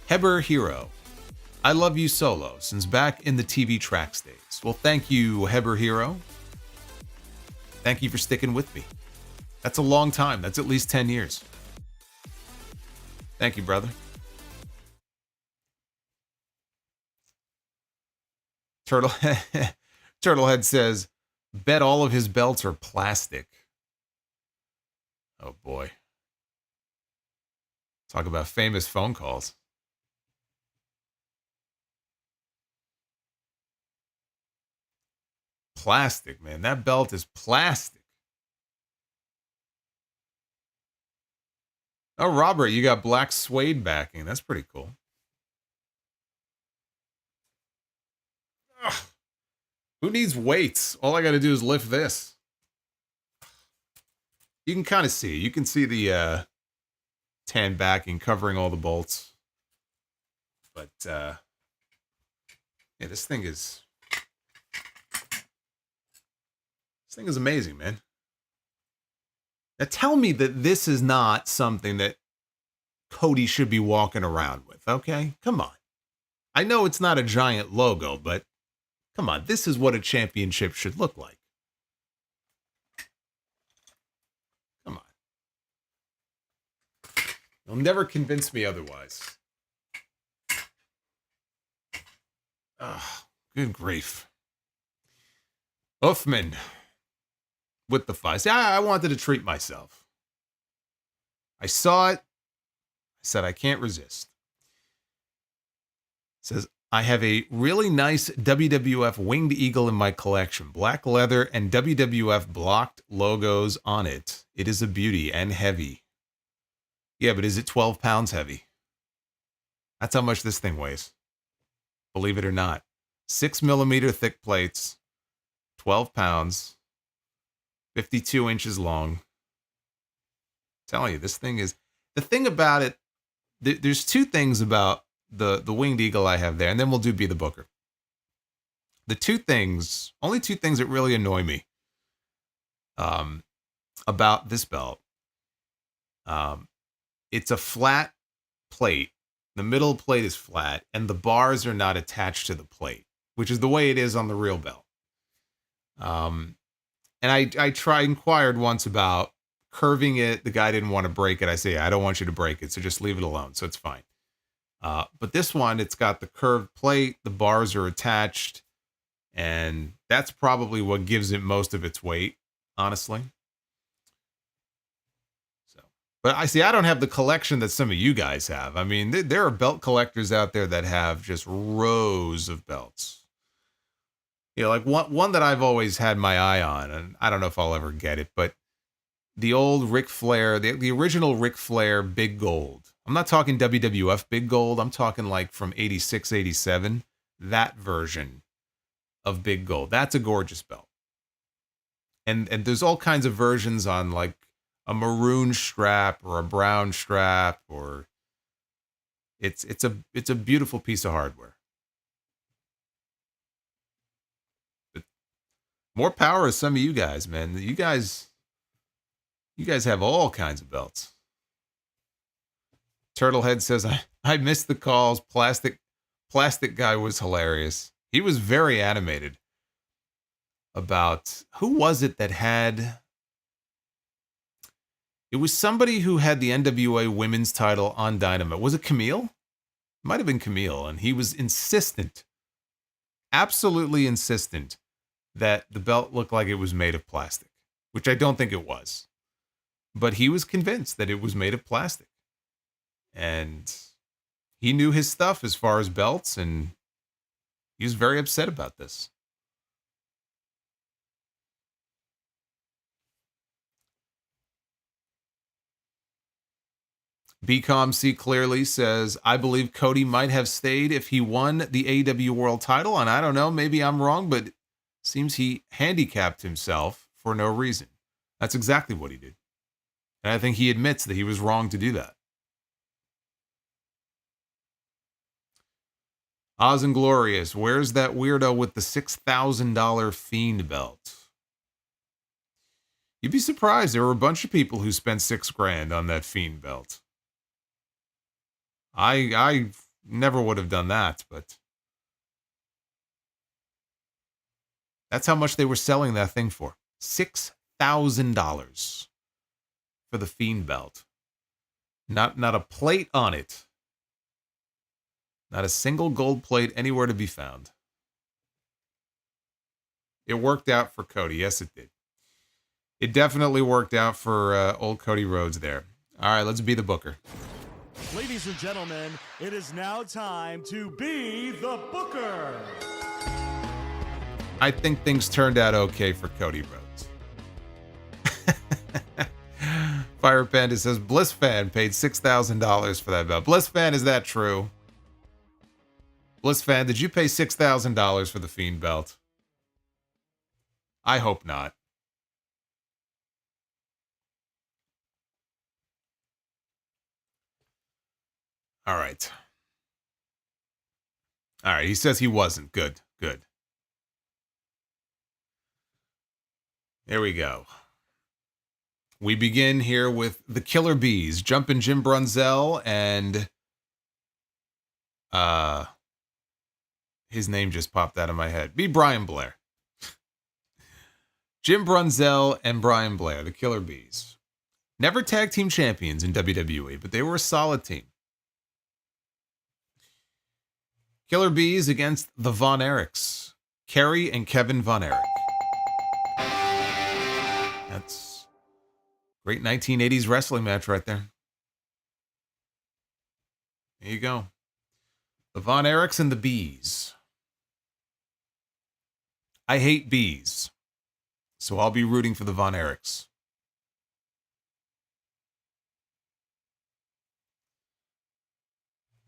Heber Hero, I love you, Solo, since back in the TV tracks days. Well, thank you, Heber Hero. Thank you for sticking with me. That's a long time. That's at least 10 years. Thank you, brother. Turtlehead says, bet all of his belts are plastic. Oh, boy. Talk about famous phone calls. Plastic, man. That belt is plastic. Oh, Robert, you got black suede backing. That's pretty cool. Ugh. Who needs weights? All I got to do is lift this. You can kind of see. You can see the tan backing covering all the bolts. But, yeah, this thing is amazing, man. Now tell me that this is not something that Cody should be walking around with, okay? Come on. I know it's not a giant logo, but come on, this is what a championship should look like. Come on. You'll never convince me otherwise. Oh, good grief. Uffman with the fuzz. Yeah, I wanted to treat myself. I saw it. I said, I can't resist. It says, I have a really nice WWF winged eagle in my collection. Black leather and WWF blocked logos on it. It is a beauty and heavy. Yeah, but is it 12 pounds heavy? That's how much this thing weighs. Believe it or not. 6mm thick plates, 12 pounds, 52 inches long. I'm telling you, this thing is... The thing about it, there's two things about the winged eagle I have there, and then we'll do Be the Booker. only two things that really annoy me about this belt. It's a flat plate. The middle plate is flat, and the bars are not attached to the plate, which is the way it is on the real belt. And I inquired once about curving it. The guy didn't want to break it. I say, I don't want you to break it, so just leave it alone. So it's fine. But this one, it's got the curved plate. The bars are attached, and that's probably what gives it most of its weight, honestly. But I don't have the collection that some of you guys have. I mean, there are belt collectors out there that have just rows of belts. You know, like one that I've always had my eye on, and I don't know if I'll ever get it, but the old Ric Flair, the original Ric Flair Big Gold. I'm not talking WWF Big Gold. I'm talking like from 86, 87. That version of Big Gold. That's a gorgeous belt. And there's all kinds of versions on like a maroon strap or a brown strap, or it's a beautiful piece of hardware. But more power to some of you guys, man. You guys have all kinds of belts. Turtlehead says, I missed the calls. Plastic guy was hilarious. He was very animated about, who was it that had... It was somebody who had the NWA women's title on Dynamite. Was it Camille? It might have been Camille. And he was insistent, absolutely insistent, that the belt looked like it was made of plastic, which I don't think it was. But he was convinced that it was made of plastic. And he knew his stuff as far as belts, and he was very upset about this. BComC clearly says, I believe Cody might have stayed if he won the AEW World title. And I don't know, maybe I'm wrong, but it seems he handicapped himself for no reason. That's exactly what he did. And I think he admits that he was wrong to do that. Oz and Glorious, where's that weirdo with the $6,000 Fiend belt? You'd be surprised. There were a bunch of people who spent $6,000 on that Fiend belt. I never would have done that, but that's how much they were selling that thing for. $6,000 for the Fiend belt. Not a plate on it. Not a single gold plate anywhere to be found. It worked out for Cody. Yes, it did. It definitely worked out for old Cody Rhodes there. All right, let's be the booker. Ladies and gentlemen, it is now time to be the booker. I think things turned out okay for Cody Rhodes. Fire Panda says, Bliss Fan paid $6,000 for that belt. Bliss Fan, is that true? Bliss Fan, did you pay $6,000 for the Fiend belt? I hope not. All right. All right, he says he wasn't. Good. There we go. We begin here with the Killer Bees, Jumpin' Jim Brunzell, and his name just popped out of my head. Be Brian Blair. Jim Brunzell and Brian Blair, the Killer Bees. Never tag team champions in WWE, but they were a solid team. Killer Bees against the Von Erichs. Kerry and Kevin Von Erich. That's a great 1980s wrestling match right there. There you go. The Von Erichs and the Bees. I hate bees, so I'll be rooting for the Von Erichs.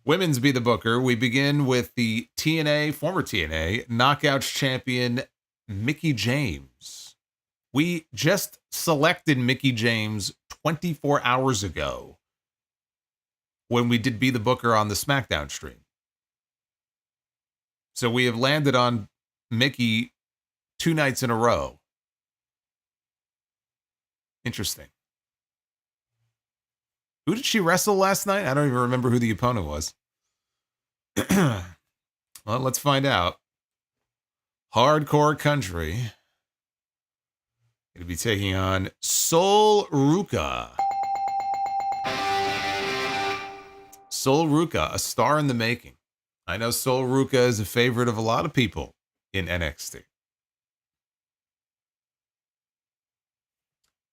Women's Be the Booker. We begin with the TNA, former TNA, Knockouts champion, Mickie James. We just selected Mickie James 24 hours ago when we did Be the Booker on the SmackDown stream. So we have landed on Mickey 2 nights in a row. Interesting. Who did she wrestle last night? I don't even remember who the opponent was. Well, let's find out. Hardcore Country. Going to be taking on Sol Ruka. Sol Ruka, a star in the making. I know Sol Ruka is a favorite of a lot of people in NXT.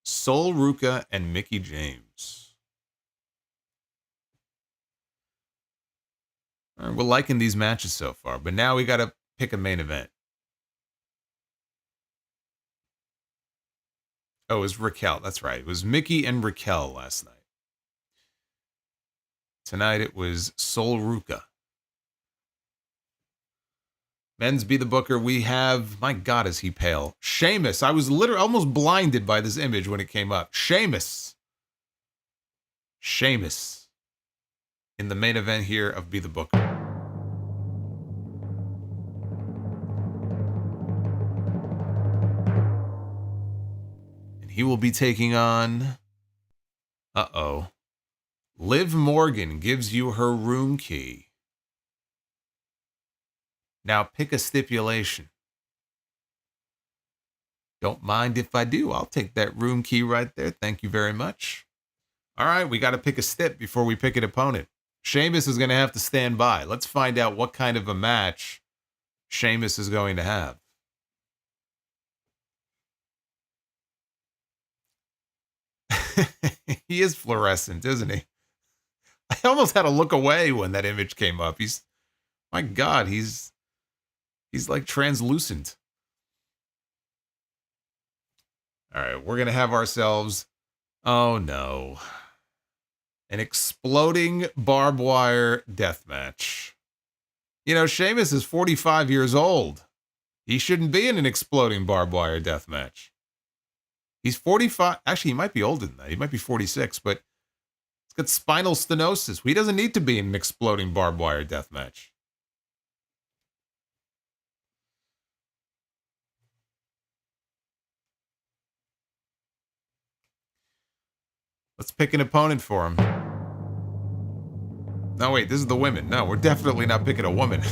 Sol Ruka and Mickie James. All right, we're liking these matches so far, but now we got to pick a main event. Oh, it was Raquel. That's right. It was Mickie and Raquel last night. Tonight it was Sol Ruka. Men's Be the Booker. We have, my God, is he pale? Sheamus. I was literally almost blinded by this image when it came up. Sheamus. Sheamus. In the main event here of Be the Booker. And he will be taking on... Liv Morgan gives you her room key. Now pick a stipulation. Don't mind if I do. I'll take that room key right there. Thank you very much. All right, we got to pick a stip before we pick an opponent. Sheamus is going to have to stand by. Let's find out what kind of a match Sheamus is going to have. He is fluorescent, isn't he? I almost had to look away when that image came up. My God, he's like translucent. All right, we're going to have ourselves, oh no, an exploding barbed wire death match. You know, Sheamus is 45 years old. He shouldn't be in an exploding barbed wire death match. He's 45. Actually, he might be older than that. He might be 46, but he's got spinal stenosis. He doesn't need to be in an exploding barbed wire death match. Let's pick an opponent for him. No, wait, this is the women. No, we're definitely not picking a woman.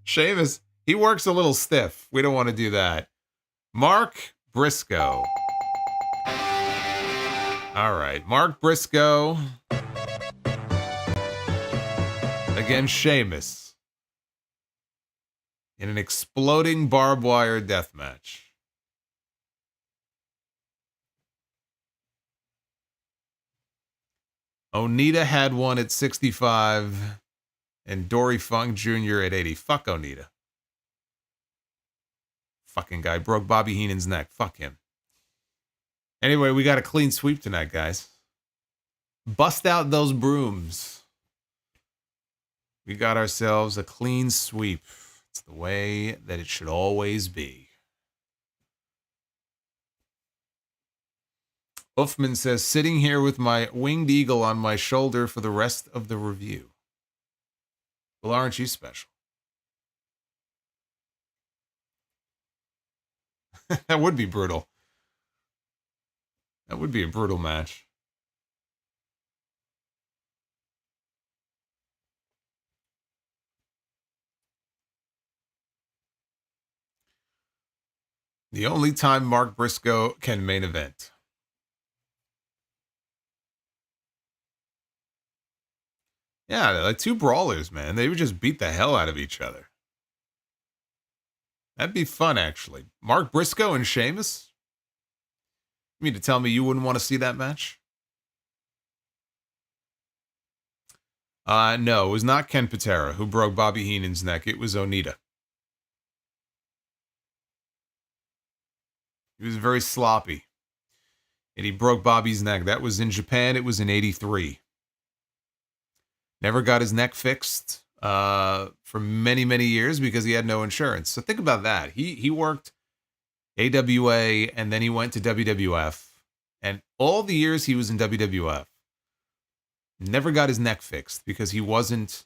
Sheamus, he works a little stiff. We don't want to do that. Mark Briscoe. All right, Mark Briscoe against Sheamus in an exploding barbed wire death match. Onita had one at 65 and Dory Funk Jr. at 80. Fuck Onita. Fucking guy broke Bobby Heenan's neck. Fuck him. Anyway, we got a clean sweep tonight, guys. Bust out those brooms. We got ourselves a clean sweep. It's the way that it should always be. Uffman says, sitting here with my winged eagle on my shoulder for the rest of the review. Well, aren't you special? That would be brutal. That would be a brutal match. The only time Mark Briscoe can main event. Yeah, like two brawlers, man. They would just beat the hell out of each other. That'd be fun, actually. Mark Briscoe and Sheamus? You mean to tell me you wouldn't want to see that match? No, it was not Ken Patera who broke Bobby Heenan's neck. It was Onita. He was very sloppy. And he broke Bobby's neck. That was in Japan. It was in 83. Never got his neck fixed for many, many years because he had no insurance. So think about that. He worked AWA and then he went to WWF. And all the years he was in WWF, never got his neck fixed because he wasn't...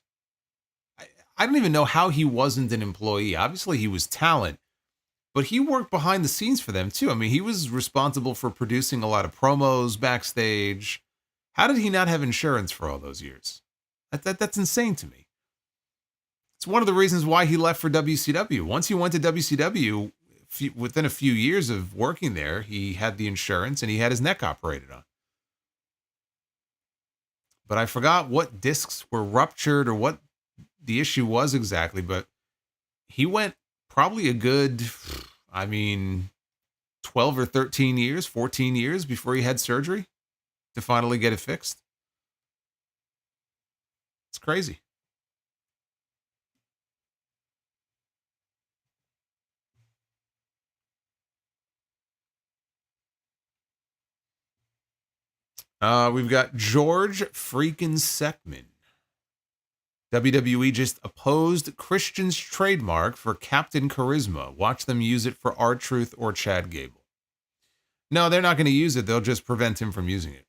I don't even know how he wasn't an employee. Obviously, he was talent, but he worked behind the scenes for them too. I mean, he was responsible for producing a lot of promos backstage. How did he not have insurance for all those years? That's insane to me. It's one of the reasons why he left for WCW. Once he went to WCW, within a few years of working there, he had the insurance and he had his neck operated on. But I forgot what discs were ruptured or what the issue was exactly, but he went probably a good, 12 or 13 years, 14 years before he had surgery to finally get it fixed. It's crazy. We've got George freaking Seckman. WWE just opposed Christian's trademark for Captain Charisma. Watch them use it for R-Truth or Chad Gable. No, they're not going to use it. They'll just prevent him from using it.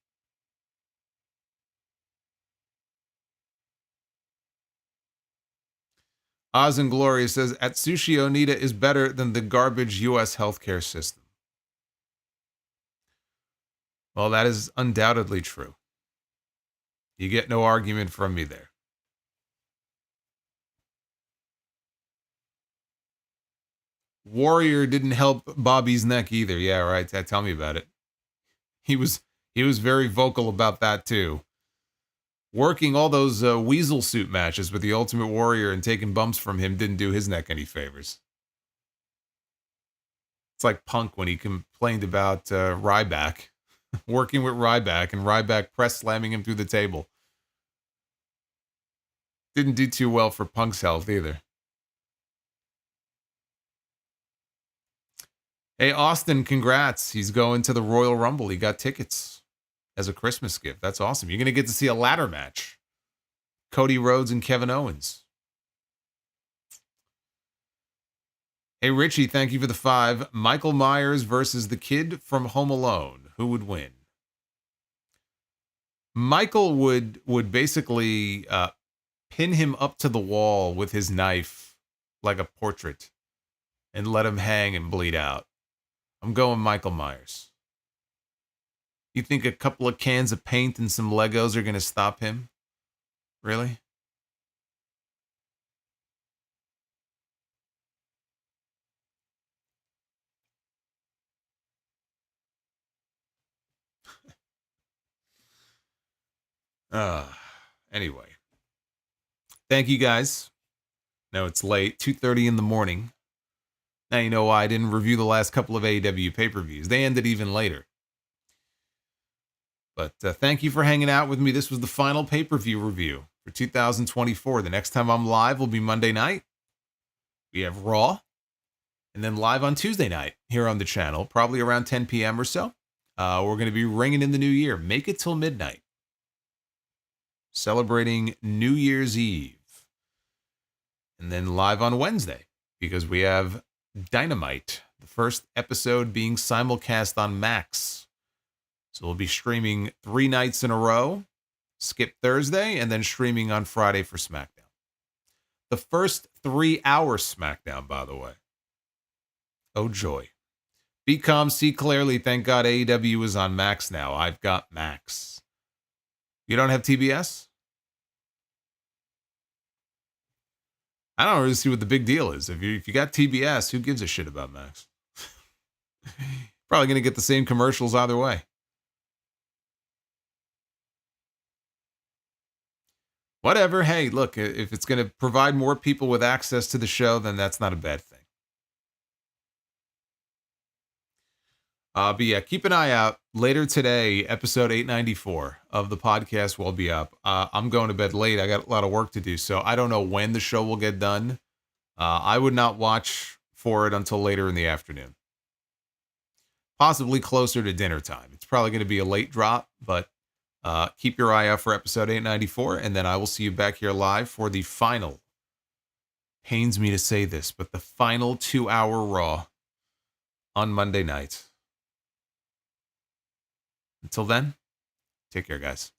Oz and Gloria says, Atsushi Onita is better than the garbage U.S. healthcare system. Well, that is undoubtedly true. You get no argument from me there. Warrior didn't help Bobby's neck either. Yeah, right. Tell me about it. He was very vocal about that too. Working all those weasel suit matches with the Ultimate Warrior and taking bumps from him didn't do his neck any favors. It's like Punk when he complained about Ryback. Working with Ryback and Ryback press slamming him through the table. Didn't do too well for Punk's health either. Hey, Austin, congrats. He's going to the Royal Rumble. He got tickets as a Christmas gift. That's awesome. You're going to get to see a ladder match. Cody Rhodes and Kevin Owens. Hey, Richie, thank you for the 5. Michael Myers versus the kid from Home Alone. Who would win? Michael would basically pin him up to the wall with his knife like a portrait and let him hang and bleed out. I'm going Michael Myers. You think a couple of cans of paint and some Legos are going to stop him? Really? Anyway. Thank you guys. Now it's late, 2:30 in the morning. Now you know why I didn't review the last couple of AEW pay-per-views. They ended even later. But thank you for hanging out with me. This was the final pay-per-view review for 2024. The next time I'm live will be Monday night. We have Raw. And then live on Tuesday night here on the channel, probably around 10 p.m. or so. We're going to be ringing in the new year. Make it till midnight. Celebrating New Year's Eve. And then live on Wednesday, because we have Dynamite, the first episode being simulcast on Max. So we'll be streaming 3 nights in a row, skip Thursday, and then streaming on Friday for SmackDown. The first 3-hour SmackDown, by the way. Oh, joy. Be calm, see clearly. Thank God AEW is on Max now. I've got Max. You don't have TBS? I don't really see what the big deal is. If you got TBS, who gives a shit about Max? Probably going to get the same commercials either way. Whatever. Hey, look, if it's going to provide more people with access to the show, then that's not a bad thing. But yeah, keep an eye out. Later today, episode 894 of the podcast will be up. I'm going to bed late. I got a lot of work to do, so I don't know when the show will get done. I would not watch for it until later in the afternoon. Possibly closer to dinner time. It's probably going to be a late drop, but keep your eye out for episode 894, and then I will see you back here live for the final, pains me to say this, but the final 2-hour Raw on Monday night. Until then, take care, guys.